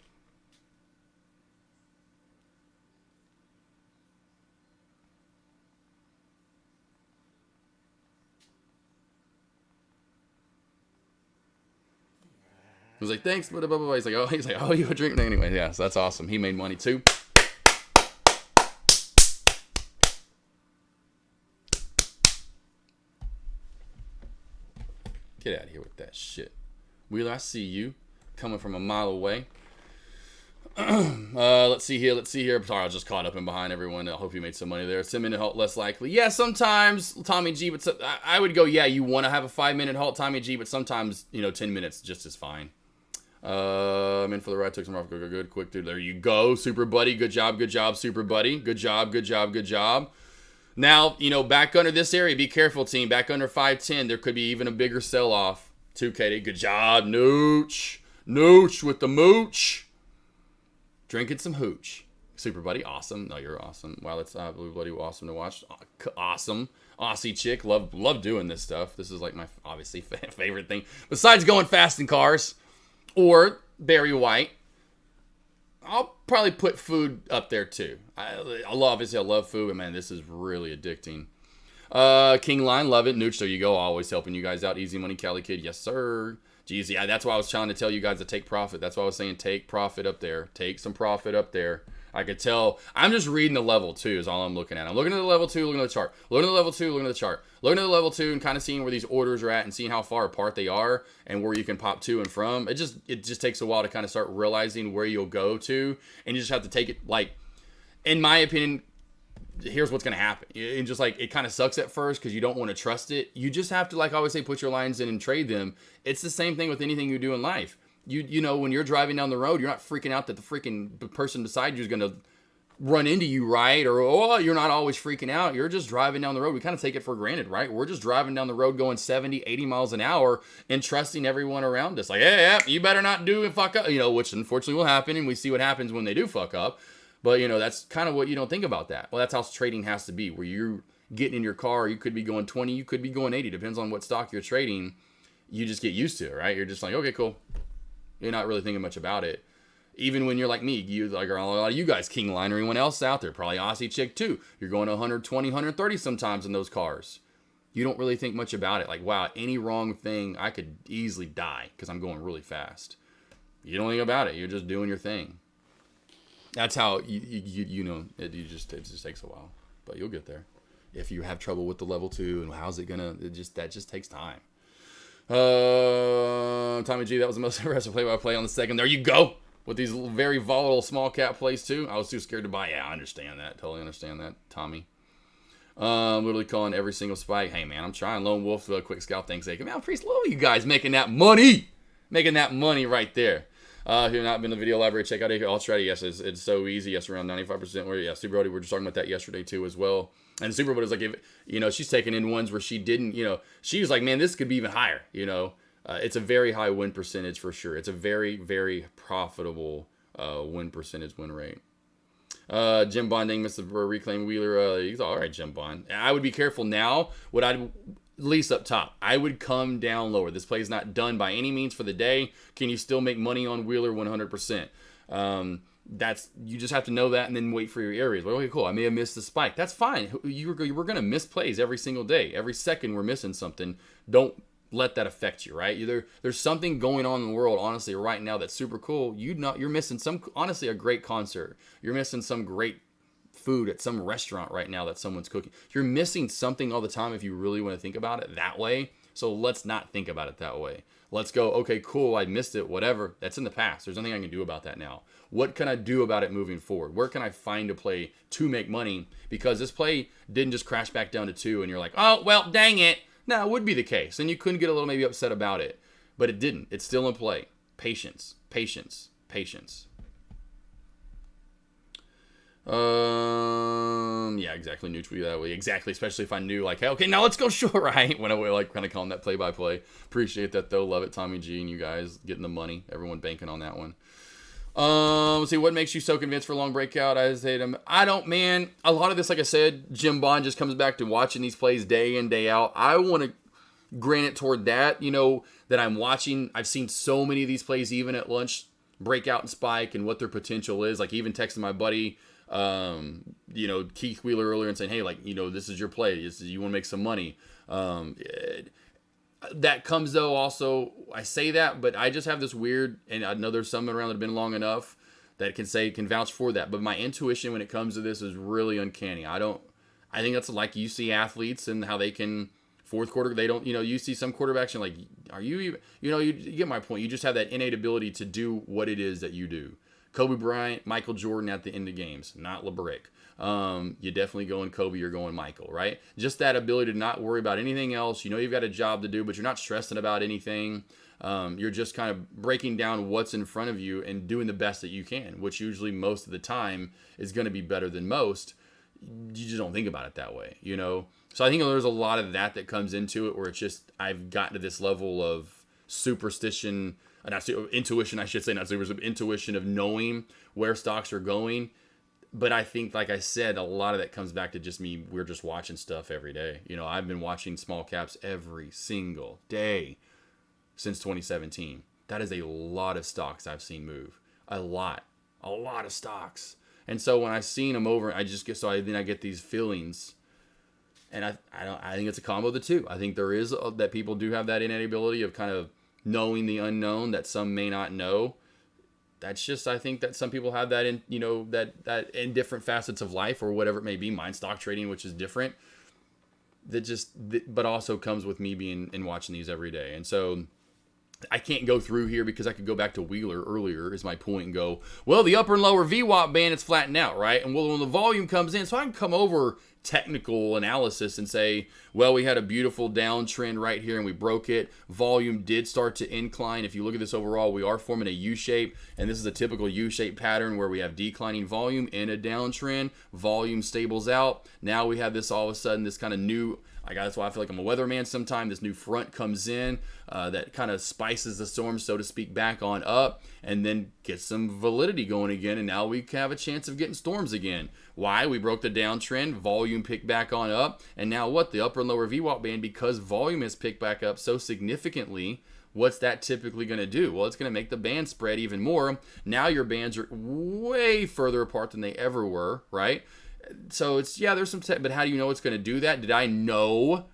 I was like, thanks, blah, blah, blah, blah. He's like, oh, you a drink? Anyway, yeah, so that's awesome. He made money too. Get out of here with that shit. Wheeler, I see you coming from a mile away. Let's see here. Sorry, I was just caught up in behind everyone. I hope you made some money there. 10-minute halt, less likely. Yeah, sometimes, Tommy G, but I would go, yeah, you want to have a 5-minute halt, Tommy G, but sometimes, 10 minutes just is fine. I'm in for the ride. Took some off. Good. Quick, dude. There you go. Super buddy. Good job, Super buddy. Good job. Now, back under this area, be careful, team. Back under 510, there could be even a bigger sell-off. 2K, good job, Nooch. Nooch with the mooch. Drinking some hooch. Super buddy, awesome. No, you're awesome. Wow, that's Blue Bloody awesome to watch. Awesome. Aussie chick. Love doing this stuff. This is like my, obviously, favorite thing. Besides going fast in cars or Barry White, I'll probably put food up there too. I love food, but man, this is really addicting. King Line, love it. Nooch, there you go. Always helping you guys out. Easy Money, Cali Kid, yes sir. Jeez, yeah, that's why I was trying to tell you guys to take profit. That's why I was saying take profit up there. Take some profit up there. I could tell. I'm just reading the level 2 is all I'm looking at. I'm looking at the level 2, looking at the chart. Looking at the level 2, looking at the chart. Looking at the level 2 and kind of seeing where these orders are at and seeing how far apart they are and where you can pop to and from. It just takes a while to kind of start realizing where you'll go to. And you just have to take it, like, in my opinion, here's what's going to happen. And just like, it kind of sucks at first because you don't want to trust it. You just have to, like I always say, put your lines in and trade them. It's the same thing with anything you do in life. You know, when you're driving down the road, you're not freaking out that the freaking person beside you is going to run into you, right? Or, oh, you're not always freaking out. You're just driving down the road. We kind of take it for granted, right? We're just driving down the road going 70, 80 miles an hour and trusting everyone around us. Like, hey, you better not do and fuck up, which unfortunately will happen. And we see what happens when they do fuck up. But, that's kind of what you don't think about that. Well, that's how trading has to be, where you're getting in your car. You could be going 20, you could be going 80. Depends on what stock you're trading. You just get used to it, right? You're just like, okay, cool. You're not really thinking much about it. Even when you're like me, you like a lot of you guys, King Line or anyone else out there, probably Aussie chick too. You're going 120, 130 sometimes in those cars. You don't really think much about it. Like, wow, any wrong thing, I could easily die because I'm going really fast. You don't think about it. You're just doing your thing. That's how it just takes a while, but you'll get there. If you have trouble with the level 2 and how's it gonna, that just takes time. Tommy G, that was the most impressive play-by-play on the second. There you go. With these very volatile small cap plays too. I was too scared to buy. Yeah, I understand that. Totally understand that, Tommy. Literally calling every single spike. Hey man, I'm trying. Lone Wolf, quick scout. Thanks, man. I appreciate you guys making that money. Making that money right there. If you've not been to the video library, check out AK Ultra. Yes, it's so easy. Yes, around 95%. Yeah, Super Brody, we were just talking about that yesterday too as well. And Super Brody was like, if she's taking in ones where she didn't, she was like, man, this could be even higher, It's a very high win percentage for sure. It's a very, very profitable win rate. Jim Bonding, Mr. Reclaim Wheeler. He's all right, Jim Bond. I would be careful now. What I'd least up top, I would come down lower. This play is not done by any means for the day. Can you still make money on Wheeler 100%? You just have to know that and then wait for your areas. Like, okay, cool. I may have missed the spike. That's fine. We're going to miss plays every single day. Every second we're missing something. Don't let that affect you, right? There's something going on in the world, honestly, right now that's super cool. You're missing honestly, a great concert. You're missing some great food at some restaurant right now that someone's cooking. You're missing something all the time if you really want to think about it that way. So let's not think about it that way. Let's go, okay, cool, I missed it, whatever. That's in the past. There's nothing I can do about that now. What can I do about it moving forward? Where can I find a play to make money? Because this play didn't just crash back down to 2 and you're like, oh, well, dang it. No, it would be the case. And you couldn't get a little maybe upset about it. But it didn't. It's still in play. Patience, patience, patience. Yeah, exactly. Neutral that way. Exactly. Especially if I knew, like, hey, okay, now let's go short, right? When I like kind of calling that play-by-play. Appreciate that, though. Love it, Tommy G and you guys getting the money. Everyone banking on that one. Let's see, what makes you so convinced for long breakout? I hate him. I don't, man. A lot of this, like I said, Jim Bond just comes back to watching these plays day in, day out. I want to grant it toward that, that I'm watching. I've seen so many of these plays, even at lunch, breakout and spike, and what their potential is. Like, even texting my buddy, Keith Wheeler earlier and saying, hey, like, this is your play. You want to make some money. That comes, though, also, I say that, but I just have this weird, and I know there's some around that have been long enough that can vouch for that. But my intuition when it comes to this is really uncanny. I think that's like you see athletes and how they can, fourth quarter, they don't, you see some quarterbacks and like, are you even, you get my point. You just have that innate ability to do what it is that you do. Kobe Bryant, Michael Jordan at the end of games, not LeBrick. You definitely going Kobe, you're going Michael, right? Just that ability to not worry about anything else. You've got a job to do, but you're not stressing about anything. You're just kind of breaking down what's in front of you and doing the best that you can, which usually most of the time is going to be better than most. you just don't think about it that way, you know? So I think there's a lot of that comes into it, where it's just, I've gotten to this level of superstition, not intuition, I should say, not superstition, intuition of knowing where stocks are going. But I think, like I said, a lot of that comes back to just me. We're just watching stuff every day. You know, I've been watching small caps every single day since 2017. That is a lot of stocks I've seen move. A lot of stocks. And so when I've seen them over, I just get, then I get these feelings. And I think it's a combo of the two. I think there is that people do have that innate ability of kind of knowing the unknown that some may not know. That's just, I think that some people have that in, you know, that in different facets of life or whatever it may be. Mine, stock trading, which is different. But also comes with me being and watching these every day. And so I can't go through here because I could go back to Wheeler earlier is my point and go, well, the upper and lower VWAP band is flattened out, right? And well, when the volume comes in, so I can come over technical analysis and say, well, we had a beautiful downtrend right here and we broke it. Volume did start to incline. If you look at this overall, we are forming a U-shape, and this is a typical U-shape pattern where we have declining volume in a downtrend. Volume stables out. Now we have this all of a sudden, this kind of new, that's why I feel like I'm a weatherman sometime. This new front comes in that kind of spices the storm, so to speak, back on up, and then gets some validity going again. And now we have a chance of getting storms again. Why? We broke the downtrend, volume picked back on up, and now what? The upper and lower VWAP band, because volume has picked back up so significantly, what's that typically going to do? Well, it's going to make the band spread even more. Now your bands are way further apart than they ever were, right? So it's, there's some but how do you know it's going to do that? Did I know?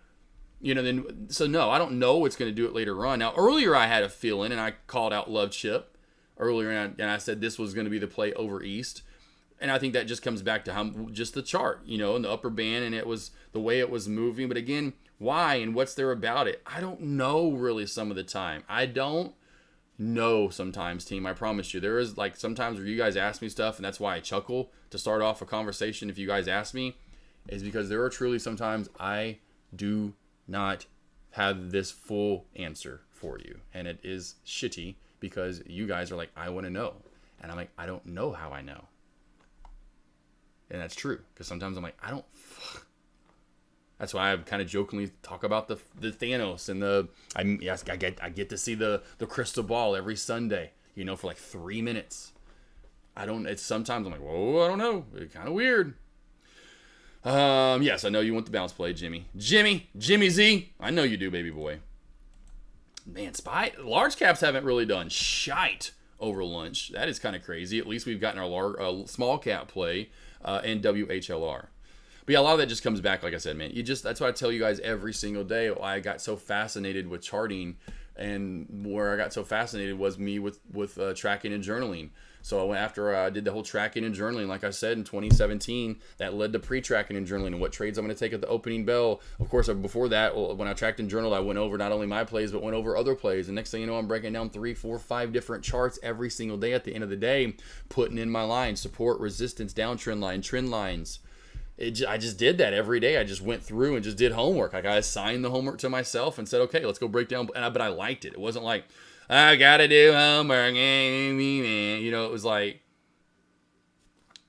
You know, no, I don't know it's going to do it later on. Now, earlier I had a feeling, and I called out Love Chip earlier, and I said this was going to be the play over East. And I think that just comes back to just the chart, you know, in the upper band, and it was the way it was moving. But again, why and what's there about it? I don't know really some of the time. I don't know sometimes, team. I promise you. There is sometimes where you guys ask me stuff, and that's why I chuckle to start off a conversation if you guys ask me, is because there are truly sometimes I do not have this full answer for you. And it is shitty because you guys are like, I want to know. And I'm like, I don't know how I know. And that's true, because sometimes I'm like, that's why I kind of jokingly talk about the Thanos and I get to see the crystal ball every Sunday, you know, for like 3 minutes. It's sometimes I'm like, whoa, I don't know. It's kind of weird. Yes, I know you want the bounce play, Jimmy Z. I know you do, baby boy. Man, large caps haven't really done shite over lunch. That is kind of crazy. At least we've gotten our small cap play and WHLR. But yeah, a lot of that just comes back, like I said, man. That's why I tell you guys every single day why I got so fascinated with charting, and where I got so fascinated was me with tracking and journaling. So after I did the whole tracking and journaling, like I said, in 2017, that led to pre-tracking and journaling and what trades I'm going to take at the opening bell. Of course, before that, when I tracked and journaled, I went over not only my plays, but went over other plays. And next thing you know, I'm breaking down 3, 4, 5 different charts every single day at the end of the day, putting in my lines, support, resistance, downtrend line, trend lines. I just did that every day. I just went through and just did homework. I assigned the homework to myself and said, okay, let's go break down. But I liked it. It wasn't like, I gotta do homework, man. You know, it was like,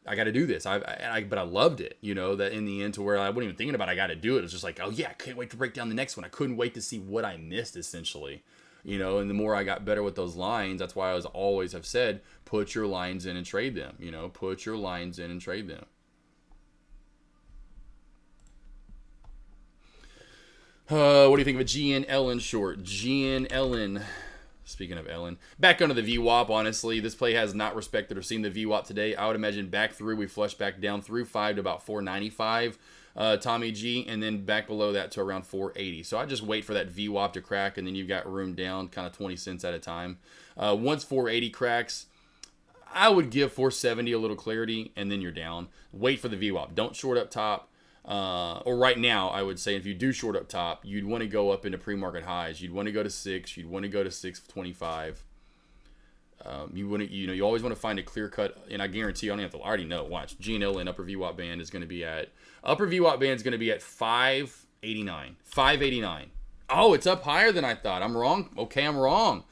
I gotta do this. But I loved it, you know, that in the end, to where I wasn't even thinking about I gotta do it. It was just like, oh yeah, I can't wait to break down the next one. I couldn't wait to see what I missed, essentially. You know, and the more I got better with those lines, that's why I always have said, put your lines in and trade them. You know, put your lines in and trade them. What do you think of a GN Ellen short? GN Ellen. Speaking of Ellen, back under the VWAP, honestly, this play has not respected or seen the VWAP today. I would imagine back through, we flushed back down through 5 to about 495, Tommy G, and then back below that to around 480. So I just wait for that VWAP to crack, and then you've got room down kind of 20 cents at a time. Once 480 cracks, I would give 470 a little clarity, and then you're down. Wait for the VWAP. Don't short up top. Or right now, I would say if you do short up top, you'd want to go up into pre-market highs. You'd want to go to 6. You'd want to go to 625. You always want to find a clear cut, and I guarantee you, I already know. Watch, GNL and upper VWAP band is going to be at 589. 589. Oh, it's up higher than I thought. I'm wrong. Okay, I'm wrong.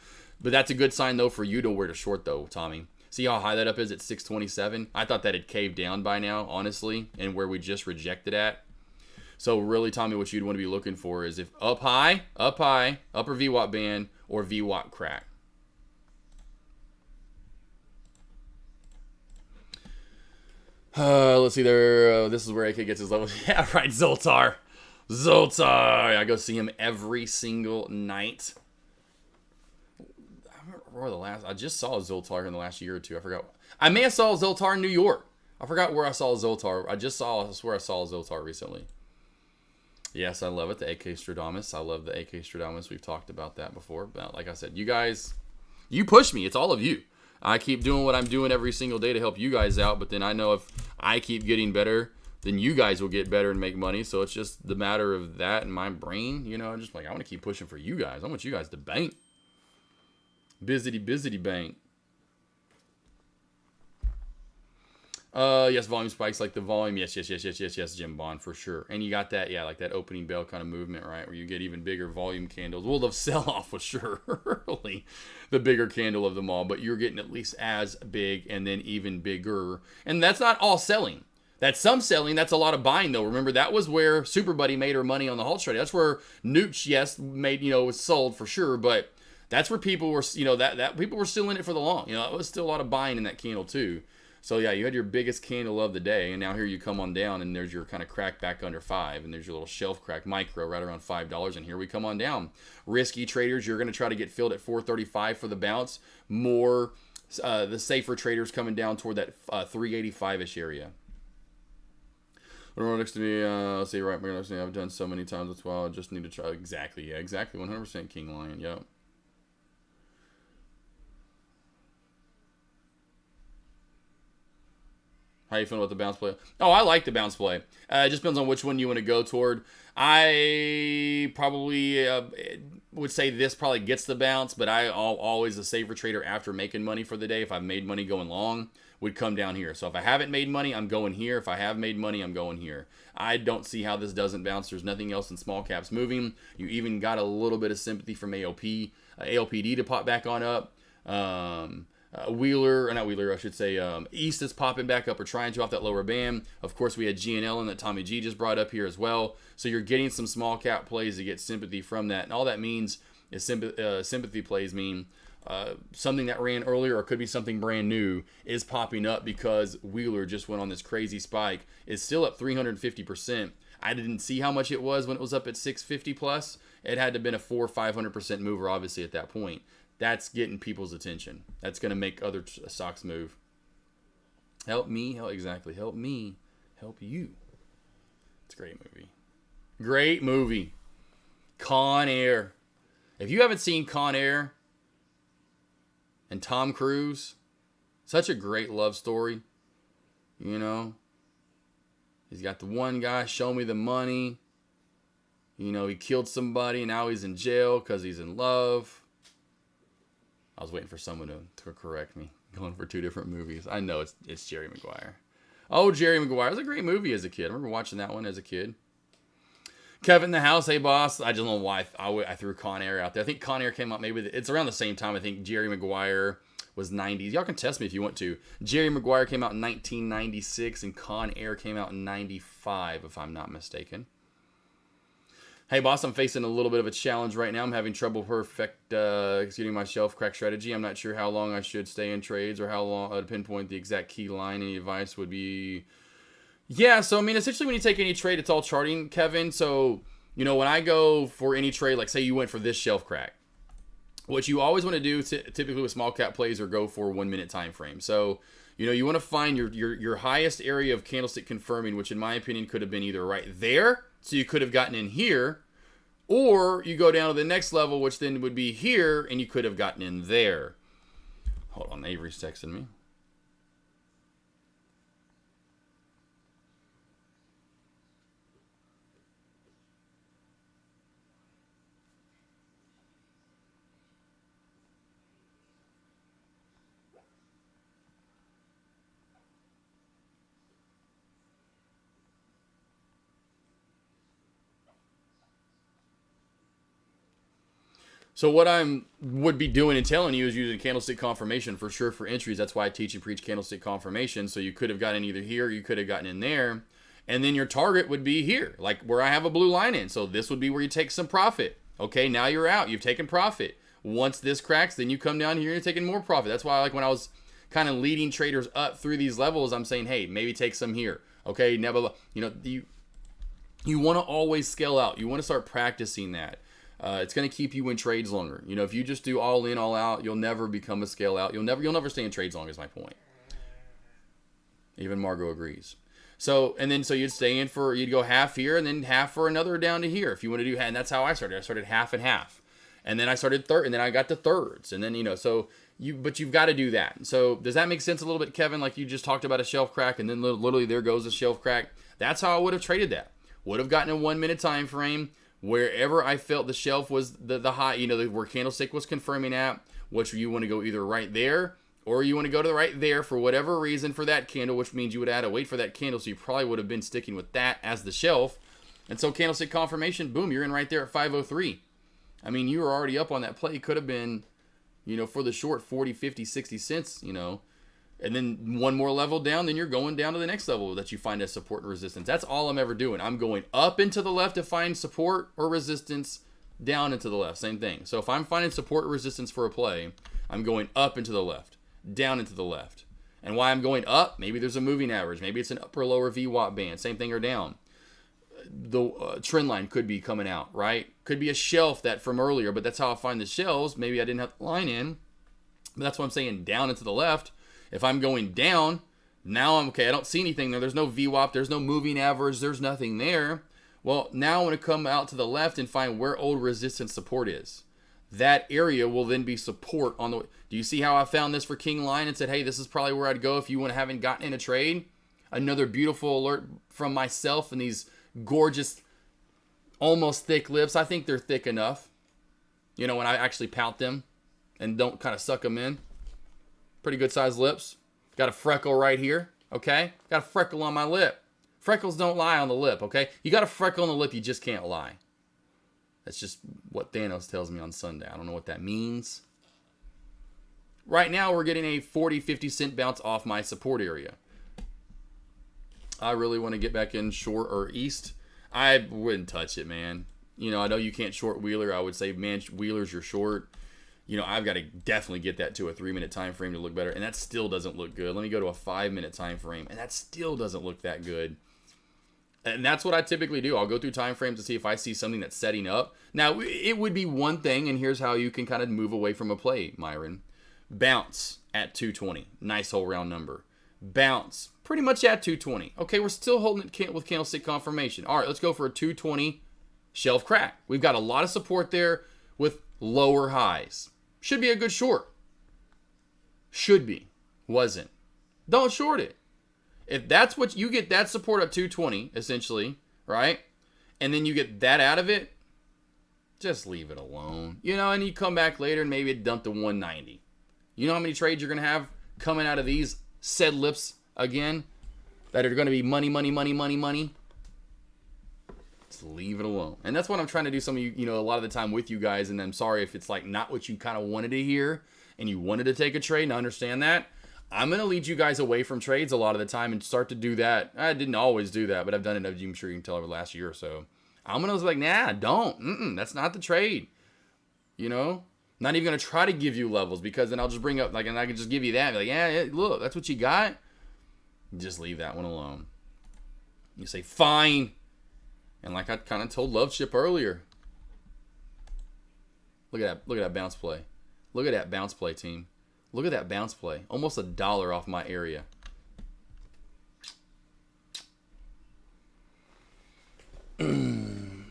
But that's a good sign though for you to where to short though, Tommy. See how high that up is at 627? I thought that had caved down by now, honestly, and where we just rejected at. So really, Tommy, what you'd want to be looking for is if up high, upper VWAP band, or VWAP crack. Let's see there. This is where AK gets his levels. Yeah, right, Zoltar. I go see him every single night. I remember I just saw Zoltar in the last year or two. I forgot. I may have saw Zoltar in New York. I forgot where I saw Zoltar. I swear I saw Zoltar recently. Yes, I love it. The AK Stradamus. I love the AK Stradamus. We've talked about that before. But like I said, you guys, you push me. It's all of you. I keep doing what I'm doing every single day to help you guys out. But then I know if I keep getting better, then you guys will get better and make money. So it's just the matter of that in my brain. You know, just like I want to keep pushing for you guys. I want you guys to bank. Bizzity bank. Yes, volume spikes like the volume. Yes, Jim Bond, for sure. And you got that, yeah, like that opening bell kind of movement, right? Where you get even bigger volume candles. Well, the sell-off was surely the bigger candle of them all, but you're getting at least as big and then even bigger. And that's not all selling. That's some selling. That's a lot of buying, though. Remember, that was where Super Buddy made her money on the halt trade. That's where Nooch, yes, made, was sold for sure, but that's where people were, that people were still in it for the long. It was still a lot of buying in that candle, too. So yeah, you had your biggest candle of the day, and now here you come on down, and there's your kind of crack back under 5, and there's your little shelf crack micro right around $5, and here we come on down. Risky traders, you're going to try to get filled at 435 for the bounce. More the safer traders coming down toward that 385-ish area. Next to me, let's see, right, next to me, I've done so many times as well. I just need to try. Exactly, yeah, exactly, 100% King Lion, yep. How you feeling about the bounce play? Oh, I like the bounce play. It just depends on which one you want to go toward. I probably would say this probably gets the bounce, but I'm always a safer trader after making money for the day. If I've made money going long, would come down here. So if I haven't made money, I'm going here. If I have made money, I'm going here. I don't see how this doesn't bounce. There's nothing else in small caps moving. You even got a little bit of sympathy from ALPD to pop back on up. East is popping back up or trying to off that lower band. Of course, we had GNL and that Tommy G just brought up here as well. So you're getting some small cap plays to get sympathy from that. And all that means is sympathy plays mean something that ran earlier or could be something brand new is popping up because Wheeler just went on this crazy spike. It's still up 350%. I didn't see how much it was when it was up at 650 plus. It had to have been a 400-500% mover, obviously, at that point. That's getting people's attention. That's going to make other stocks move. Help me. Help me. Help you. It's a great movie. Great movie. Con Air. If you haven't seen Con Air and Tom Cruise, such a great love story. He's got the one guy, show me the money. He killed somebody and now he's in jail because he's in love. I was waiting for someone to correct me. Going for two different movies. I know it's Jerry Maguire. Oh, Jerry Maguire. It was a great movie as a kid. I remember watching that one as a kid. Kevin in the house. Hey, boss. I just don't know why I threw Con Air out there. I think Con Air came out it's around the same time. I think Jerry Maguire was 90s. Y'all can test me if you want to. Jerry Maguire came out in 1996 and Con Air came out in 95, if I'm not mistaken. Hey, boss, I'm facing a little bit of a challenge right now. I'm having trouble executing my shelf crack strategy. I'm not sure how long I should stay in trades or how long to pinpoint the exact key line. Any advice would be... Yeah, so, essentially when you take any trade, it's all charting, Kevin. So, when I go for any trade, like say you went for this shelf crack, what you always want to do typically with small cap plays or go for 1 minute time frame. So, you want to find your highest area of candlestick confirming, which in my opinion could have been either right there, so you could have gotten in here, or you go down to the next level, which then would be here, and you could have gotten in there. Hold on, Avery's texting me. So what I'm would be doing and telling you is using candlestick confirmation for sure for entries. That's why I teach and preach candlestick confirmation. So you could have gotten either here, or you could have gotten in there, and then your target would be here, like where I have a blue line in. So this would be where you take some profit. Okay, now you're out. You've taken profit. Once this cracks, then you come down here and you're taking more profit. That's why, like, when I was kind of leading traders up through these levels, I'm saying, hey, maybe take some here. Okay, never, you know, you want to always scale out. You want to start practicing that. It's going to keep you in trades longer. You know, if you just do all in, all out, you'll never become a scale out. You'll never stay in trades long, is my point. Even Margot agrees. So, and then so you'd stay in for, you'd go half here and then half for another down to here if you want to do, and that's how I started. I started half and half. And then I started third, and then I got to thirds. And then, you know, so but you've got to do that. So does that make sense a little bit, Kevin? Like you just talked about a shelf crack, and then literally there goes a shelf crack. That's how I would have traded that. Would have gotten a 1 minute time frame. Wherever I felt the shelf was the high, you know, where candlestick was confirming at, which you want to go either right there or you want to go to the right there for whatever reason for that candle, which means you would have had to wait for that candle. So you probably would have been sticking with that as the shelf. And so candlestick confirmation, boom, you're in right there at 503. I mean, you were already up on that play. Could have been, you know, for the short 40, 50, 60 cents, you know. And then one more level down, then you're going down to the next level that you find as support and resistance. That's all I'm ever doing. I'm going up into the left to find support or resistance, down into the left. Same thing. So if I'm finding support or resistance for a play, I'm going up into the left, down into the left. And why I'm going up, maybe there's a moving average. Maybe it's an upper lower VWAP band. Same thing or down. The trend line could be coming out, right? Could be a shelf that from earlier, but that's how I find the shelves. Maybe I didn't have the line in. But that's what I'm saying, down into the left. If I'm going down, now I'm okay. I don't see anything there. There's no VWAP. There's no moving average. There's nothing there. Well, now I want to come out to the left and find where old resistance support is. That area will then be support on the. Do you see how I found this for King Line and said, hey, this is probably where I'd go if you haven't gotten in a trade? Another beautiful alert from myself and these gorgeous, almost thick lips. I think they're thick enough. You know, when I actually pout them and don't kind of suck them in. Pretty good sized lips. Got a freckle right here, okay? Got a freckle on my lip. Freckles don't lie on the lip, okay? You got a freckle on the lip, you just can't lie. That's just what Thanos tells me on Sunday. I don't know what that means. Right now, we're getting a 40, 50 cent bounce off my support area. I really want to get back in short or east. I wouldn't touch it, man. You know, I know you can't short Wheeler. I would say, man, Wheeler's your short. You know, I've got to definitely get that to a 3 minute time frame to look better. And that still doesn't look good. Let me go to a 5 minute time frame. And that still doesn't look that good. And that's what I typically do. I'll go through time frames to see if I see something that's setting up. Now, it would be one thing, and here's how you can kind of move away from a play, Myron. Bounce at 220. Nice whole round number. Bounce pretty much at 220. Okay, we're still holding it with candlestick confirmation. All right, let's go for a 220 shelf crack. We've got a lot of support there with lower highs. Should be a good short. Should be. Wasn't. Don't short it. If that's what you get, that support at 220, essentially, right? And then you get that out of it, just leave it alone. You know, and you come back later and maybe it dumped to 190. You know how many trades you're going to have coming out of these said lips again that are going to be money, money, money, money, money? Just leave it alone. And that's what I'm trying to do some of you, you know, a lot of the time with you guys. And I'm sorry if it's like not what you kind of wanted to hear and you wanted to take a trade and I understand that. I'm going to lead you guys away from trades a lot of the time and start to do that. I didn't always do that, but I've done it, I'm sure you can tell, over the last year or so. I'm going to be like, nah, don't. That's not the trade. You know? Not even going to try to give you levels because then I'll just bring up, like, and I can just give you that. Be like, yeah, look, that's what you got. Just leave that one alone. You say, fine. And like I kind of told Love Ship earlier. Look at that bounce play. Look at that bounce play, team. Look at that bounce play. Almost $1 off my area. King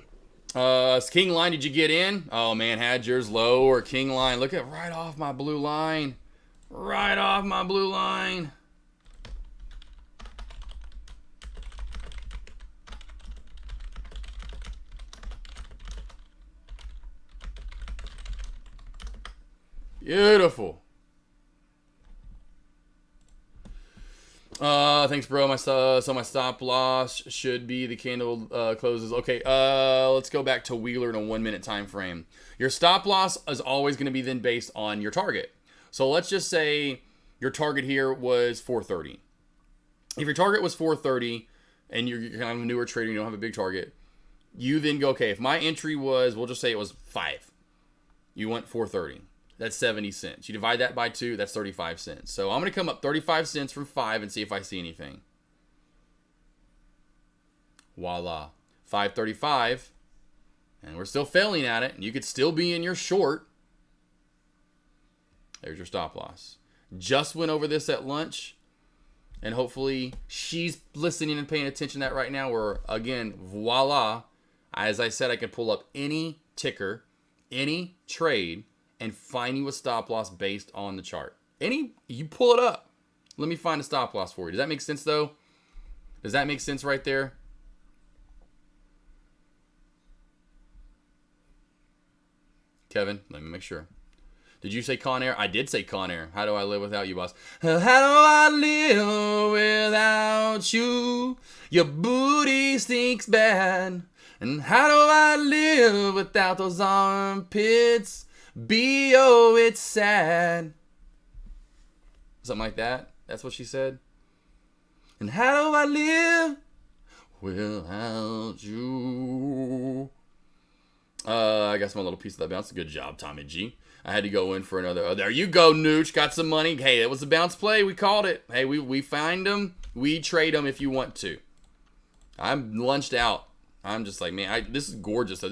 Line, did you get in? Oh man, had yours low or King Line. Look at right off my blue line. Right off my blue line. Beautiful. Thanks, bro. My stop loss should be the candle closes. Okay, let's go back to Wheeler in a 1 minute time frame. Your stop loss is always going to be then based on your target. So let's just say your target here was 430. If your target was 430 and you're kind of a newer trader, you don't have a big target, you then go, okay, if my entry was, we'll just say it was 5. You went 430. That's 70 cents. You divide that by 2, that's 35 cents. So I'm going to come up 35 cents from 5 and see if I see anything. Voila. 535. And we're still failing at it. And you could still be in your short. There's your stop loss. Just went over this at lunch. And hopefully she's listening and paying attention to that right now. Where, again, voila. As I said, I can pull up any ticker, any trade, and find you a stop loss based on the chart. You pull it up. Let me find a stop loss for you. Does that make sense, though? Does that make sense right there? Kevin, let me make sure. Did you say Con Air? I did say Con Air. How do I live without you, boss? How do I live without you? Your booty stinks bad. And how do I live without those armpits? B.O. it's sad. Something like that. That's what she said. And how do I live without you? I got my little piece of that bounce. Good job, Tommy G. I had to go in for another. Oh, there you go, Nooch. Got some money. Hey, it was a bounce play. We called it. Hey, we find them. We trade them if you want to. I'm lunched out. I'm just like, man, this is gorgeous. So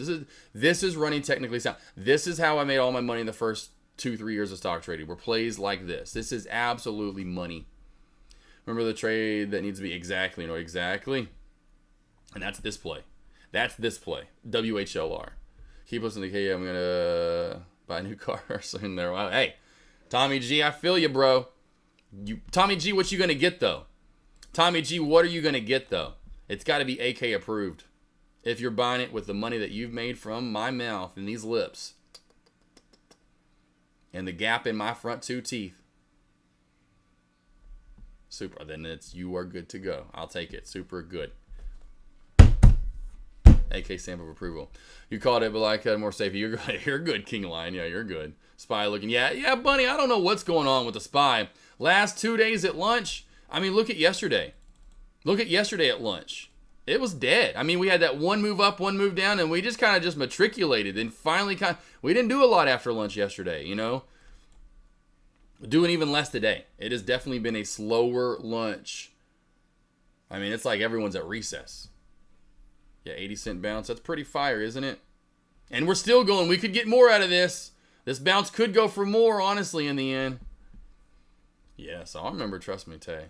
this is running technically sound. This is how I made all my money in the first 2-3 years of stock trading. Were plays like this. This is absolutely money. Remember the trade that needs to be exactly, exactly. And that's this play. That's this play. WHLR. Keep listening to KM. I'm gonna buy a new car soon there. Wow. Hey, Tommy G, I feel you, bro. Tommy G, what you gonna get though? Tommy G, what are you gonna get though? It's got to be AK approved. If you're buying it with the money that you've made from my mouth and these lips and the gap in my front 2 teeth. Super. Then you are good to go. I'll take it. Super good. AK stamp of approval. You called it, but like more safe. You're good, King Lion. Yeah, you're good. Spy looking. Yeah, Bunny. I don't know what's going on with the Spy. Last 2 days at lunch. I mean, look at yesterday. Look at yesterday at lunch. It was dead. I mean, we had that one move up, one move down, and we just kind of just matriculated. And finally, we didn't do a lot after lunch yesterday, Doing even less today. It has definitely been a slower lunch. I mean, it's like everyone's at recess. Yeah, 80-cent bounce. That's pretty fire, isn't it? And we're still going. We could get more out of this. This bounce could go for more, honestly, in the end. Yeah, so I remember, trust me, Tay.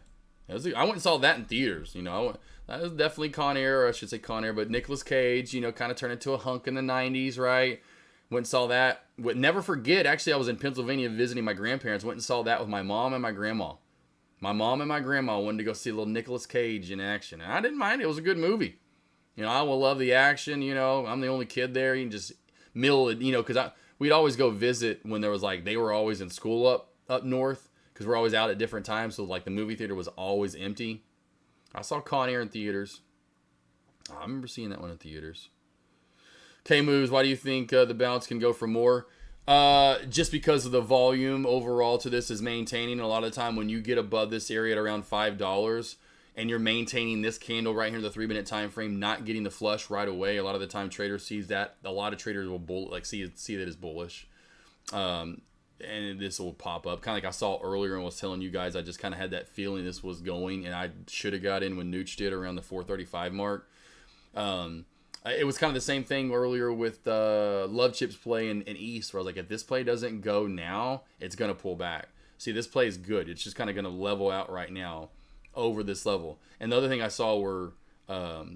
I went and saw that in theaters, That was definitely Con Air, or I should say Con Air, but Nicolas Cage, kind of turned into a hunk in the 90s, right? Went and saw that. Would never forget, actually, I was in Pennsylvania visiting my grandparents. Went and saw that with my mom and my grandma. My mom and my grandma wanted to go see a little Nicolas Cage in action. And I didn't mind it. It was a good movie. I will love the action, I'm the only kid there. You can just mill it, because we'd always go visit when there was they were always in school up north. Because we're always out at different times. So, the movie theater was always empty. I saw Con Air in theaters. I remember seeing that one in theaters. K-Moves, why do you think the bounce can go for more? Just because of the volume overall to this is maintaining. A lot of the time when you get above this area at around $5 and you're maintaining this candle right here in the 3-minute time frame, not getting the flush right away, a lot of the time traders sees that. A lot of traders will see that as bullish. And this will pop up. Kind of like I saw earlier and was telling you guys, I just kind of had that feeling this was going, and I should have got in when Nooch did around the 435 mark. It was kind of the same thing earlier with Love Chip's play in East, where I was like, if this play doesn't go now, it's going to pull back. See, this play is good. It's just kind of going to level out right now over this level. And the other thing I saw were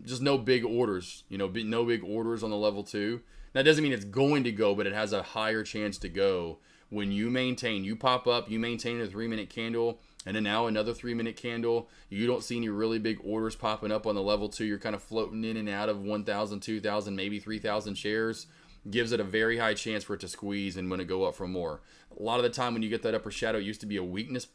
just no big orders. No big orders on the level 2. That doesn't mean it's going to go, but it has a higher chance to go. When you pop up, you maintain a 3-minute candle, and then now another 3-minute candle. You don't see any really big orders popping up on the level 2. You're kind of floating in and out of 1,000, 2,000, maybe 3,000 shares. Gives it a very high chance for it to squeeze and when it go up for more. A lot of the time when you get that upper shadow, it used to be a weakness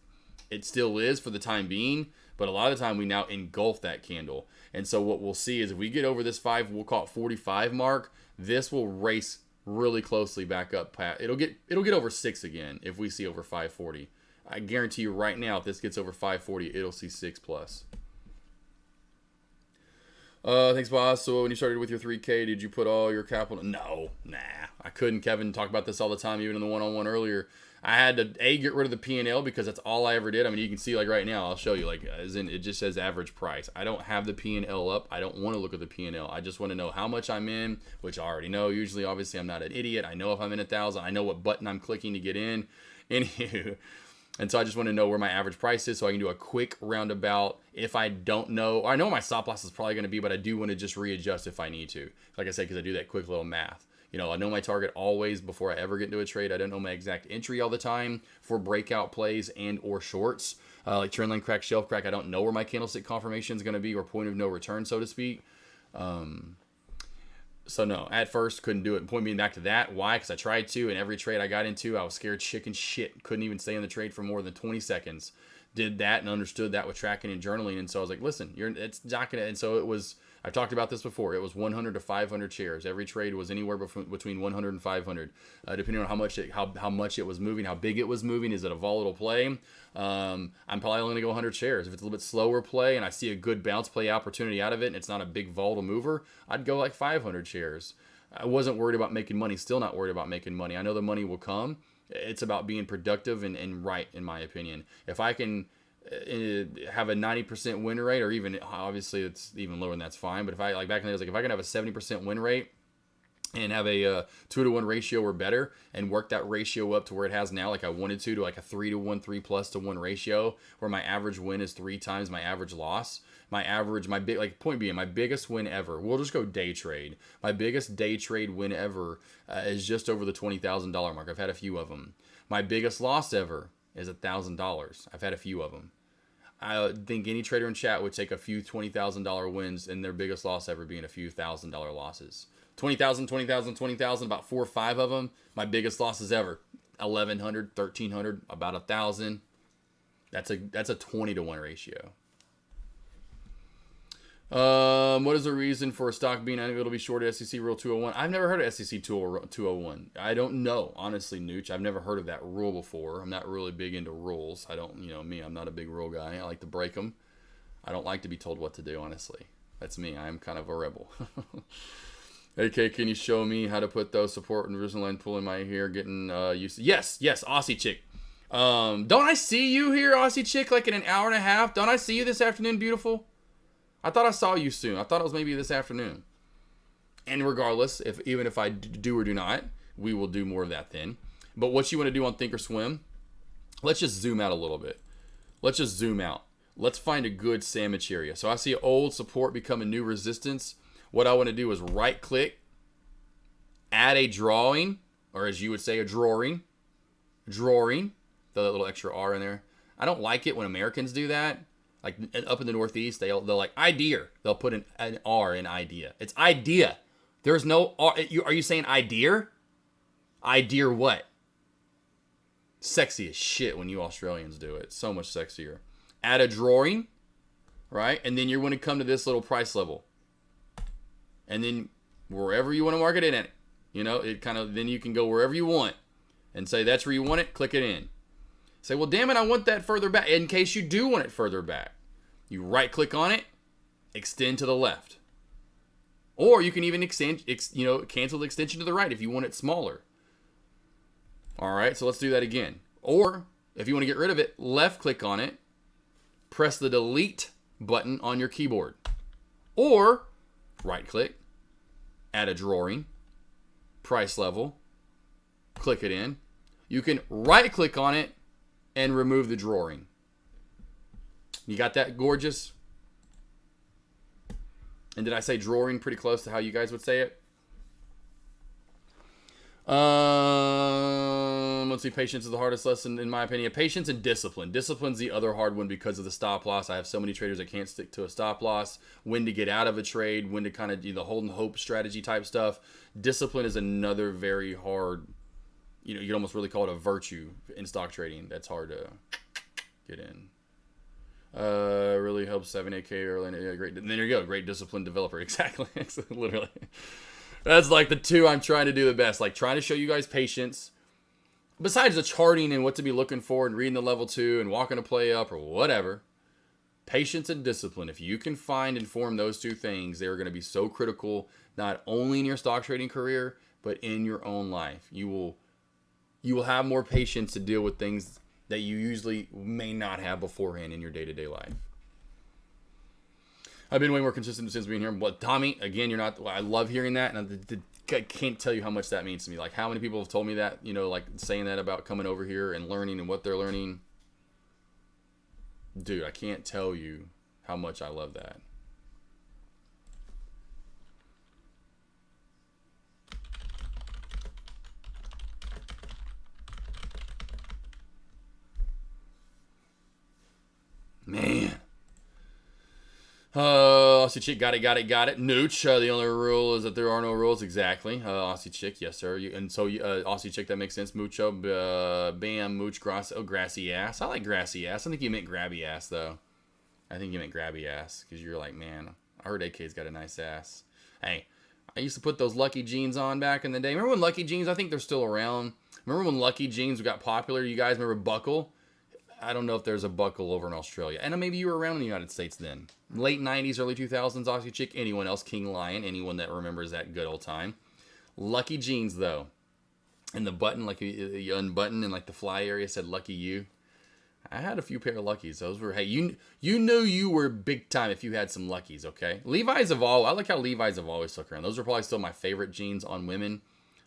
It still is for the time being, but a lot of the time we now engulf that candle. And so what we'll see is if we get over this 5, we'll call it 45 mark, this will race really closely back up. It'll get over 6 again if we see over 540. I guarantee you right now, if this gets over 540, it'll see 6 plus. Thanks, boss. So when you started with your 3K, did you put all your capital? No, nah. I couldn't. Kevin talked about this all the time, even in the one-on-one earlier. I had to, get rid of the P&L because that's all I ever did. I mean, you can see, like, right now, I'll show you, like, as in, it just says average price. I don't have the P&L up. I don't want to look at the P&L. I just want to know how much I'm in, which I already know. Usually, obviously, I'm not an idiot. I know if I'm in 1,000. I know what button I'm clicking to get in. Anywho. And so I just want to know where my average price is so I can do a quick roundabout. If I don't know, I know my stop loss is probably going to be, but I do want to just readjust if I need to. Like I said, because I do that quick little math. You know, I know my target always before I ever get into a trade. I don't know my exact entry all the time for breakout plays and or shorts. Like trend line crack, shelf crack, I don't know where my candlestick confirmation is going to be or point of no return, so to speak. So no, at first couldn't do it. Point being back to that. Why? Because I tried to, and every trade I got into, I was scared chicken shit. Couldn't even stay in the trade for more than 20 seconds. Did that and understood that with tracking and journaling. And so I was like, listen, it's not gonna. And so it was. I talked about this before. It was 100 to 500 shares. Every trade was anywhere between 100 and 500, depending on how much it was moving, how big it was moving. Is it a volatile play? I'm probably only gonna go 100 shares. If it's a little bit slower play and I see a good bounce play opportunity out of it, and it's not a big volatile mover, I'd go like 500 shares. I wasn't worried about making money. Still not worried about making money. I know the money will come. It's about being productive and right, in my opinion. If I can have a 90% win rate, or even obviously it's even lower than that's fine. But if I, like back in the days, like if I can have a 70% win rate and have a 2-to-1 ratio or better, and work that ratio up to where it has now, like I wanted to like a 3-to-1, 3+to-1 ratio, where my average win is 3 times my average loss. My big, like point being, my biggest win ever, we'll just go day trade. My biggest day trade win ever is just over the $20,000 mark. I've had a few of them. My biggest loss ever is $1,000. I've had a few of them. I think any trader in chat would take a few $20,000 wins and their biggest loss ever being a few $1,000 losses. 20,000, 20,000, 20,000, about 4 or 5 of them. My biggest losses ever, 1,100, 1,300, about 1,000. That's a 20-to-1 ratio. What is the reason for a stock being unable to be shorted SEC Rule 201? I've never heard of SEC 201. I don't know, honestly, Nooch. I've never heard of that rule before. I'm not really big into rules. I don't, me, I'm not a big rule guy. I like to break them. I don't like to be told what to do, honestly. That's me. I'm kind of a rebel. AK, can you show me how to put those support and resistance line pull in my hair getting used to? Yes, Aussie chick. Don't I see you here, Aussie chick, like in an hour and a half? Don't I see you this afternoon, beautiful? I thought I saw you soon. I thought it was maybe this afternoon. And regardless, even if I do or do not, we will do more of that then. But what you want to do on Thinkorswim, let's just zoom out a little bit. Let's just zoom out. Let's find a good sandwich area. So I see old support become a new resistance. What I want to do is right click, add a drawing, or as you would say, a drawing. Throw that little extra R in there. I don't like it when Americans do that. Like up in the Northeast, they'll like idea. They'll put an R in idea. It's idea. There's no R. Are you saying idea? Idea what? Sexy as shit when you Australians do it. So much sexier. Add a drawing, right? And then you're going to come to this little price level. And then wherever you want to mark it in at, it kind of, then you can go wherever you want and say that's where you want it, click it in. Say, well, damn it, I want that further back. In case you do want it further back, you right click on it, extend to the left. Or you can even cancel the extension to the right if you want it smaller. All right, so let's do that again. Or if you want to get rid of it, left click on it, press the delete button on your keyboard. Or right click, add a drawing, price level, click it in. You can right click on it and remove the drawing. You got that, gorgeous? And did I say drawing pretty close to how you guys would say it? Let's see. Patience is the hardest lesson, in my opinion. Patience and discipline. Discipline's the other hard one because of the stop loss. I have so many traders that can't stick to a stop loss. When to get out of a trade. When to kind of do the hold and hope strategy type stuff. Discipline is another very hard. You could almost really call it a virtue in stock trading. That's hard to get in. Really helps 7AK early. Yeah, great. And there you go. Great disciplined developer. Exactly. Literally. That's like the two I'm trying to do the best. Like trying to show you guys patience. Besides the charting and what to be looking for and reading the level 2 and walking a play up or whatever. Patience and discipline. If you can find and form those two things, they're going to be so critical, not only in your stock trading career, but in your own life. You will have more patience to deal with things that you usually may not have beforehand in your day-to-day life. I've been way more consistent since being here. But Tommy, again, you're not. I love hearing that, and I can't tell you how much that means to me. Like how many people have told me that, like saying that about coming over here and learning and what they're learning. Dude, I can't tell you how much I love that. Man. Aussie Chick, got it. Nooch, the only rule is that there are no rules. Exactly. Aussie Chick, yes, sir. Aussie Chick, that makes sense. Mucho, bam, mooch, grassy ass. I like grassy ass. I think you meant grabby ass, though. I think you meant grabby ass, because you're like, man, I heard AK's got a nice ass. Hey, I used to put those Lucky jeans on back in the day. Remember when Lucky jeans, I think they're still around. Remember when Lucky jeans got popular? You guys remember Buckle? I don't know if there's a Buckle over in Australia. And maybe you were around in the United States then. Late 90s, early 2000s, Aussie Chick. Anyone else? King Lion. Anyone that remembers that good old time. Lucky jeans, though. And the button, like you unbutton and like the fly area said Lucky You. I had a few pair of Luckies. Those were, hey, you knew you were big time if you had some Luckies, okay? Levi's have I like how Levi's have always stuck around. Those are probably still my favorite jeans on women.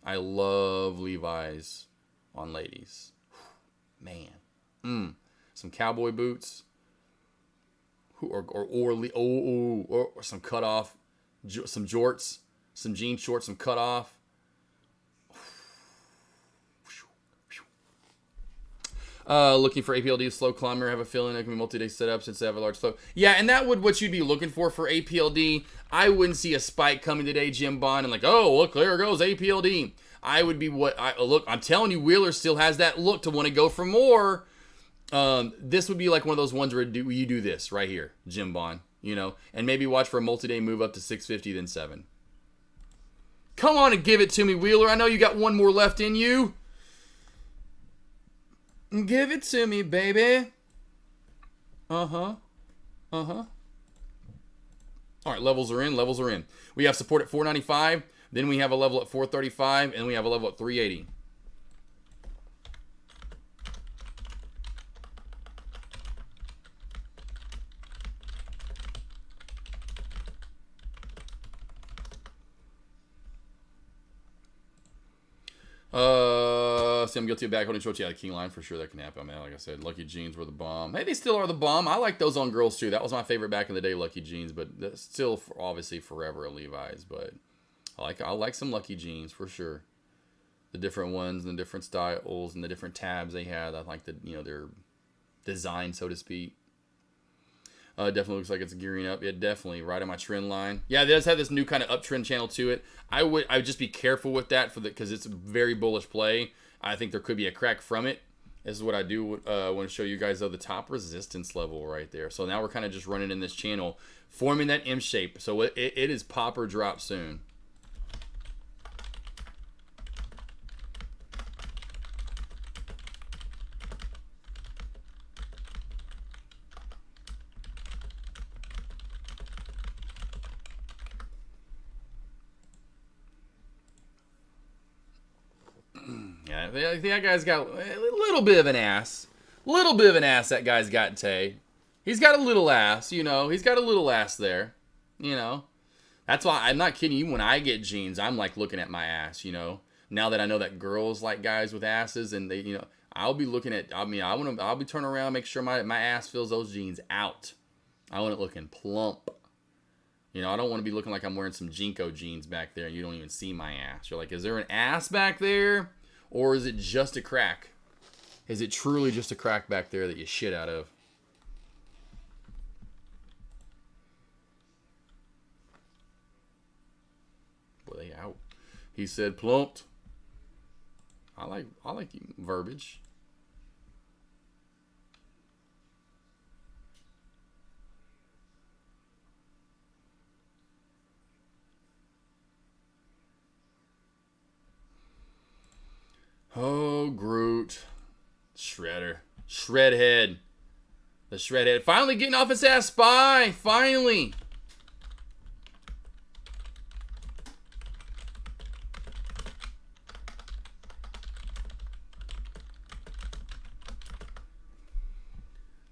I love Levi's on ladies. Man. Some cowboy boots, or some cut off, some jorts, some jean shorts, some cut off. Looking for APLD slow climber. I have a feeling it can be multi-day setup since they have a large slope. Yeah, and that would what you'd be looking for APLD. I wouldn't see a spike coming today, Jim Bond, and like, oh, look, there goes APLD. I would be look. I'm telling you, Wheeler still has that look to want to go for more. This would be like one of those ones where you do this right here, Jim Bond, and maybe watch for a multi-day move up to 650, then 7. Come on and give it to me, Wheeler. I know you got one more left in you. Give it to me, baby. All right, levels are in. We have support at 495. Then we have a level at 435, and we have a level at 380. See, I'm guilty of backholding shorts. Yeah, the King Line for sure. That can happen, man. Like I said, Lucky Jeans were the bomb. Hey, they still are the bomb. I like those on girls too. That was my favorite back in the day, Lucky Jeans. But that's still obviously forever a Levi's. But I like some Lucky Jeans for sure. The different ones and the different styles and the different tabs they had. I like their design, so to speak. Definitely looks like it's gearing up. Yeah, definitely right on my trend line. Yeah, it does have this new kind of uptrend channel to it. I would just be careful with that because it's a very bullish play. I think there could be a crack from it. This is what I do want to show you guys, though, the top resistance level right there. So now we're kind of just running in this channel, forming that M shape. So it is pop or drop soon. Yeah, that guy's got a little bit of an ass. That guy's got, Tay. He's got a little ass, He's got a little ass there, That's why, I'm not kidding you, when I get jeans, I'm like looking at my ass, Now that I know that girls like guys with asses and they, I'll be looking at, I'll be turning around, make sure my ass fills those jeans out. I want it looking plump. I don't want to be looking like I'm wearing some Jinko jeans back there and you don't even see my ass. You're like, is there an ass back there? Or is it just a crack? Is it truly just a crack back there that you shit out of? Boy, they out. He said plumped. I like verbiage. Oh, Groot. Shredder. Shredhead. The Shredhead. Finally getting off his ass, Spy. Finally.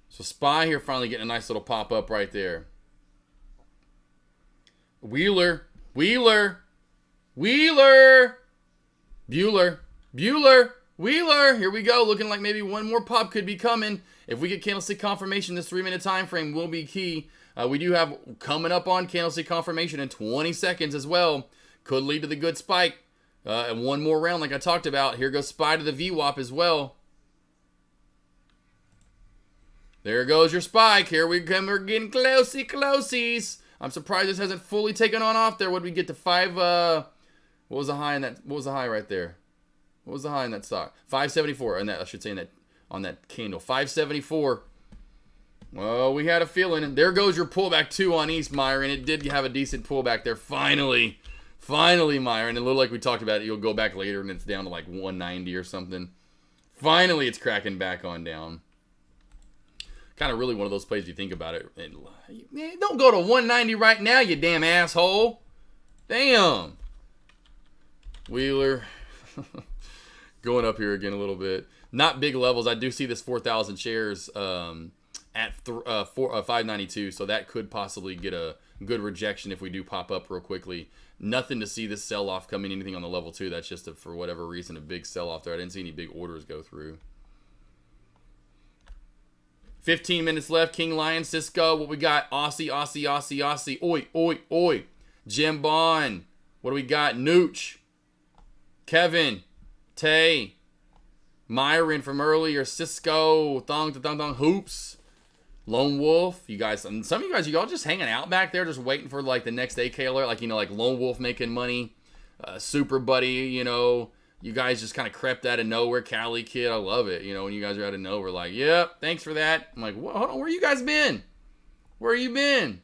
So Spy here finally getting a nice little pop-up right there. Wheeler. Wheeler. Wheeler. Bueller. Bueller. Wheeler. Here we go. Looking like maybe one more pop could be coming. If we get Candlestick Confirmation, this 3-minute time frame will be key. We do have coming up on Candlestick Confirmation in 20 seconds as well. Could lead to the good spike. And one more round like I talked about. Here goes Spy to the VWAP as well. There goes your spike. Here we come. We're getting closey-closies. I'm surprised this hasn't fully taken on off there. What did we get to 5? What was the high in that? What was the high right there? What was the high in that stock? 574. And that I should say in that on that candle. 574. Well, we had a feeling. And there goes your pullback 2 on East, Myron. It did have a decent pullback there. Finally. Finally, Myron. And a little like we talked about, you'll go back later and it's down to like 190 or something. Finally, it's cracking back on down. Kind of really one of those plays you think about it. Man, don't go to 190 right now, you damn asshole. Damn. Wheeler. Going up here again a little bit. Not big levels. I do see this 4,000 shares at 592. So that could possibly get a good rejection if we do pop up real quickly. Nothing to see this sell-off coming anything on the level 2. That's just, for whatever reason, a big sell-off there. I didn't see any big orders go through. 15 minutes left. King Lion, Cisco. What we got? Aussie, Aussie, Aussie, Aussie. Oi, oi, oi. Jim Bond. What do we got? Nooch. Kevin. Tay. Myron from earlier. Cisco. Thong, thong, thong. Hoops. Lone Wolf. You guys, some of you guys, you all just hanging out back there, just waiting for like the next AK alert. Like, you know, like Lone Wolf making money. Super Buddy, you know. You guys just kind of crept out of nowhere. Cali Kid, I love it. You know, when you guys are out of nowhere, like, yep, thanks for that. I'm like, hold on, where you guys been? Where you been?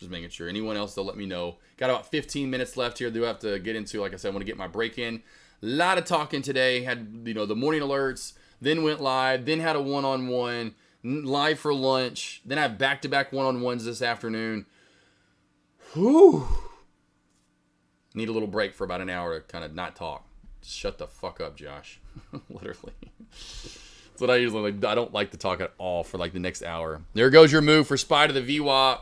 Just making sure. Anyone else, they'll let me know. Got about 15 minutes left here. Do have to get into, like I said, I want to get my break in. A lot of talking today. Had, you know, the morning alerts, then went live, then had a one-on-one, live for lunch. Then I have back-to-back one-on-ones this afternoon. Whew. Need a little break for about an hour to kind of not talk. Just shut the fuck up, Josh. Literally. That's what I usually like. I don't like to talk at all for like the next hour. There goes your move for Spy to the VWAP.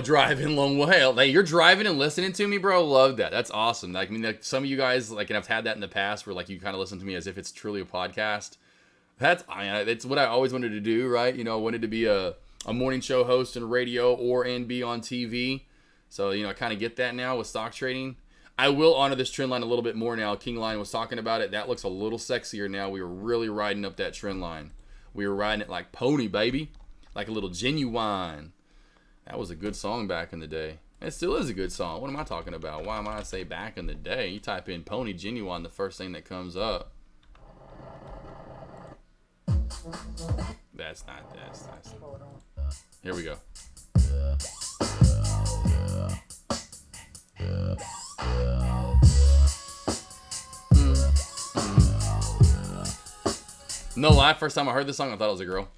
Driving long way. Hey, you're driving and listening to me, bro. Love that. That's awesome. Like, I mean, like, some of you guys, like, and I've had that in the past where like you kind of listen to me as if it's truly a podcast. That's what I always wanted to do, right? You know, I wanted to be a morning show host in radio and be on TV. So, you know, I kind of get that now with stock trading. I will honor this trend line a little bit more now. King Lion was talking about it. That looks a little sexier now. We were really riding up that trend line. We were riding it like pony, baby. Like a little Genuine. That was a good song back in the day. It still is a good song. What am I talking about? Why am I say back in the day? You type in Pony Genuine, the first thing that comes up. That's not. Here we go. No lie, first time I heard this song, I thought it was a girl.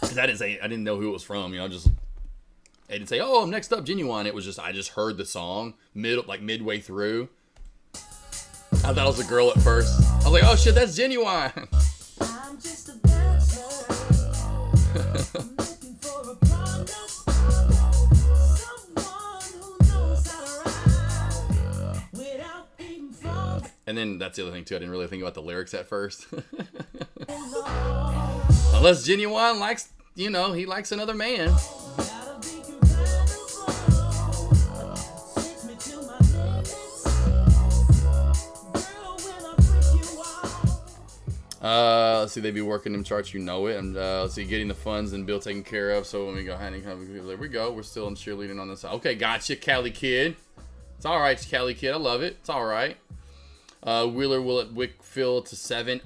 Because I didn't know who it was from, you know, I didn't say, oh, next up, Genuine. It was just, I just heard the song midway through. I thought it was a girl at first. I was like, oh shit, that's Genuine. I'm just a bachelor. Looking for a partner. Someone who knows how to ride without being from. And then that's the other thing too. I didn't really think about the lyrics at first. Unless Genuine likes, you know, he likes another man. Let's see, they be working them charts, you know it. And let's see, getting the funds and bill taken care of. So when we go ahead and there we go. We're still in cheerleading on this side. Okay, gotcha, Cali Kid. It's all right, Cali Kid. I love it. It's all right. Wheeler will at Wickfield to 7.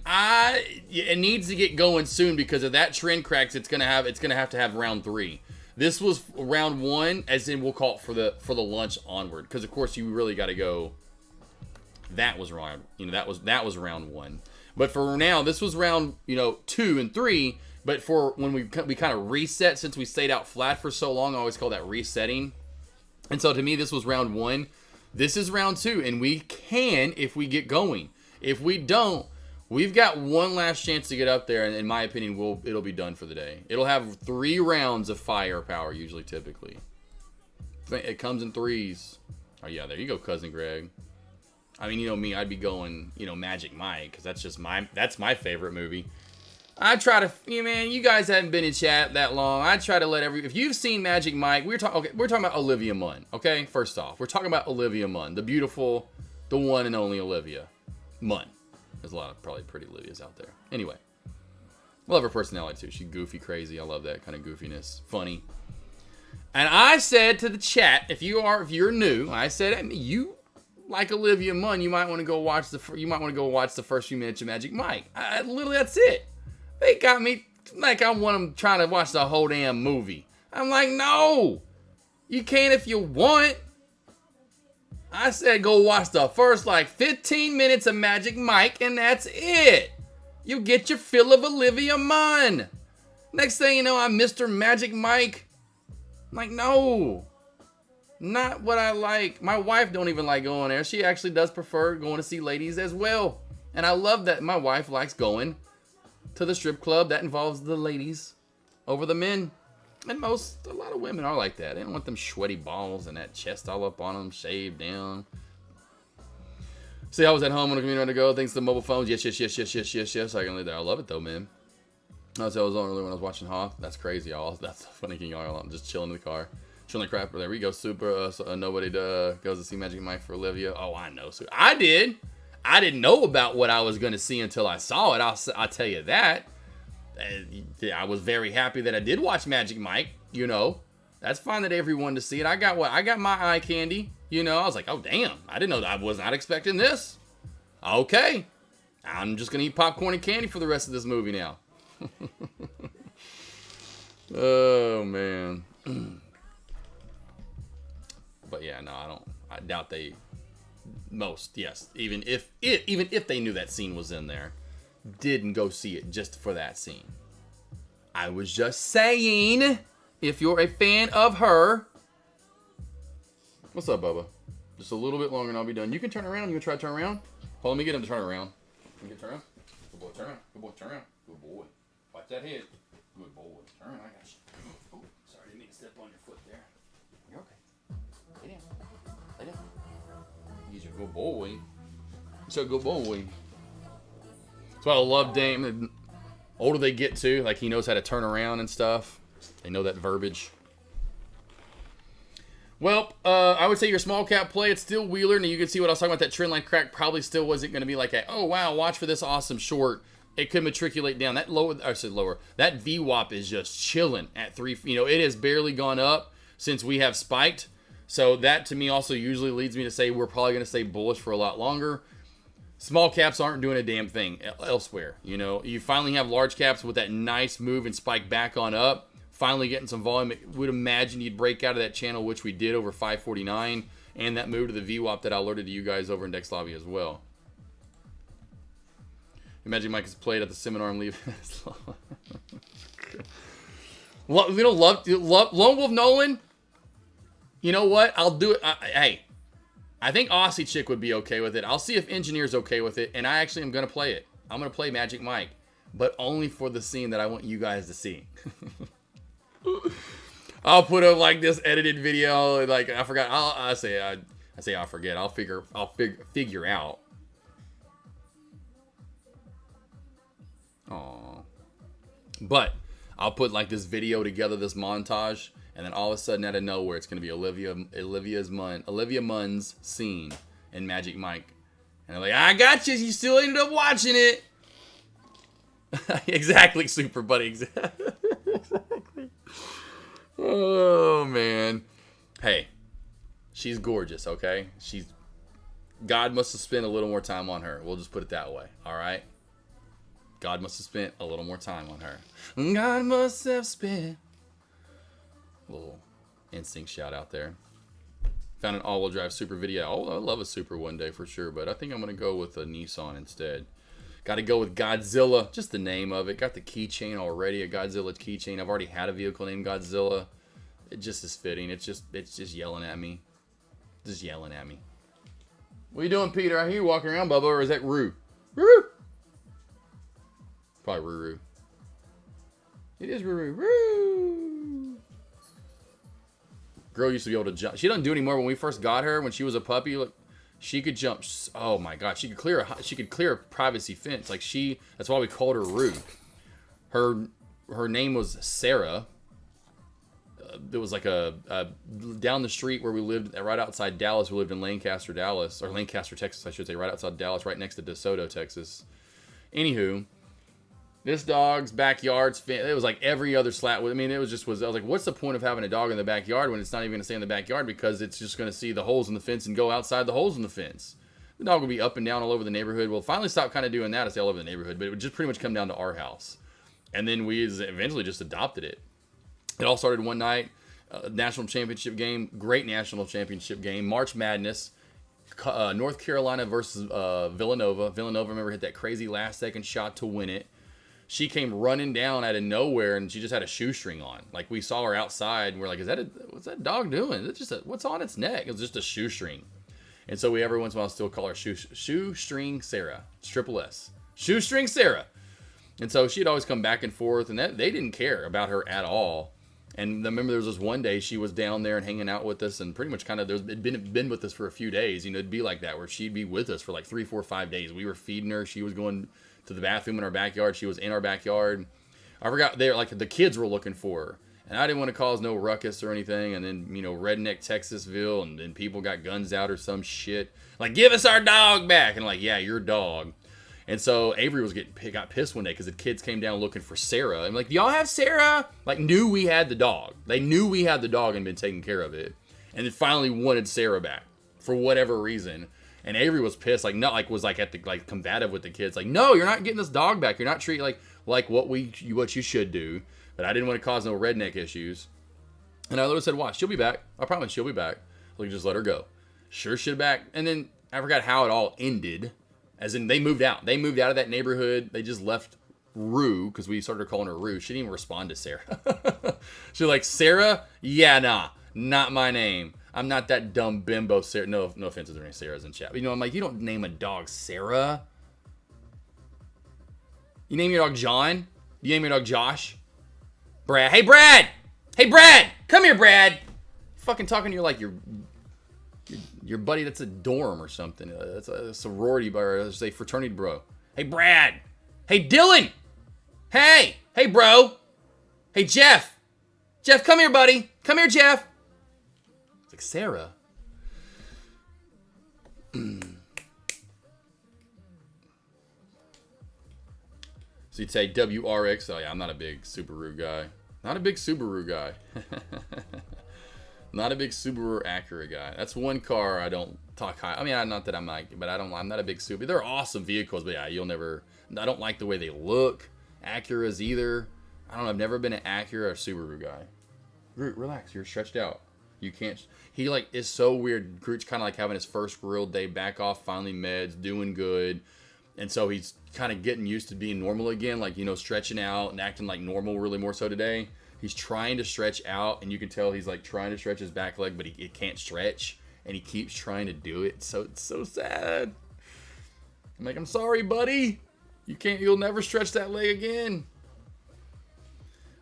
It needs to get going soon because if that trend cracks, it's gonna have to have round 3. This was round 1, as in we'll call it for the lunch onward, because of course you really got to go. That was round, that was round 1. But for now, this was round 2 and 3. But for when we kind of reset, since we stayed out flat for so long, I always call that resetting. And so to me, this was round 1. This is round 2, and we can if we get going. If we don't, we've got one last chance to get up there, and in my opinion, it'll be done for the day. It'll have 3 rounds of firepower, usually, typically. It comes in 3s. Oh, yeah, there you go, Cousin Greg. I mean, you know me, I'd be going, Magic Mike, because that's my favorite movie. I try to, man, you guys haven't been in chat that long. I try to let if you've seen Magic Mike, we're talking about Olivia Munn, okay? First off, we're talking about Olivia Munn, the beautiful, the one and only Olivia Munn. There's a lot of probably pretty Olivias out there. Anyway, I love her personality too. She's goofy, crazy. I love that kind of goofiness, funny. And I said to the chat, if you're new, I said, you like Olivia Munn, you might want to go watch the first few minutes of Magic Mike. Literally, that's it. They got me like I want them trying to watch the whole damn movie. I'm like, no, you can't if you want. I said go watch the first 15 minutes of Magic Mike, and that's it. You get your fill of Olivia Munn. Next thing you know, I'm Mr. Magic Mike. I'm like, no, not what I like. My wife don't even like going there. She actually does prefer going to see ladies as well. And I love that my wife likes going to the strip club that involves the ladies over the men. And a lot of women are like that. They don't want them sweaty balls and that chest all up on them, shaved down. See, I was at home when a community ago. Thanks to the mobile phones. Yes. I can leave there. I love it though, man. I was on earlier when I was watching Hoth. That's crazy, y'all. That's funny, King y'all. I'm just chilling in the car. Chilling the crap. There we go. Super. Nobody goes to see Magic Mike for Olivia. Oh, I know. So I did. I didn't know about what I was going to see until I saw it. I'll tell you that. I was very happy that I did watch Magic Mike. That's fine that everyone to see it. I got my eye candy. I was like, oh damn, I didn't know. I was not expecting this. Okay, I'm just gonna eat popcorn and candy for the rest of this movie now. Oh man. But yeah, no, I doubt they. Yes, even if they knew that scene was in there, didn't go see it just for that scene. I was just saying, if you're a fan of her. What's up, Bubba? Just a little bit longer and I'll be done. You can turn around. You can try to turn around. Hold on, let me get him to turn around. Can you turn around? Good boy, turn around. Good boy, turn around. Good boy. Watch that head. Good boy. Turn around. I got you. Oh, sorry, didn't mean to step on your foot there. You're okay. Lay down. Lay down. He's a good boy. He's a good boy. That's why I love Dame. The older they get too, he knows how to turn around and stuff. They know that verbiage. Well, I would say your small cap play, it's still Wheeler. Now you can see what I was talking about. That trend line crack probably still wasn't going to be like oh wow, watch for this awesome short. It could matriculate down. That lower. That VWAP is just chilling at 3. It has barely gone up since we have spiked. So that to me also usually leads me to say we're probably going to stay bullish for a lot longer. Small caps aren't doing a damn thing elsewhere. You finally have large caps with that nice move and spike back on up. Finally getting some volume. I would imagine you'd break out of that channel, which we did over 549, and that move to the VWAP that I alerted to you guys over in Dex Lobby as well. Magic Mike is played at the seminar and leave. We don't love Lone Wolf Nolan. You know what? I'll do it. Hey, I think Aussie Chick would be okay with it. I'll see if Engineer's okay with it, and I actually am going to play it. I'm going to play Magic Mike, but only for the scene that I want you guys to see. I'll put up this edited video. I forgot. I say I'll forget. I'll figure out. Aww. But I'll put this video together, this montage, and then all of a sudden out of nowhere it's gonna be Olivia Munn's scene in Magic Mike, and they're like, I got you. You still ended up watching it. Exactly, Super Buddy. Exactly. Oh man. Hey, she's gorgeous. Okay, she's God must have spent a little more time on her. We'll just put it that way. All right. God must have spent a little more time on her. God must have spent. Little instinct shout out there. Found an all-wheel drive Super video. Oh, I love a Super one day for sure, but I think I'm gonna go with a Nissan instead. Got to go with Godzilla, just the name of it. Got the keychain already, a Godzilla keychain. I've already had a vehicle named Godzilla. It just is fitting. It's just yelling at me. Just yelling at me. What are you doing, Peter? I hear you walking around, Bubba, or is that Roo? Roo! Probably Roo. It is Roo. Roo! Girl used to be able to jump. She doesn't do it anymore. When we first got her, when she was a puppy, look, she could jump. Oh my God, she could clear a privacy fence. Like that's why we called her Roo. Her name was Sarah. There was like a down the street where we lived, right outside Dallas. We lived in Lancaster, Texas, I should say, right outside Dallas, right next to DeSoto, Texas. Anywho, this dog's backyard's it was like every other slat. I mean, I was like, what's the point of having a dog in the backyard when it's not even going to stay in the backyard because it's just going to see the holes in the fence and go outside the holes in the fence. The dog would be up and down all over the neighborhood. We'll finally stop kind of doing that. I say all over the neighborhood, but it would just pretty much come down to our house. And then we eventually just adopted it. It all started one night, national championship game, great national championship game, March Madness, North Carolina versus Villanova. Villanova, remember, hit that crazy last-second shot to win it. She came running down out of nowhere, and she just had a shoestring on. Like, we saw her outside, and we're like, what's that dog doing? Is it just what's on its neck? It was just a shoestring. And so we every once in a while still call her Shoestring Sarah. It's triple S. Shoestring Sarah. And so she'd always come back and forth, and they didn't care about her at all. And I remember there was this one day she was down there and hanging out with us, and pretty much kind of it'd been with us for a few days. You know, it'd be like that where she'd be with us for like 3, 4, 5 days. We were feeding her. She was going to the bathroom in our backyard. She was in our backyard. I forgot the kids were looking for her, and I didn't want to cause no ruckus or anything. And then, you know, redneck Texasville, and then people got guns out or some shit. Like, give us our dog back. And like, yeah, your dog. And so Avery got pissed one day because the kids came down looking for Sarah. I'm like, do y'all have Sarah? Like, knew we had the dog. They knew we had the dog and been taking care of it. And then finally wanted Sarah back for whatever reason. And Avery was pissed, was combative with the kids. Like, no, you're not getting this dog back. You're not treating like what you should do. But I didn't want to cause no redneck issues. And I literally said, watch, she'll be back. I promise she'll be back. So just let her go. Sure, she'll be back. And then I forgot how it all ended. As in, they moved out. They moved out of that neighborhood. They just left Rue, because we started calling her Rue. She didn't even respond to Sarah. She's like, Sarah? Yeah, nah. Not my name. I'm not that dumb bimbo Sarah. No offense if there are any Sarahs in chat. But, you know, I'm like, you don't name a dog Sarah. You name your dog John? You name your dog Josh? Brad. Hey, Brad! Hey, Brad! Come here, Brad! Fucking talking to you like your buddy that's a dorm or something. That's a sorority or a fraternity bro. Hey, Brad! Hey, Dylan! Hey! Hey, bro! Hey, Jeff! Jeff, come here, buddy! Come here, Jeff! It's like, Sarah. So you'd say WRX. Oh, yeah, I'm not a big Subaru guy. Not a big Subaru guy. Not a big Subaru or Acura guy. That's one car I don't talk high. I mean, not that I'm like, but I'm not a big Subaru. They're awesome vehicles, but yeah, I don't like the way they look. Acuras either. I don't know. I've never been an Acura or Subaru guy. Groot, relax. You're stretched out. You can't. He is so weird. Groot's kind of like having his first real day back off, finally meds, doing good. And so he's kind of getting used to being normal again, like, you know, stretching out and acting like normal really more so today. He's trying to stretch out, and you can tell he's like trying to stretch his back leg, but it can't stretch, and he keeps trying to do it. So it's so sad. I'm like, I'm sorry, buddy. You'll never stretch that leg again.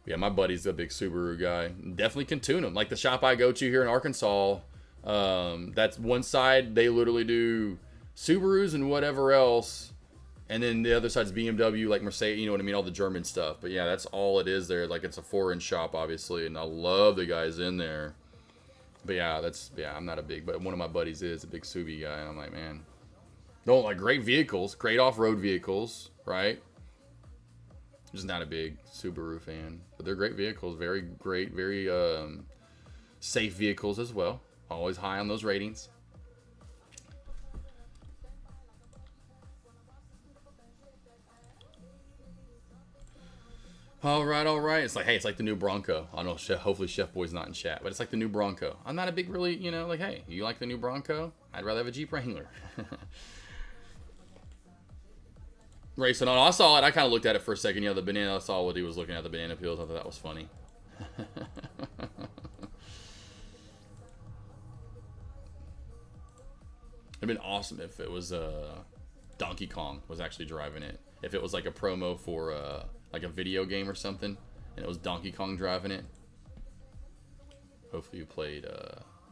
Yeah, my buddy's a big Subaru guy. Definitely can tune him. Like the shop I go to here in Arkansas, that's one side, they literally do Subarus and whatever else. And then the other side's BMW, like Mercedes, you know what I mean? All the German stuff. But yeah, that's all it is there. Like, it's a foreign shop, obviously. And I love the guys in there. But yeah, I'm not a big, but one of my buddies is a big Subi guy. And I'm like, man, don't like great vehicles, great off-road vehicles, right? Just not a big Subaru fan. But they're great vehicles. Very great, very safe vehicles as well. Always high on those ratings. All right. It's like, hey, it's like the new Bronco. I don't know, Chef, hopefully Chef Boy's not in chat, but it's like the new Bronco. I'm not a big really, you know, like, hey, you like the new Bronco? I'd rather have a Jeep Wrangler. Racing on. I saw it. I kind of looked at it for a second. The banana. I saw what he was looking at, the banana peels. I thought that was funny. It'd been awesome if it was Donkey Kong was actually driving it. If it was like a promo for like a video game or something, and it was Donkey Kong driving it. Hopefully you played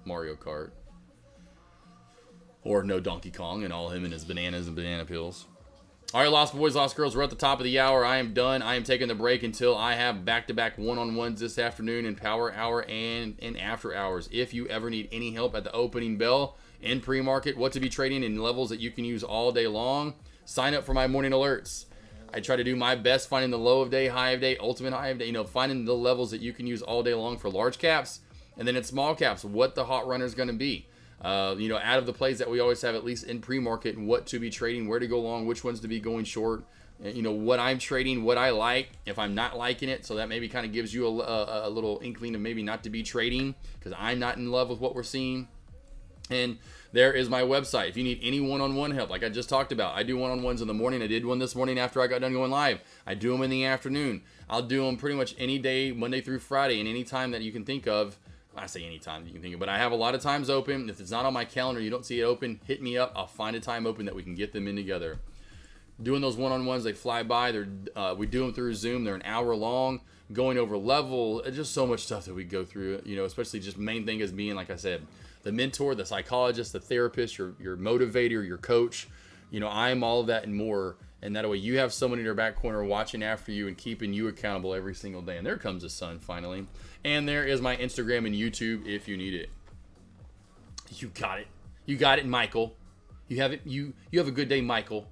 Mario Kart. Or no Donkey Kong and all him and his bananas and banana peels. All right, Lost Boys, Lost Girls, we're at the top of the hour. I am done. I am taking the break until I have back-to-back one-on-ones this afternoon in Power Hour and in After Hours. If you ever need any help at the opening bell, in pre-market, what to be trading in levels that you can use all day long, sign up for my morning alerts. I try to do my best finding the low of day, high of day, ultimate high of day, finding the levels that you can use all day long for large caps. And then in small caps, what the hot runner is going to be. Out of the plays that we always have, at least in pre-market, and what to be trading, where to go long, which ones to be going short, what I'm trading, what I like, if I'm not liking it. So that maybe kind of gives you a little inkling of maybe not to be trading because I'm not in love with what we're seeing. And there is my website. If you need any one-on-one help, like I just talked about, I do one-on-ones in the morning. I did one this morning after I got done going live. I do them in the afternoon. I'll do them pretty much any day, Monday through Friday, and any time that you can think of. I say any time you can think of, but I have a lot of times open. If it's not on my calendar, you don't see it open, hit me up. I'll find a time open that we can get them in together. Doing those one-on-ones, they fly by. We do them through Zoom. They're an hour long, going over level. Just so much stuff that we go through, especially just main thing is being, like I said, the mentor, the psychologist, the therapist, your motivator, your coach. I am all of that and more. And that way you have someone in your back corner watching after you and keeping you accountable every single day. And there comes the sun finally. And there is my Instagram and YouTube if you need it. You got it. You got it, Michael. You have it. You have a good day, Michael.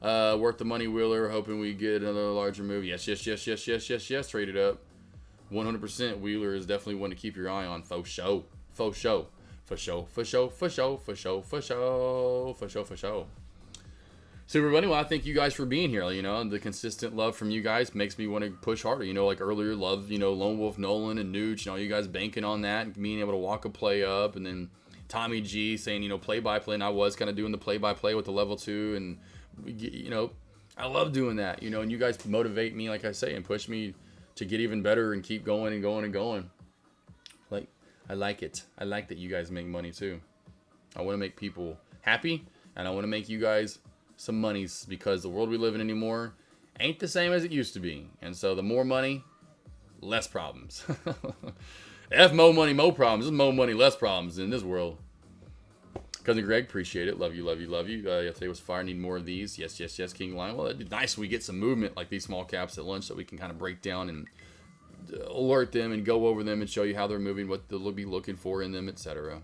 Worth the money, Wheeler. Hoping we get another larger move. Yes. Trade it up. 100%. Wheeler is definitely one to keep your eye on. For show. So everybody, well, I thank you guys for being here. The consistent love from you guys makes me want to push harder. Like earlier, love, Lone Wolf, Nolan, and Nooch, you guys banking on that and being able to walk a play up. And then Tommy G saying, play-by-play. And I was kind of doing the play-by-play with the level 2. And, I love doing that, and you guys motivate me, like I say, and push me to get even better and keep going and going and going. Like, I like it. I like that you guys make money too. I want to make people happy, and I want to make you guys some monies, because the world we live in anymore ain't the same as it used to be. And so the more money, less problems. F mo money, mo problems. This is mo money, less problems in this world. Cousin Greg, appreciate it. Love you. Today was fire. Need more of these. Yes, King Lion. Well, it'd be nice when we get some movement like these small caps at lunch, so we can kind of break down and alert them and go over them and show you how they're moving, what they'll be looking for in them, etc.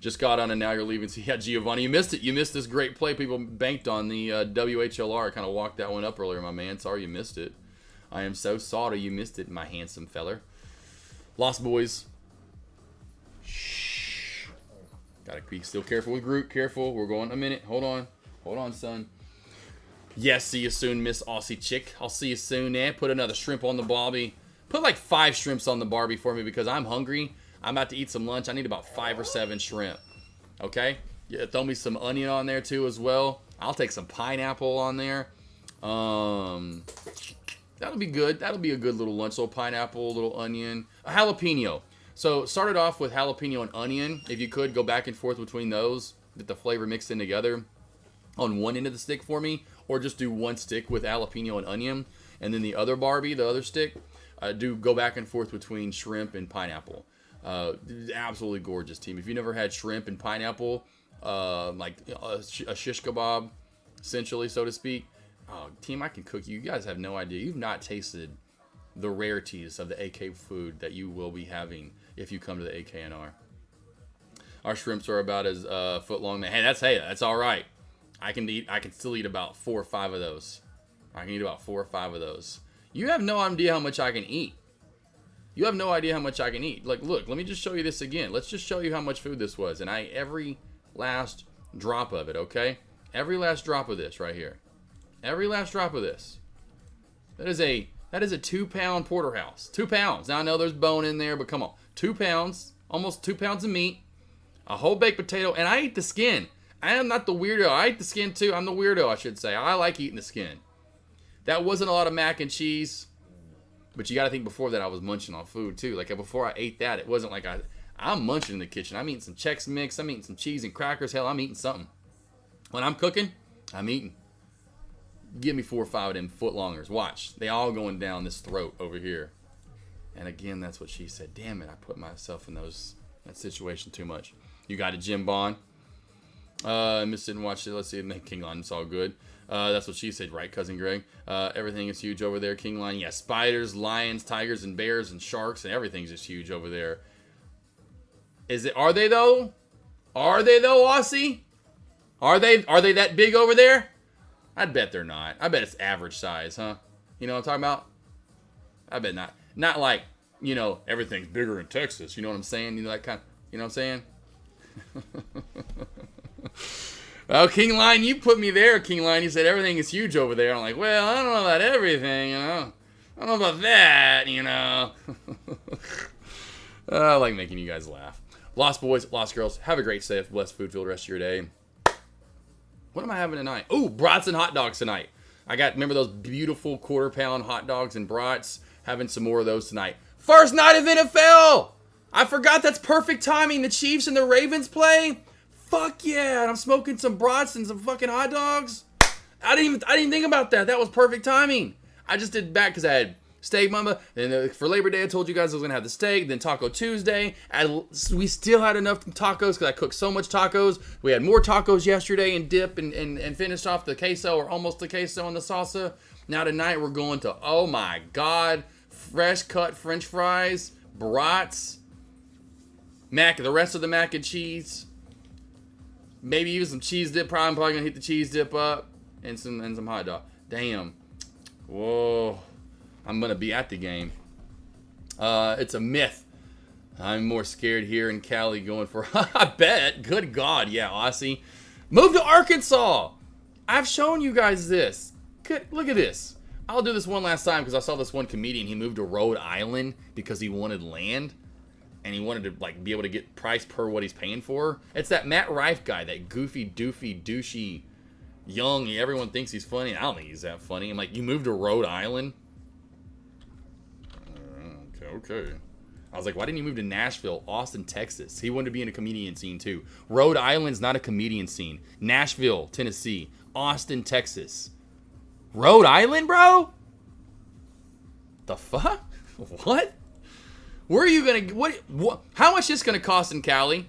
Just got on and now you're leaving. So yeah, Giovanni, you missed it. You missed this great play. People banked on the WHLR. I kind of walked that one up earlier, my man. Sorry you missed it. I am so sorry you missed it, my handsome feller. Lost Boys. Shh. Gotta be still careful with Groot. Careful. We're going a minute. Hold on, son. Yes, see you soon, Miss Aussie Chick. I'll see you soon, eh? Put another shrimp on the Barbie. Put like 5 shrimps on the Barbie for me because I'm hungry. I'm about to eat some lunch. I need about 5 or 7 shrimp. Okay? Yeah, throw me some onion on there too as well. I'll take some pineapple on there. That'll be good. That'll be a good little lunch. Little pineapple, little onion. A jalapeno. So started off with jalapeno and onion. If you could, go back and forth between those. Get the flavor mixed in together on one end of the stick for me. Or just do one stick with jalapeno and onion. And then the other Barbie, the other stick, go back and forth between shrimp and pineapple. Absolutely gorgeous, team. If you never had shrimp and pineapple, like a shish kebab, essentially, so to speak, team, I can cook you. You guys have no idea. You've not tasted the rarities of the AK food that you will be having if you come to the AKNR. Our shrimps are about as foot long. Hey, that's all right. I can still eat about 4 or 5 of those. I can eat about 4 or 5 of those. You have no idea how much I can eat. You have no idea how much I can eat. Like, look, let me just show you this again. Let's just show you how much food this was. And every last drop of it, okay? Every last drop of this right here. Every last drop of this. That is a 2-pound porterhouse. 2 pounds. Now I know there's bone in there, but come on. 2 pounds, almost 2 pounds of meat, a whole baked potato, and I eat the skin. I am not the weirdo. I eat the skin too. I'm the weirdo, I should say. I like eating the skin. That wasn't a lot of mac and cheese, but you got to think before that I was munching on food too. Like before I ate that, it wasn't like I'm munching in the kitchen. I'm eating some Chex Mix. I'm eating some cheese and crackers. Hell, I'm eating something. When I'm cooking, I'm eating. Give me 4 or 5 of them footlongers. Watch. They all going down this throat over here. And again, that's what she said. Damn it, I put myself in that situation too much. You got a Jim Bond. Miss didn't watch it. Let's see. King Line, it's all good. That's what she said, right, Cousin Greg? Everything is huge over there, King Line. Yeah, spiders, lions, tigers, and bears, and sharks, and everything's just huge over there. Are they though? Are they though, Aussie? Are they that big over there? I'd bet they're not. I bet it's average size, huh? You know what I'm talking about? I bet not. Not like, you know, everything's bigger in Texas. You know what I'm saying? You know that kind of, you know what I'm saying? Well, King Line, you put me there, King Line. You said everything is huge over there. I'm like, well, I don't know about everything, you know. I don't know about that, you know. I like making you guys laugh. Lost boys, lost girls. Have a great, safe, blessed, food-filled rest of your day. What am I having tonight? Ooh, brats and hot dogs tonight. Remember those beautiful quarter-pound hot dogs and brats? Having some more of those tonight. First night of NFL! I forgot that's perfect timing. The Chiefs and the Ravens play. Fuck yeah! And I'm smoking some brats and some fucking hot dogs. I didn't even think about that. That was perfect timing. I just did back because I had steak mama. And for Labor Day, I told you guys I was gonna have the steak. Then Taco Tuesday. We still had enough tacos because I cooked so much tacos. We had more tacos yesterday and dip and finished off the queso or almost the queso and the salsa. Now tonight we're going to, oh my God, fresh cut French fries, brats, the rest of the mac and cheese. Maybe even some cheese dip. I'm probably gonna heat the cheese dip up and some hot dog. Damn. Whoa. I'm gonna be at the game. It's a myth. I'm more scared here in Cali going for. I bet. Good God, yeah, Aussie. Move to Arkansas. I've shown you guys this. Look at this. I'll do this one last time because I saw this one comedian. He moved to Rhode Island because he wanted land. And he wanted to like be able to get price per what he's paying for. It's that Matt Rife guy, that goofy, doofy, douchey, young. Everyone thinks he's funny. I don't think he's that funny. I'm like, you moved to Rhode Island? Okay. I was like, why didn't you move to Nashville, Austin, Texas? He wanted to be in a comedian scene too. Rhode Island's not a comedian scene. Nashville, Tennessee, Austin, Texas. Rhode Island, bro? The fuck? What? Where are you gonna what how much is this gonna cost in Cali?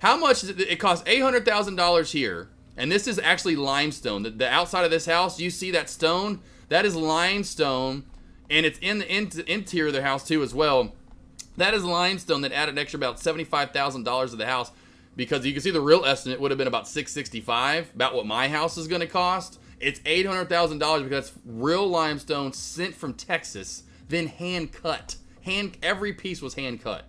How much is it costs $800,000 here, and this is actually limestone. The outside of this house, you see that stone? That is limestone, and it's in the interior of the house too as well. That is limestone that added an extra about $75,000 to the house, because you can see the real estimate would have been about $665, about what my house is gonna cost. It's $800,000 because it's real limestone sent from Texas, then hand cut. Every piece was hand cut.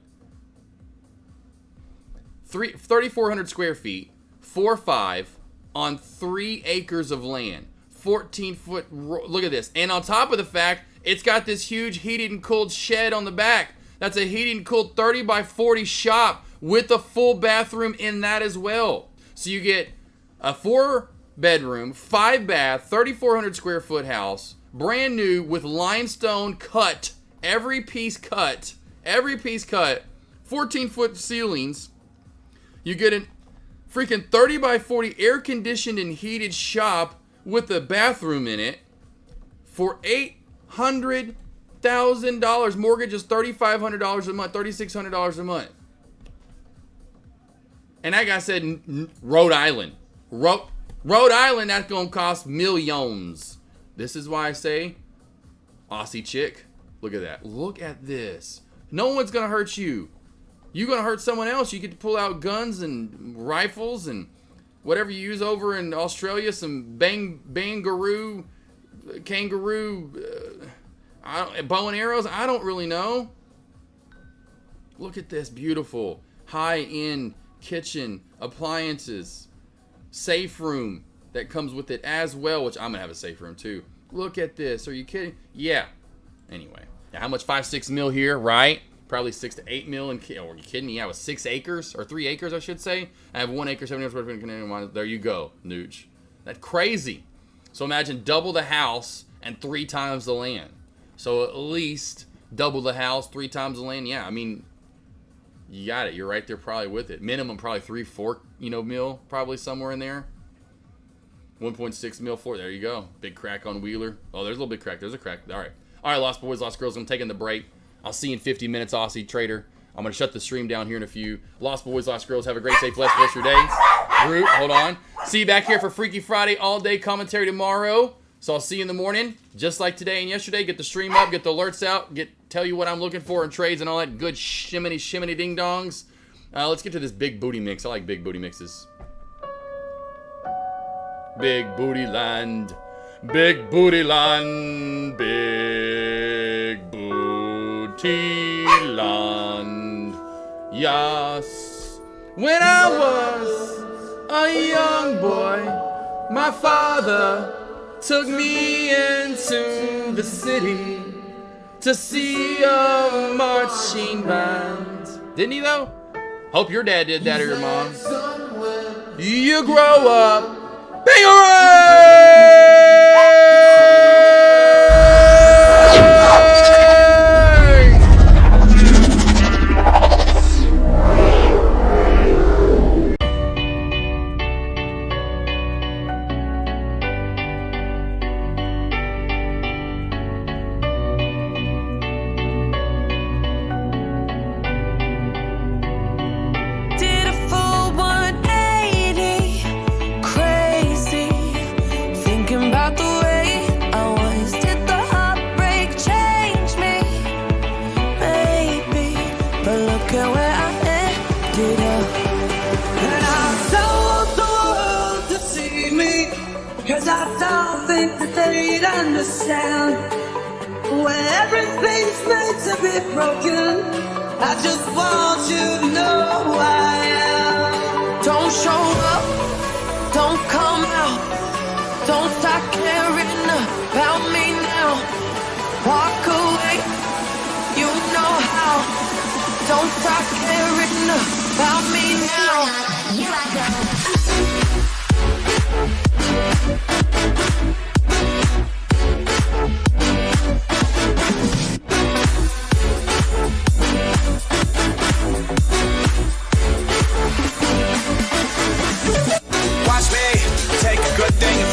3,400 square feet, 4.5 on 3 acres of land, 14-foot. Look at this, and on top of the fact, it's got this huge heated and cooled shed on the back. That's a heated and cooled 30 by 40 shop with a full bathroom in that as well. So you get a 4-bedroom, 5-bath, 3,400 square foot house, brand new with limestone cut. Every piece cut, 14-foot ceilings. You get a freaking 30 by 40 air-conditioned and heated shop with a bathroom in it for $800,000. Mortgage is $3,500 a month, $3,600 a month. And that guy said Rhode Island. Rhode Island, that's going to cost millions. This is why I say, Aussie chick. Look at that. Look at this. No one's going to hurt you. You're going to hurt someone else. You get to pull out guns and rifles and whatever you use over in Australia. Some kangaroo, bow and arrows. I don't really know. Look at this. Beautiful. High-end kitchen appliances. Safe room that comes with it as well, which I'm going to have a safe room too. Look at this. Are you kidding? Yeah. Anyway, how much? 5-6 mil here, right? Probably 6 to 8 mil. And are you kidding me? Yeah, with 6 acres or 3 acres, I should say. I have 1 acre, 70 square feet in Canadian mine. There you go, Nooch. That's crazy. So imagine double the house and 3 times the land. So at least double the house, 3 times the land. Yeah, I mean, you got it. You're right there, probably with it. Minimum, probably 3-4, mil, probably somewhere in there. 1.6 mil for. There you go. Big crack on Wheeler. Oh, there's a little big crack. There's a crack. All right, Lost Boys, Lost Girls. I'm taking the break. I'll see you in 50 minutes, Aussie Trader. I'm going to shut the stream down here in a few. Lost Boys, Lost Girls. Have a great, safe, blessed rest of your day. Root, hold on. See you back here for Freaky Friday all-day commentary tomorrow. So I'll see you in the morning, just like today and yesterday. Get the stream up, get the alerts out, tell you what I'm looking for in trades and all that good shimmy ding-dongs. Let's get to this big booty mix. I like big booty mixes. Big booty land, big booty land, big booty land. Yes. When I was a young boy, my father took me into the city to see a marching band. Didn't he though? Hope your dad did that or your mom. You grow up. Understand when everything's made to be broken. I just want you to know who I am. Don't show up, don't come out, don't start caring about me now. Walk away, you know how. Don't start caring about me now. Here I go.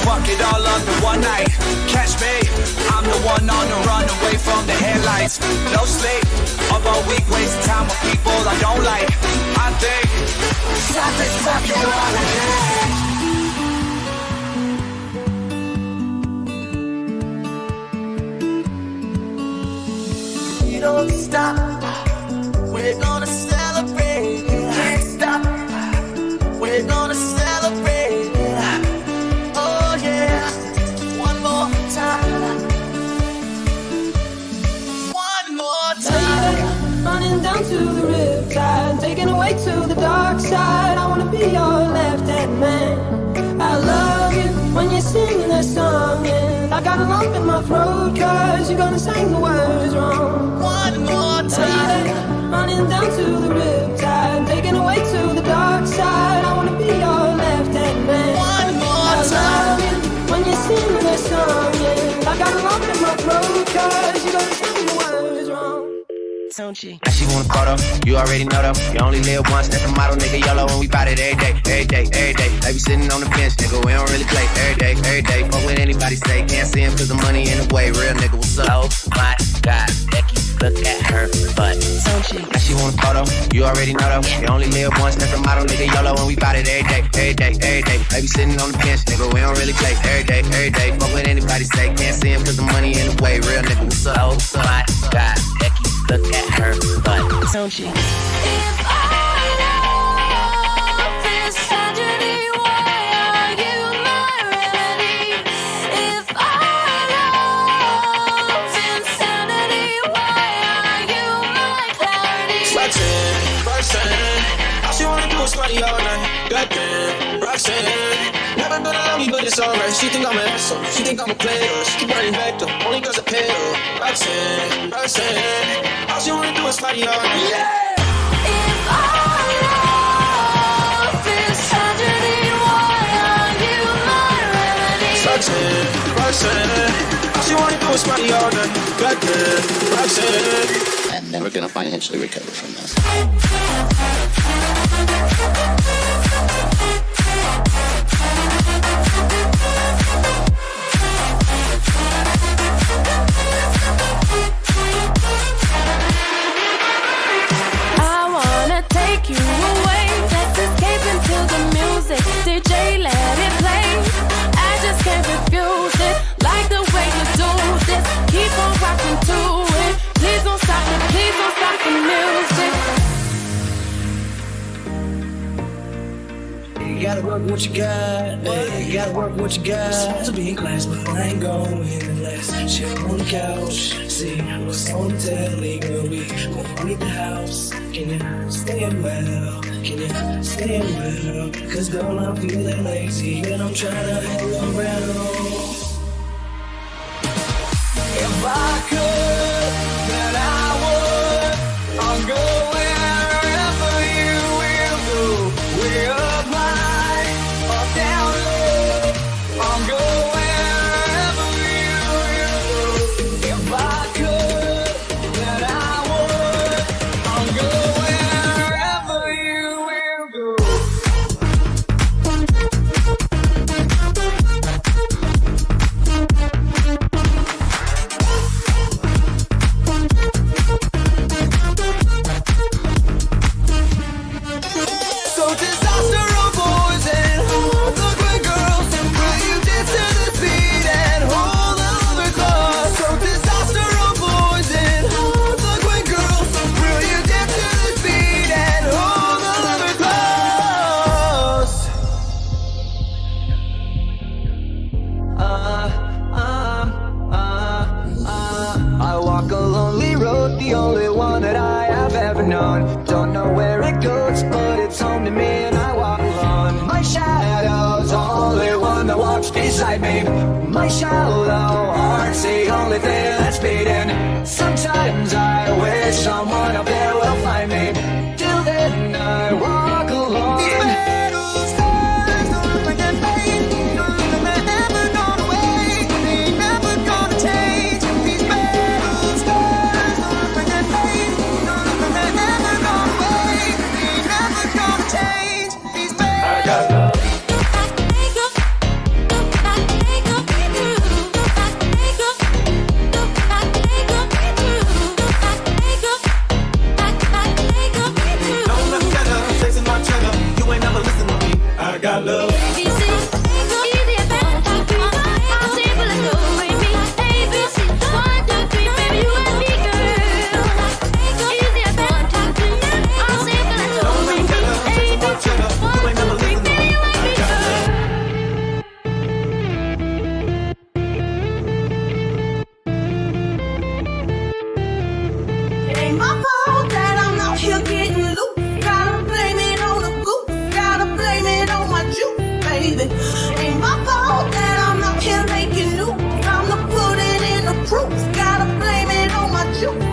Fuck it all under one night. Catch me, I'm the one on the run away from the headlights. No sleep, up all week, wasting time with people I don't like. I think something's fucking wrong with me. You don't stop, we're gonna celebrate. Can't stop, we're gonna celebrate. Running down to the riptide, taken away to the dark side. I wanna be your left-hand man. I love you when you're singing that song, and I got a lump in my throat 'cause you're gonna sing the words wrong. One more time. Running down to the riptide, taken away to the dark side. I wanna be your left-hand man. One more time. I love you when you're singing that song, and I got a lump in my throat 'cause you're gonna sing the words wrong. Don't you? Now she want a photo, you already know though. You only live once, that's a model, nigga. YOLO, and we bout it every day, every day, every day. They be sitting on the bench, nigga. We don't really play every day, every day. Fuck what anybody say, can't see him 'cause the money in the way. Real nigga, what's up? Oh my God, Becky, look at her butt. Don't you? Now she want a photo, you already know though. You only live once, that's a model, nigga. YOLO, and we bout it every day, every day, every day. They be sitting on the bench, nigga. We don't really play every day, every day. Fuck what anybody say, can't see him 'cause the money in the way. Real nigga, what's up? Oh my God, Becky, look at her butt. Don't you? If our love is tragedy, why are you my remedy? If our love's insanity, why are you my clarity? Roxanne, all she wanna do is party all night. Goddamn, Roxanne, never gonna love me, but and it's alright. She think I'm an asshole, she think I'm a player. She keep running back though, only cause I pay her. Roxanne, Roxanne, all she wanna do is party all night. Yeah! If our love is tragedy, why are you my remedy? Roxanne, Roxanne, all she wanna do is party all night. Goddamn, Roxanne. I'm never gonna financially recover from this. I wanna take you away. Let's escape into the music. DJ, let it play. I just can't refuse it. Like the way you do this. Keep on rocking to it. Please don't stop it. Please don't stop the music. You gotta work what you got, you gotta work what you got. Supposed to be in class, but I ain't going unless chill on the couch. See what's on the telly, girl, we won't leave the house. Can you stay in well? Can you stay in well? Cause girl, I'm feeling lazy and I'm trying to hang around. If I could, then I would. I'll go wherever you will go. Way up high or down low. I'll go wherever you will go. If I could, then I would. I'll go wherever you will go. So testosterone boys and hard-looking girls, will you dance to the beat and hold over close? So testosterone boys and hard-looking girls, will you dance to the beat and hold over close? I walk a lonely road, the only one that I have ever known. Don't know where it goes, but it's home to me and I walk alone. My shadow's the only one that walks beside me. My shallow heart's the only thing that's beating. Sometimes I wish someone up there will find me. Till then I walk alone. These metal stars don't bring that pain. They're never gone away. They never gonna change. These metal stars don't bring that pain. They're never gone away. They never gonna change. These metal. I got love. I got love. It ain't my fault that I'm out here getting loose. Gotta blame it on the goose. Gotta blame it on my juice, baby. It ain't my fault that I'm out here making news. Time to put it in the proof. Gotta blame it on my juice.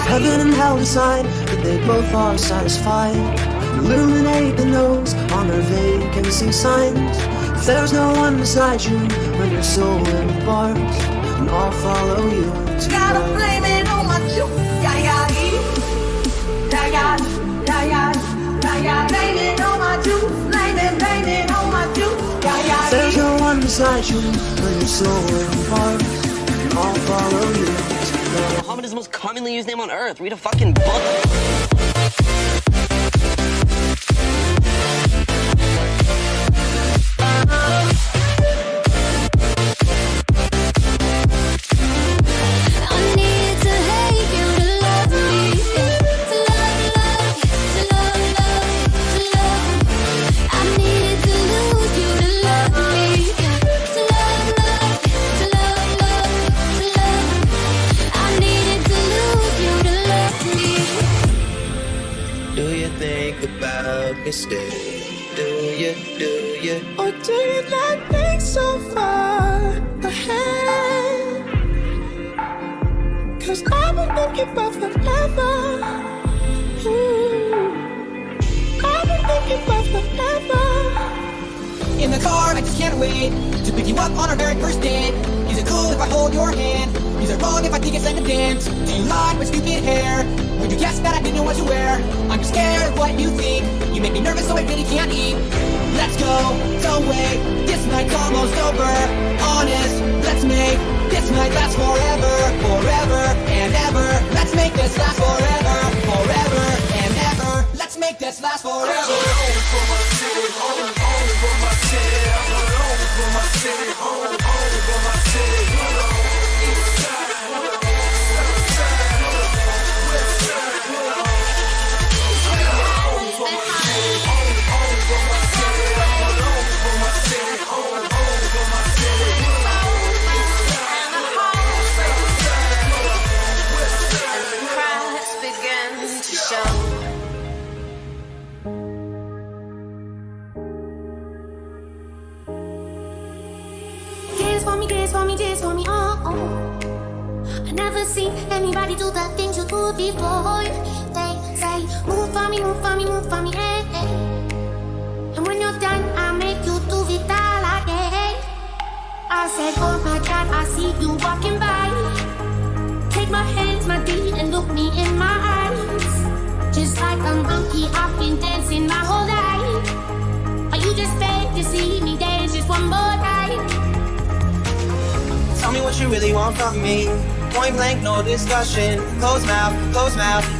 Heaven and hell decide that they both are satisfied. Illuminate the nose on their vacancy signs. If there's no one beside you when your soul in the bars, then I'll follow you to Gotta blame it on my juice. Blame it on my juice. Blame it on my juice. If there's no one beside you when your soul in the bars, then I'll follow you to Muhammad is the most commonly used name on earth. Read a fucking book. think about mistakes. Or do you not think so far ahead? 'Cause I've been thinking about forever. I've been thinking about forever. In the car, I just can't wait to pick you up on our very first date. Is it cool if I hold your hand? Is it wrong if I think it's time to dance? Do you like my stupid hair? Would you guess that I didn't know what to wear? I'm just scared of what you think. You make me nervous so I really can't eat. Let's go, don't wait, this night's almost over. Honest, let's make this night last forever. Forever and ever. Let's make this last forever. Forever and ever. Let's make this last forever. Dance for me, oh, oh. I never seen anybody do the things you do before. They say, move for me, move for me, move for me, hey, hey. And when you're done, I'll make you do it all again. I said, oh my God, I see you walking by. Take my hands, my feet, and look me in my eyes. Just like a monkey, I've been dancing my whole life. Are you just fake to see me dance just one more time? Tell me what you really want from me. Point blank, no discussion. Close mouth,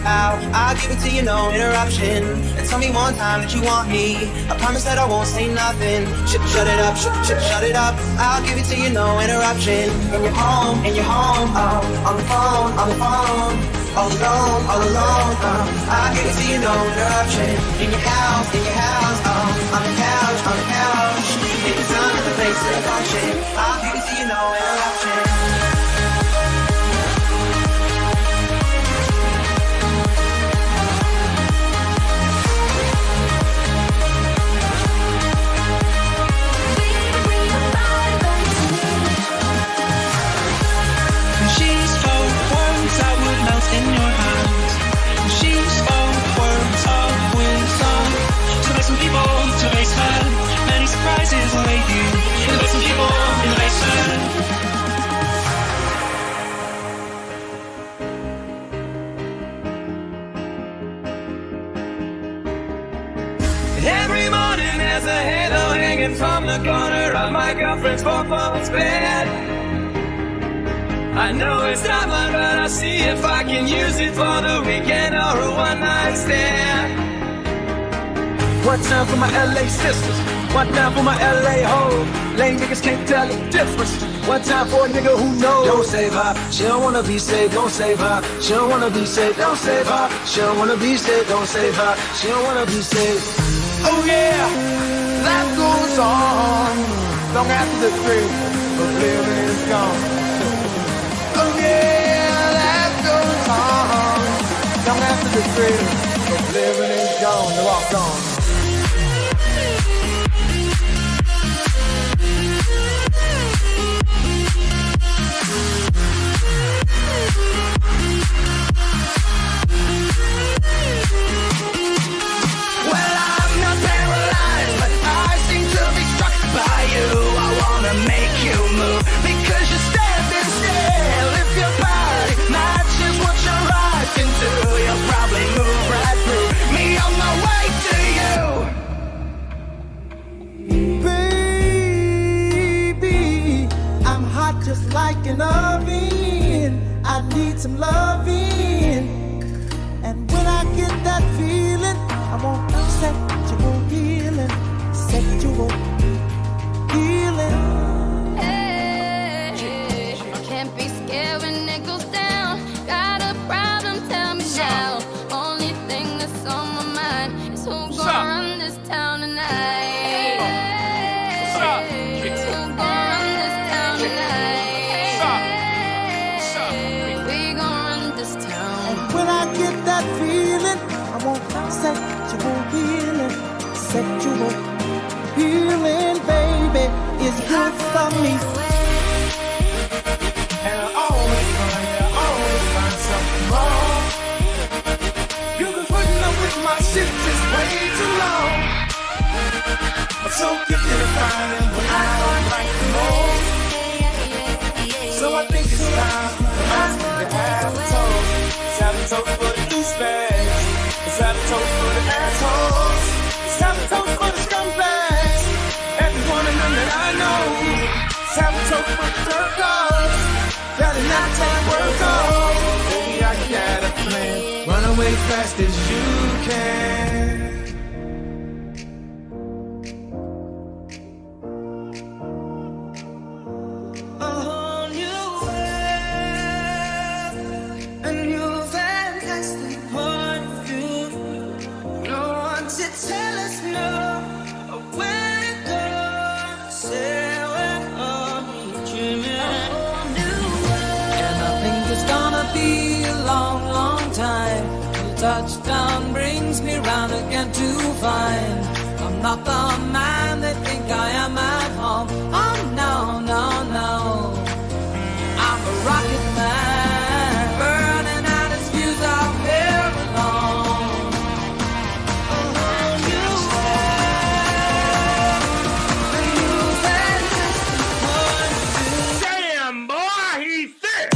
ow. I'll give it to you, no interruption. And tell me one time that you want me. I promise that I won't say nothing. Shut it up, shut it up. I'll give it to you, no interruption. And you're home, oh. On the phone. All alone, I'll give it to you, no interruption. In your house, oh. On the couch. Make the time at the place to function. I'll give it to you, no interruption. She's for words I would melt in your hands. She's for words of wisdom. To make some people to raise her. Many surprises await you. To make some people in the basement. Every morning there's a halo hanging from the corner of my girlfriend's four-post bed. I know it's not mine, but I'll see if I can use it for the weekend or a one-night stand. One time for my LA sisters, one time for my LA hoes. Lame niggas can't tell the difference. One time for a nigga who knows. Don't save her, she don't wanna be saved, don't save her. She don't wanna be saved, don't save her. She don't wanna be saved, don't save her. She don't wanna be saved. Oh yeah, life goes on long after the dream of living is gone. Oh yeah, life goes on long after the dream of living is gone. They're all gone. Make you move because you're standing still. If your body matches what your eyes can do, you'll probably move right through me on my way Baby, I'm hot just like an oven. I need some loving. And when I get that feeling, I want sexual healing. Sexual healing. Can't be scared when it goes down. Got a problem, tell me now. Only thing that's on my mind is who gon' run this town tonight. Who gon' run this town tonight? We gon' run this town. And when I get that feeling, I want sexual healing. sexual healing, baby, is good for me. And I always find something wrong. You've been putting up with my shit just way too long. I'm so gifted at finding what I don't like the most. So I think it's time for us to have a toast. Let's have a toast for the douchebags. Let's have a toast for the assholes. Let's have a toast for the scumbags. Every one of them that I know. Let's have a toast for the jerk-offs. Better not take work off. Baby, I got a plan. Run away fast as you can. A whole new world, a new fantastic point of view. No one to tell us no, or where to go. Say we're only dreaming. And I think it's gonna be a long, long time till touchdown brings me round again to find I'm not the man they think I am at home. Oh no, no, no, I'm a rocket man, burning out his fuse out here alone. A whole new world, a new fantastic point of view. Damn, boy, he's sick.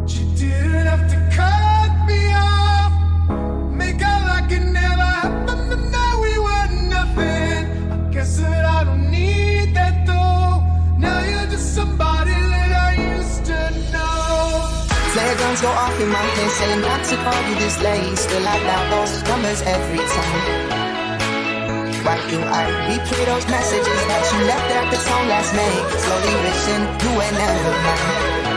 She didn't have to cut me off, make out like it never happened, but now we were nothing. I guess that I don't need that though. Now you're just somebody that I used to know. Flare guns go off in my head, saying not to call you this late. Still I dial those numbers every time. Why do I replay those messages that you left at the tone last May? Slowly wishing you were never mine.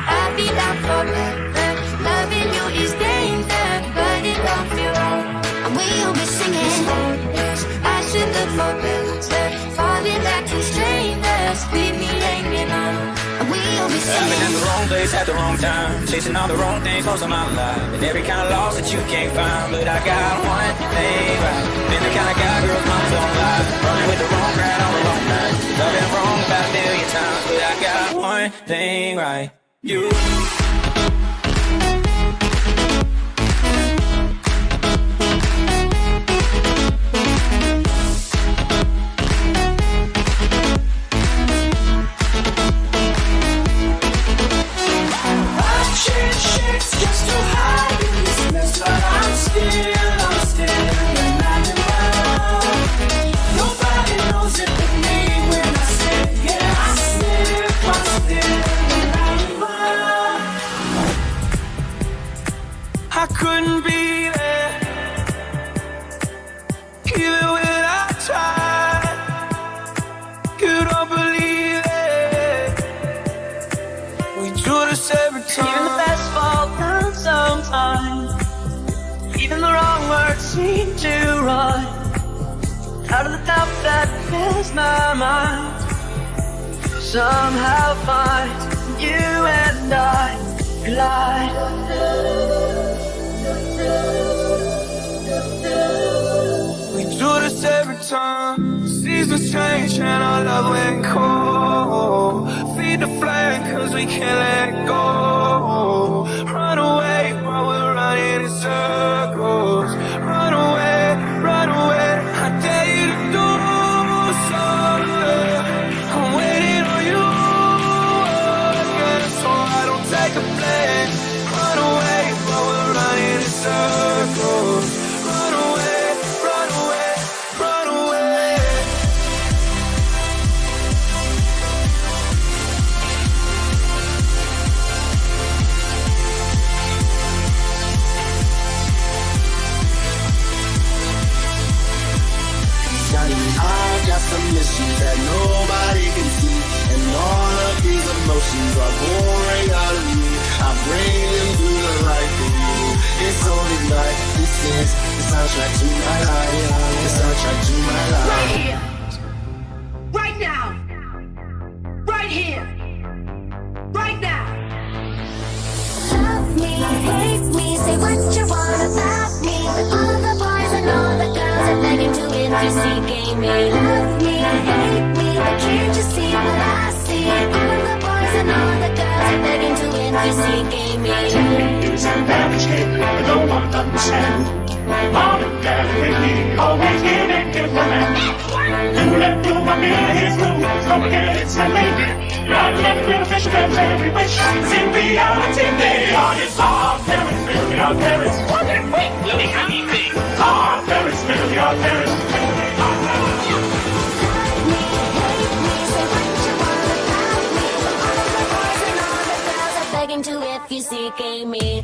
I'll be down forever. Loving you is dangerous, but it don't feel right. And we'll be singing. I should look for better. Falling back to strangers, leave me hanging on. And we'll be I've been in singing. the wrong place at the wrong time, chasing all the wrong things most of my life, and every kind of loss that you can't find. But I got one thing right. Been the kind of guy girls moms don't lie, running with the wrong crowd on the wrong night. Loving wrong about a million times, but I got one thing right. You. Just to hide in this mess, but I'm still reminding myself. Nobody knows it but me when I say, yeah, I slip, I'm still reminding myself. I couldn't be there, even when I tried. You don't believe it. We do this every time. Even the best fall down sometimes. Even the wrong words seem to run out of the top that fills my mind. Somehow find you and I collide. We do this every time. Seasons change and our love went cold. Feed the flame cause we can't let go. Run away while we're running in circles. Run away, run away. I dare you to do so. I'm waiting on you again, so I don't take a blame. Run away while we're running in circles. Run away, run away, run away. got some issues that nobody can see, and all of these emotions are pouring out of me. I bring them to the light for you. It's only like this is the soundtrack to my life. The soundtrack to my life. Right here. Right now. Right here. Right now. Love me, hate me, say what you want about me. All the boys and all the girls are begging to intoxicate me. Love me, hate me, but can't you see what I see? All the boys and all the girls are begging to intoxicate me. It's a damage kid, I don't want to understand. Mom and dad lately always giving diplomat. You let do my mirror, here's blue, don't forget it's a lady. I'd love to fish crabs every wish. In reality, they are his parents, really our parents. What a quick little honey thing. Our parents, really our parents. Begging to if you seek me.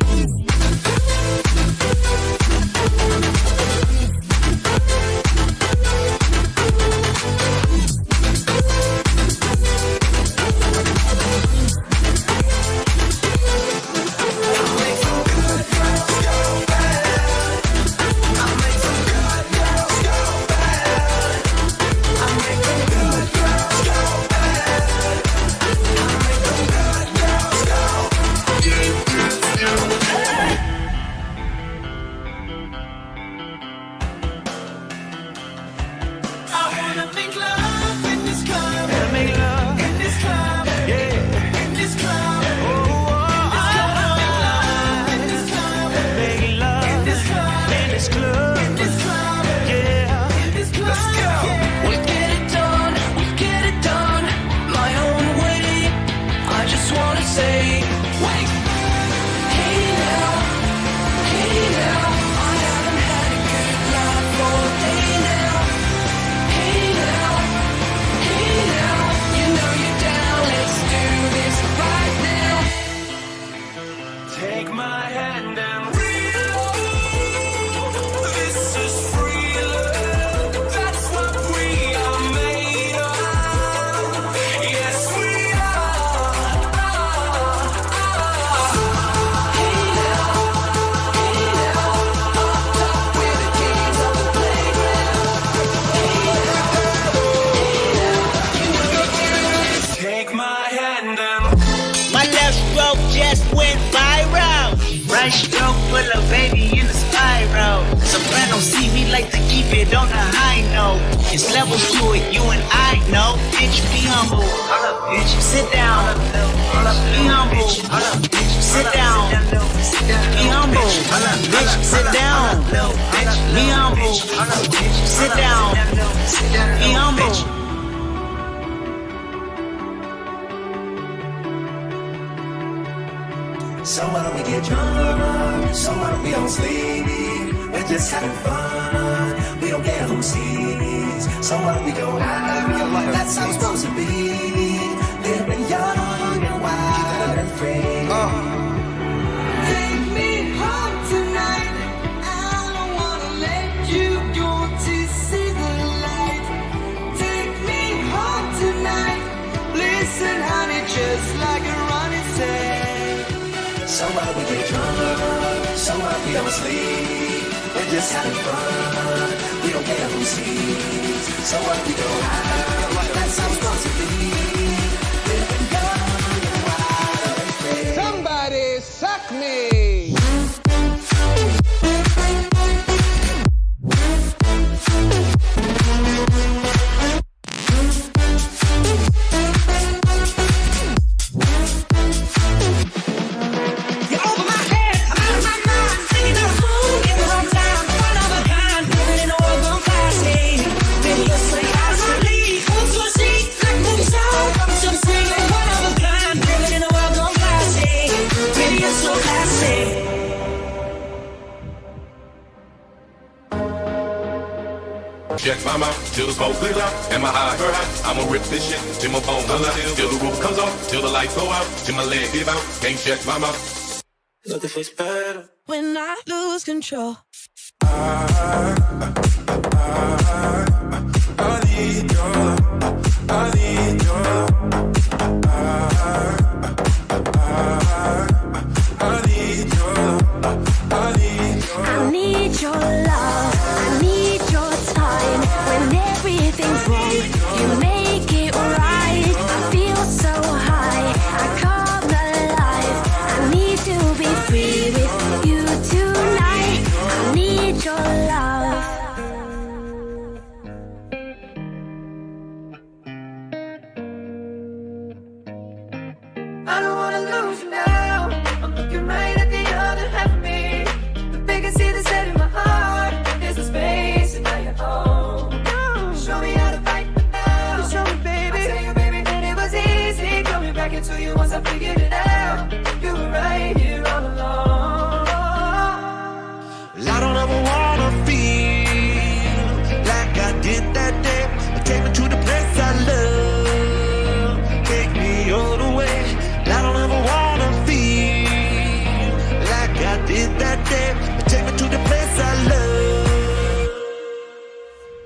Right stroke, put a baby in the spiral. Soprano C, we like to keep it on the high note. It's levels to it, you and I know. Bitch, be humble. Hold up, bitch. Sit down. Hold up, be humble. Hold up, bitch. Sit down. Be humble. Hold up, bitch. Sit down. Be humble. Hold up, bitch. Sit down. Be humble. So why don't we get drunk? So why don't we don't sleep? We're just having fun. We don't care who sees. So why don't we go high? That's how it's supposed to be. Living young and wild and free. Take me home tonight. I don't wanna let you go to see the light. Take me home tonight. Listen, honey, just like a running tide. So why don't we get drunk? So why don't we don't sleep? We're just having fun. We don't care who sees. So why don't we go high? That's how it's supposed to be. Living young and wild and free. Somebody suck me. Check my mouth till the smoke clears out. Am I high? Her high. I'ma rip this shit till my phone goes out. Till the roof comes off, till the lights go out, till my leg give out. Can't check my mouth. Look if it's better when I lose control. I need your I don't wanna lose you now. I'm looking right at the other half of me. The vacancy that's set in my heart is a space and now you're home. Show me how to fight now. Show me, baby. I tell you, baby, that it was easy coming back into you once I figured it out. You were right here all along. I don't ever wanna feel like I did that day. Take me to the place I love. Take me all the way. I don't ever wanna feel like I did that day. Take me to the place I love.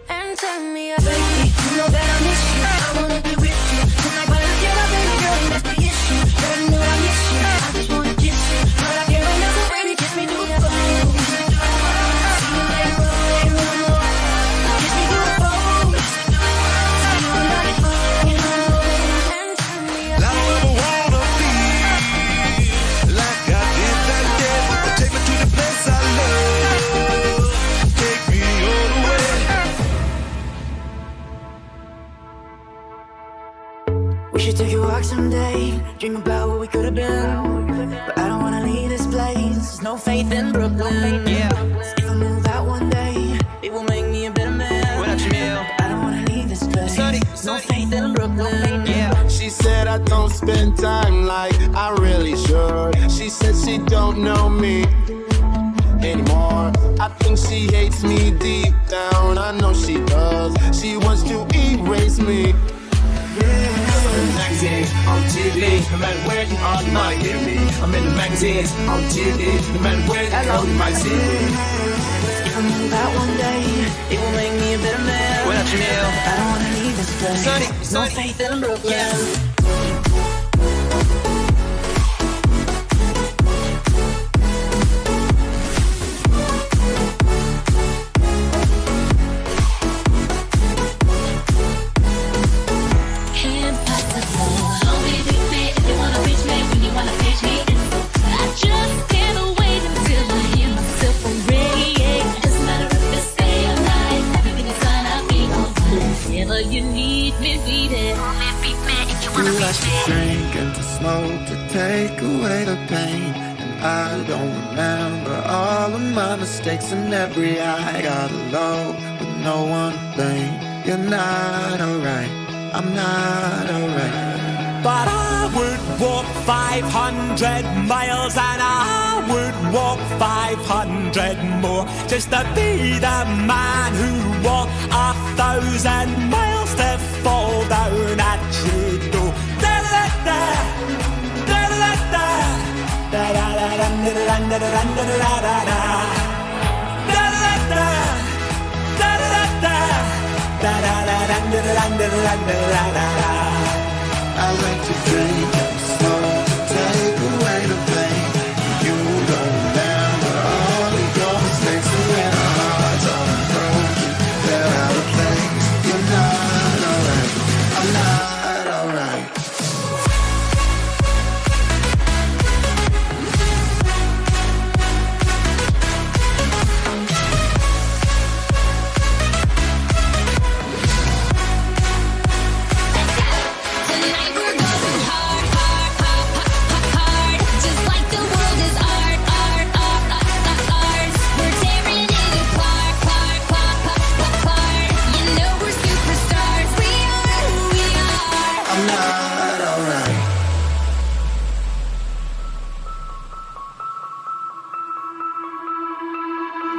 And tell me, baby, you know that I miss you. I wanna be with you tonight, but I can't, baby girl, that's the issue. Girl, you know I miss you. I just wanna kiss you, but I can't right now, so baby, kiss me through the phone. We should take a walk someday, dream about what we could have been. But I don't wanna leave this place, there's no faith in Brooklyn. Yeah. If I move out one day, it will make me a better man. What up, Jamil? I don't wanna leave this place, there's no faith in Brooklyn. Yeah. She said I don't spend time like I really should. She said she don't know me anymore. I think she hates me deep down, I know she does. She wants to erase me. Magazines, on TV, no matter where you are, you might hear me. I'm in the magazines, on TV, no matter where you go, you might see me. If I move out one day, it will make me a better man. What up, Jamil? I don't wanna leave this place, there's no faith in Brooklyn. Yes. Drink and to smoke to take away the pain. And I don't remember all of my mistakes and every I got alone with no one to blame. You're not alright, I'm not alright. But I would walk 500 miles and I would walk 500 more just to be the man who walked 1,000 miles to fall down at your door. I like to drink and smoke to take away the pain. You don't remember all of your mistakes, and when our hearts are broken, they're out of place. You're not alright, I'm not alright.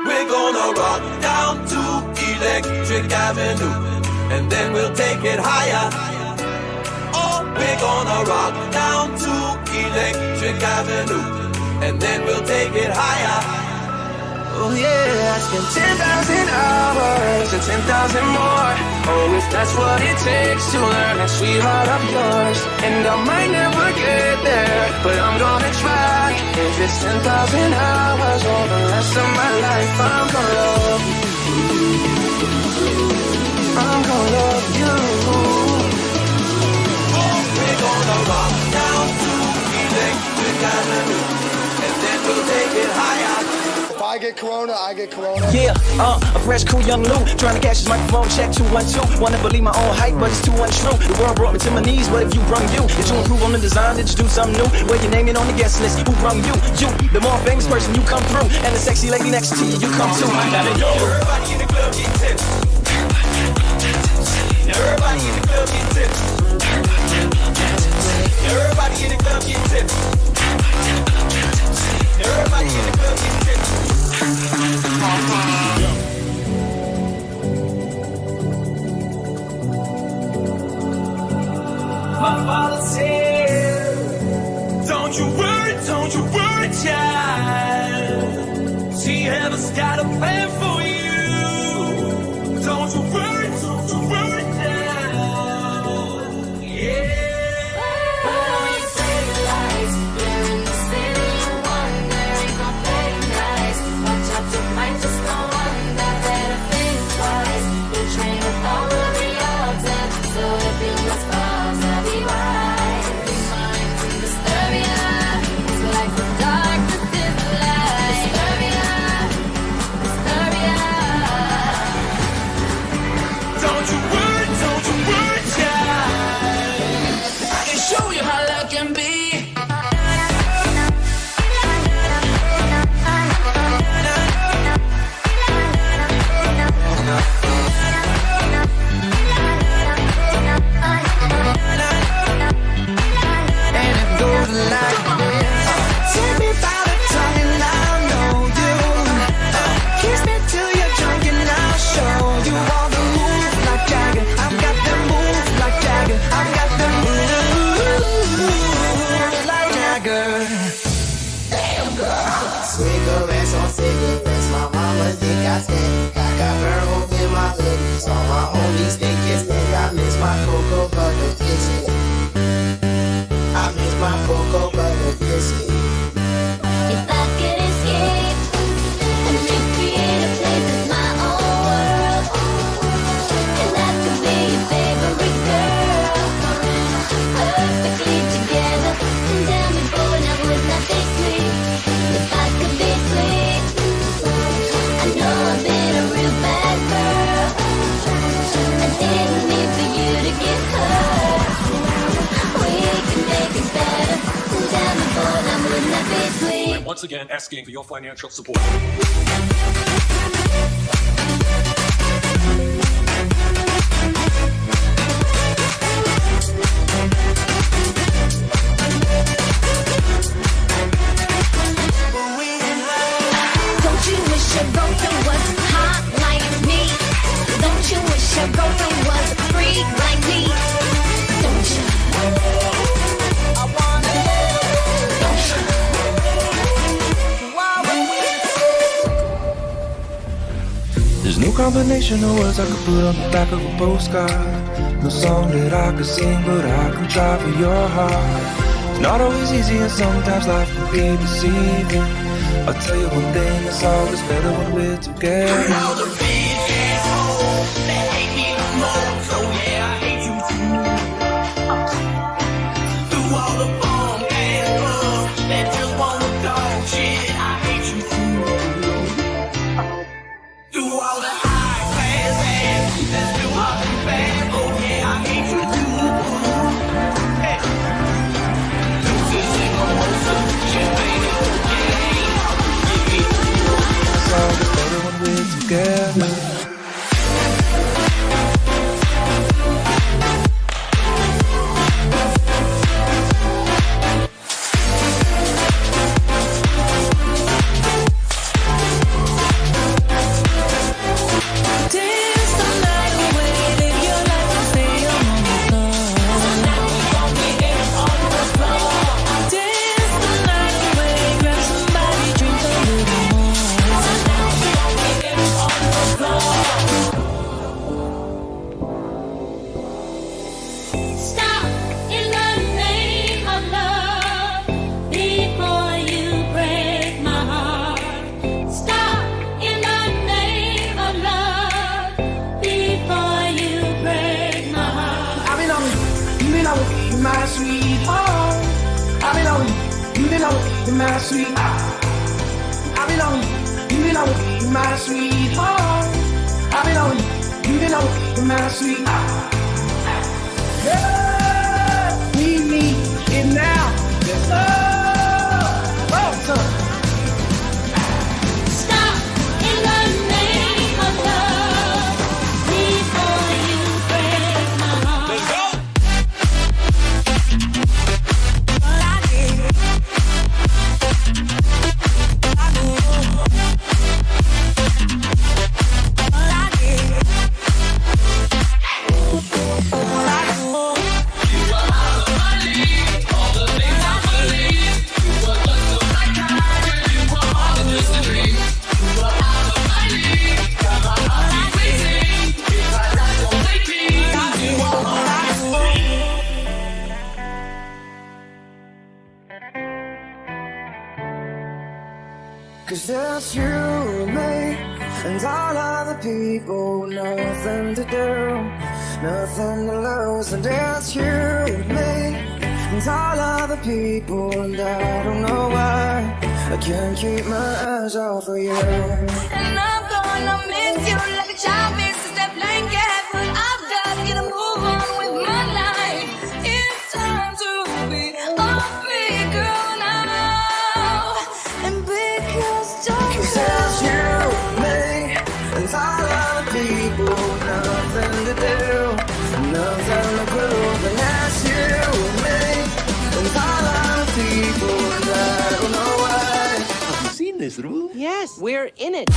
We're gonna rock down to Electric Avenue, and then we'll take it higher. Oh, we're gonna rock down to Electric Avenue, and then we'll take it higher. Oh yeah, I spent 10,000 hours and 10,000 more. Oh, if that's what it takes to learn that sweetheart of yours. And I might never get there, but I'm gonna try. If it's 10,000 hours or the rest of my life, I'm gonna love you. I'm gonna love you. Oh, we're gonna rock down to Electric Avenue, and then we'll take it higher. If I I get Corona. Yeah, a fresh, cool young Lou, trying to cash his microphone check 212. Wanna believe my own hype, but it's too untrue. The world brought me to my knees, what if you brung you? Did you improve on the design? Did you do something new? Where your name in on the guest list? Who brung you? You, the more famous person, you come through, and the sexy lady next to you, you come too. Now they go. Everybody in the club get tips. Everybody in the club get tips. Everybody in the club get tips. Everybody in the club get tips. My father said, don't you worry, child. See, heaven's got a plan for you. Don't you worry, child. Yeah. Cigarettes on cigarettes, my mama think I stand. I got burn holes in my hoodies, all my homies think it's lit. I miss my cocoa butter biscuit. I miss my cocoa butter biscuit. If I could escape and recreate a place as my own world, and I could be your favorite girl, perfectly together, and tell me, boy, now would not they sweet? If I could be sweet, I know I've been a real bad girl. I didn't mean for you to get hurt. We can make it better. Tell me, boy, now would not be sweet? And once again, asking for your financial support. Don't you wish your girlfriend was hot like me? Don't you wish your girlfriend was a freak like me? Don't you? I wanna live. Don't you? There's no combination of words I could put on the back of a postcard. No song that I could sing, but I can try for your heart. It's not always easy, and sometimes life can be deceiving. I'll tell you one thing, it's always better when we're together. All the big assholes that hate me the most, so yeah, I hate you too. Through all the bomb ass bugs that just wanna dog shit, I hate you too. Through all the high class ass that do all the bad, oh yeah, I hate you too. Hey. Deuces and mimosas, champagne and cocaine. It's always better when we're together. Dance the night away, live your life and stay on the floor. Dance the night away, grab somebody, drink a little more. Stop in the name of love before you break my heart. Stop in the name of love before you break my heart. I've been on you, you've been on you, my sweetheart. I've been on you, you've been on you, my sweetheart. I've been on you, you've You've been always my sweetheart. I've been on you. You've been always my sweetheart. Yeah, we need it now. Yes, son. Stop in the name of love before you break my heart. Let's go. Cause there's you and me and all other people, nothing to do, nothing to lose. And there's you and me and all other people, and I don't know why I can't keep my eyes off of you. And I'm gonna miss you like a child misses that blanket, but I've got to get a move on with my life. It's time to be a big girl now. And because there's you, me, and all other people, nothing to do, nothing to prove. And that's you, me, and all other people, and I don't know why. Have you seen this room? Yes, we're in it.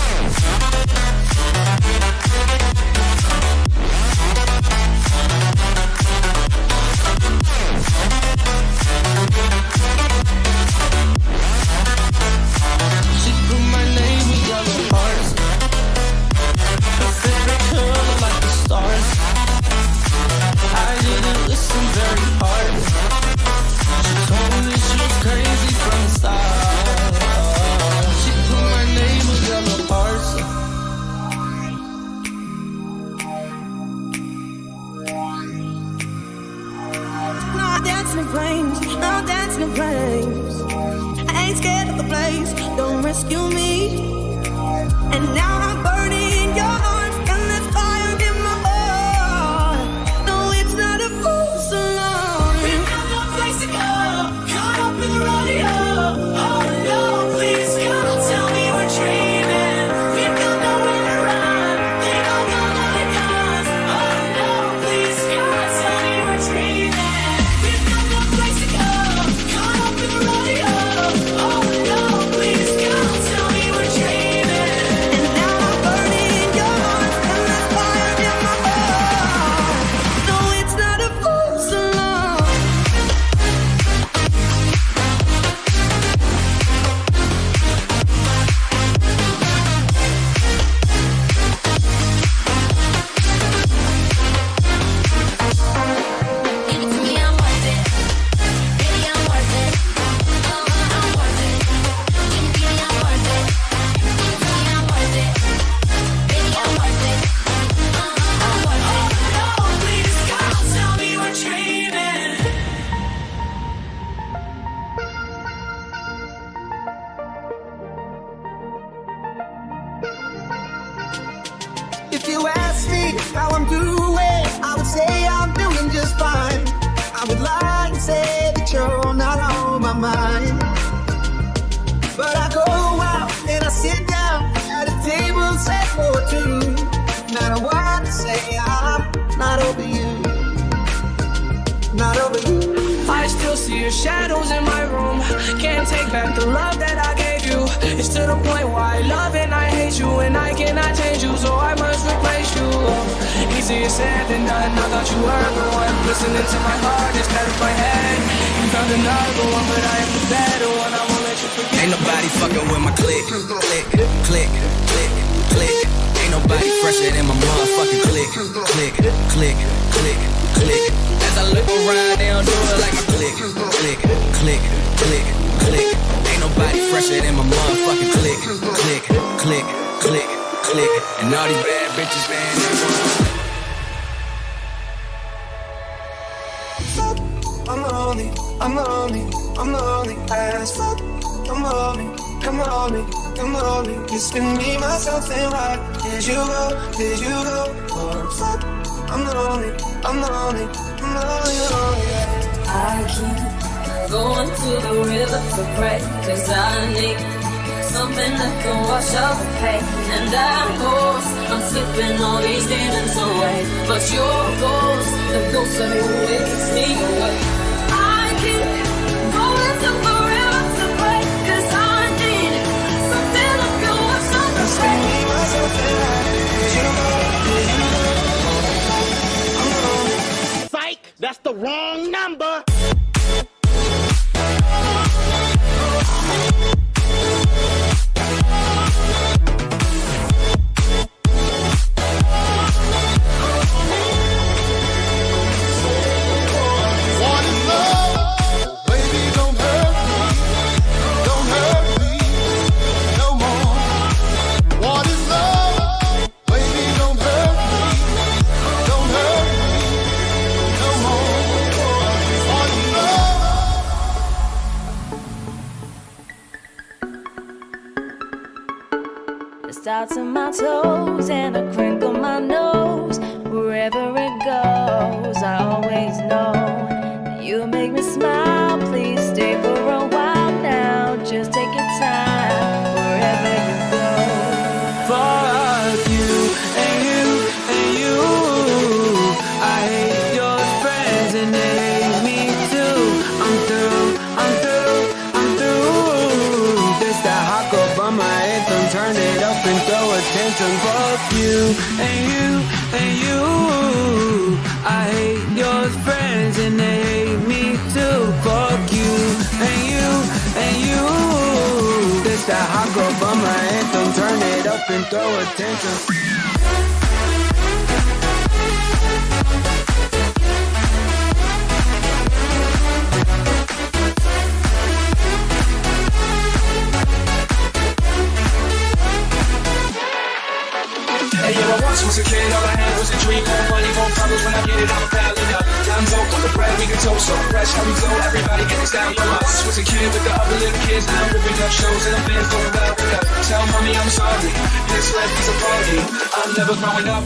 She put my name in yellow hearts. Her favorite color like the stars. I didn't listen very hard. She told me she was crazy from the start. She put my name in yellow hearts. now I'm dancing in flames, now I'm dancing in flames. I ain't scared of the place, don't rescue me. And now I'm burning in your arms, and there's fire in my heart. No, it's not a false alarm. We've got no place to go, caught up in the rodeo. Oh no, please come tell me we're dreaming. We've got nowhere to run, think I'll go on it comes. Oh no, please come tell me we're dreaming. We've got no place to go, caught up in the rodeo. Oh no, please come tell me we're dreaming. And now I'm burning in your arms, and there's fire in my heart. No, it's not a false alarm. Give it to me, I'm worth it. Baby, I'm worth it. I'm worth it. Give me, I'm worth it. Give it to me, I'm worth it. Baby, I'm worth it. I'm worth it. Oh no, please come tell me we're dreaming. If you ask me how I'm doing, I would say I'm doing just fine. I would lie and say that you're not on my mind. But I go out and I sit down at a table set for two. Not a word to say, I'm not over you. Not over you. I still see your shadows in my room. Can't take back the love that I gave you. It's to the point where I love and I hate you, and I cannot change you, so I must replace you. Easier said than done. I thought you were the one listening to my heart instead of my head. You found another one, but I am the better one. I won't let you forget. Ain't nobody fucking with my click, click, click, click, click. Ain't nobody fresher than my motherfucking click, click, click, click, click. As I look around, they don't do it like my click, click, click, click, click. Ain't nobody fresher than my motherfucking click, click, click, click, click. And all these bad bitches, man, they want. I'm lonely, I'm lonely, I'm lonely as fuck. come on me, come on me, come on me. You spin me, myself, and why did you go, did you go? Oh, fuck, I'm lonely, I'm lonely, I'm lonely, lonely. I keep going to the river to pray, 'cause I need something that can wash out the pain. And I know I'm slipping all these demons away, but your ghost, the ghost of you, it keeps me away. I keep going to the river to pray, 'cause I need something that can wash out the pain. Psych, that's the wrong number. Out to my toes and I crinkle my nose. Wherever it goes, I always know that you make me smile. Please stay for a while now. Just take your time wherever you go. Fuck you and you and you. I hate your friends and they hate me too. I'm through, I'm through, I'm through. This that hot girl by my anthem. Turn it up and throw attention. Fuck you and you and you. I hate your friends and they hate me too. Fuck you and you and you. This that hot girl by my anthem. Turn it up and throw attention. Hey, yo, I once was a kid, all I had was a dream. More money, more problems, when I get it, I'm a pal it up. Time's over, the bread, we can toast so fresh, how we go, everybody get this down. Yo, I once was a kid with the other little kids, now I'm ripping up shows and I'm fans going wild with up. Tell mommy I'm sorry, this life is a party, I'm never growing up.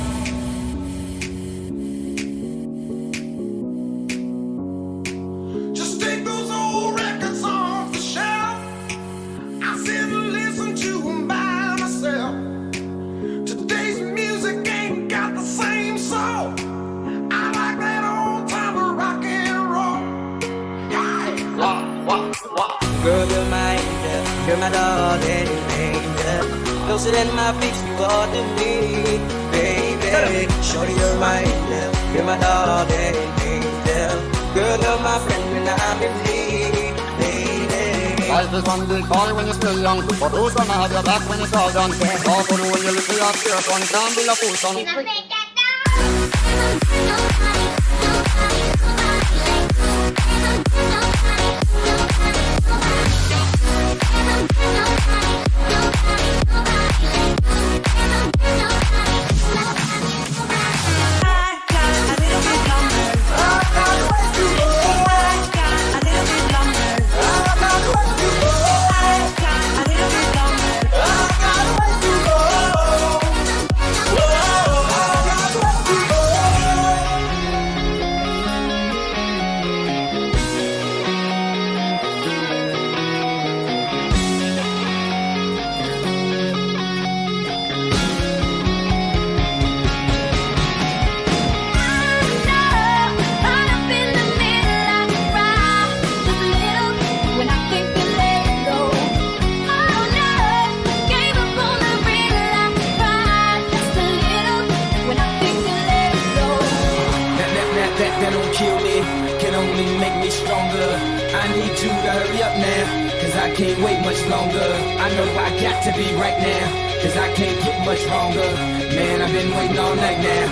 Just take those old records off the shelf. I sit and listen to them by myself. Today's music ain't got the same soul. I like that old time rock and roll. Girl, you're my angel, you're my darling angel. Closer than my face, you are to me, baby. Shorty, you're my angel, you're my darling angel. Girl, you're my friend when I'm in need, baby. Life is one big party when you're still young, but who's gonna have your back when it's all done? All for the when you live for your fear, son, can't be a fool, son. That don't kill me, can only make me stronger. I need you to hurry up now, 'cause I can't wait much longer. I know I got to be right now, 'cause I can't get much longer. Man, I've been waiting all night now.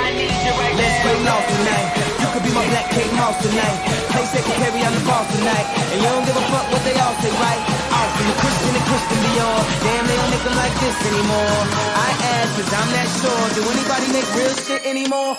I need you right now. Let's get lost tonight. You could be my black Kate Moss tonight. Play secretary, I'm the boss tonight. And you don't give a fuck what they all say, right? Awesome, the Christian and Christian Dior. Damn, they don't make them like this anymore. I ask, 'cause I'm not sure. Do anybody make real shit anymore?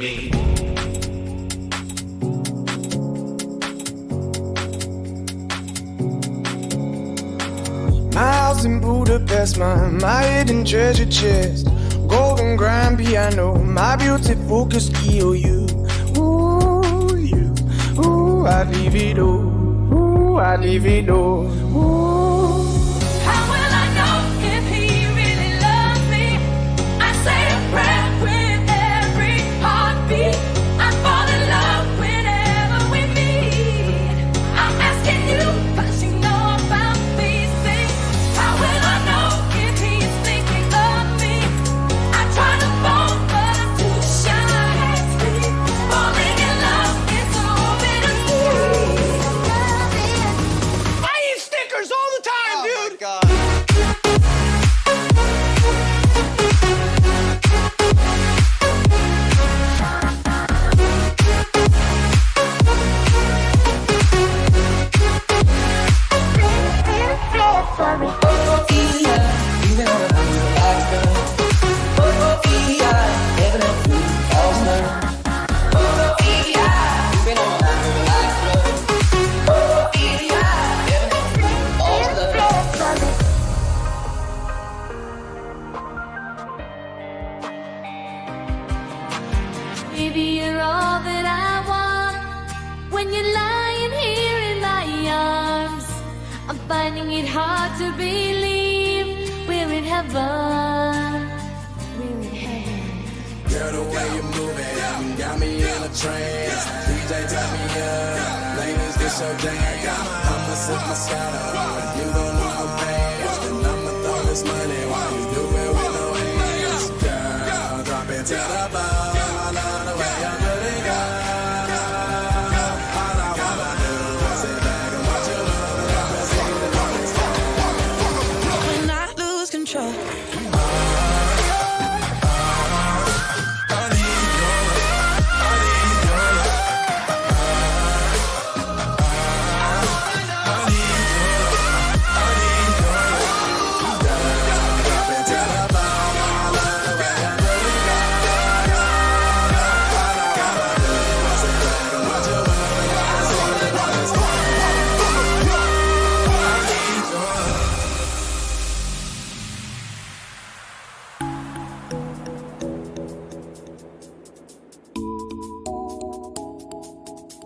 me. My house in Budapest, my hidden treasure chest, golden grand piano, my beauty focus EOU. Ooh, you, ooh, I'd leave it all, ooh, I'd leave it all, ooh. How will I know if he really loves me? I say a prayer with every heartbeat. I fall in love whenever we meet. I'm asking you, 'cause you know about these things. How will I know if he's thinking of me? I try to fall, but I'm too shy. Falling in love is so bittersweet. I eat Snickers all the time, dude. Oh my God. Maybe you're all that I want when you're lying here in my arms. I'm finding it hard to believe we're in heaven. We're in heaven. Girl, the way you move it got me in a trance. DJ, turn me up. Ladies, this your jam. I'ma sip my shadow. You gon' want no pants. And I'ma throw this money while you do it with no hands. Girl, drop it to the ball. I love the way you do it, girl. All I wanna do is sit back and watch you move. When I lose control.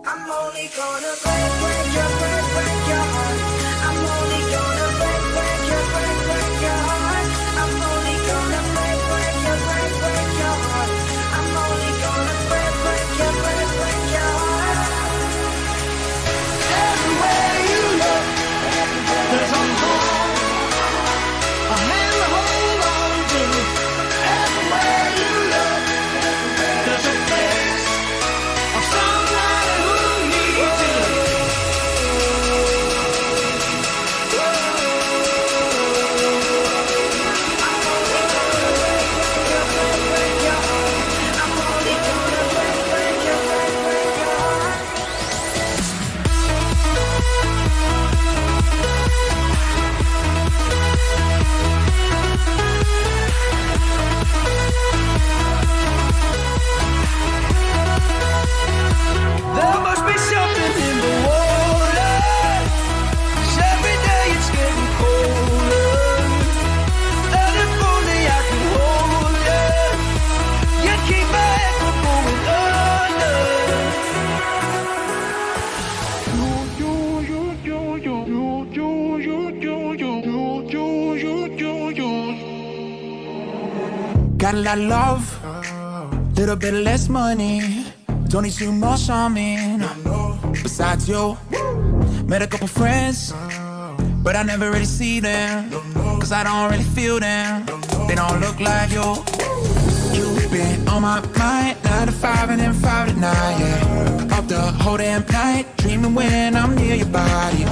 I'm only gonna break your heart. I'm only gonna break your heart. I'm only gonna break your heart. I'm only gonna break your heart. Everywhere you look, there's a home, a hand to hold on to. Everywhere you look, there's a face of somebody who needs you. There must be something in the water. 'Cause every day it's getting colder. And if only I could hold you, you keep my head from going under. Got a lot of love, little bit less money. Don't need too much on me. Besides you, met a couple friends, but I never really see them. 'Cause I don't really feel them. They don't look like you. You've been on my mind, 9 to 5 and then 5 to 9, yeah. Up the whole damn night, dreaming when I'm near your body.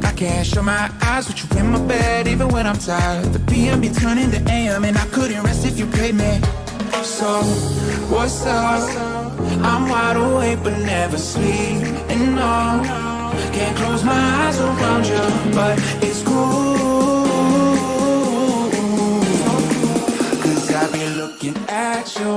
I can't shut my eyes with you in my bed, even when I'm tired. The PM be turning to AM, and I couldn't rest if you played me. So, what's up? I'm wide awake but never sleep. And no, can't close my eyes around you, but it's cool. 'Cause I've been looking at you.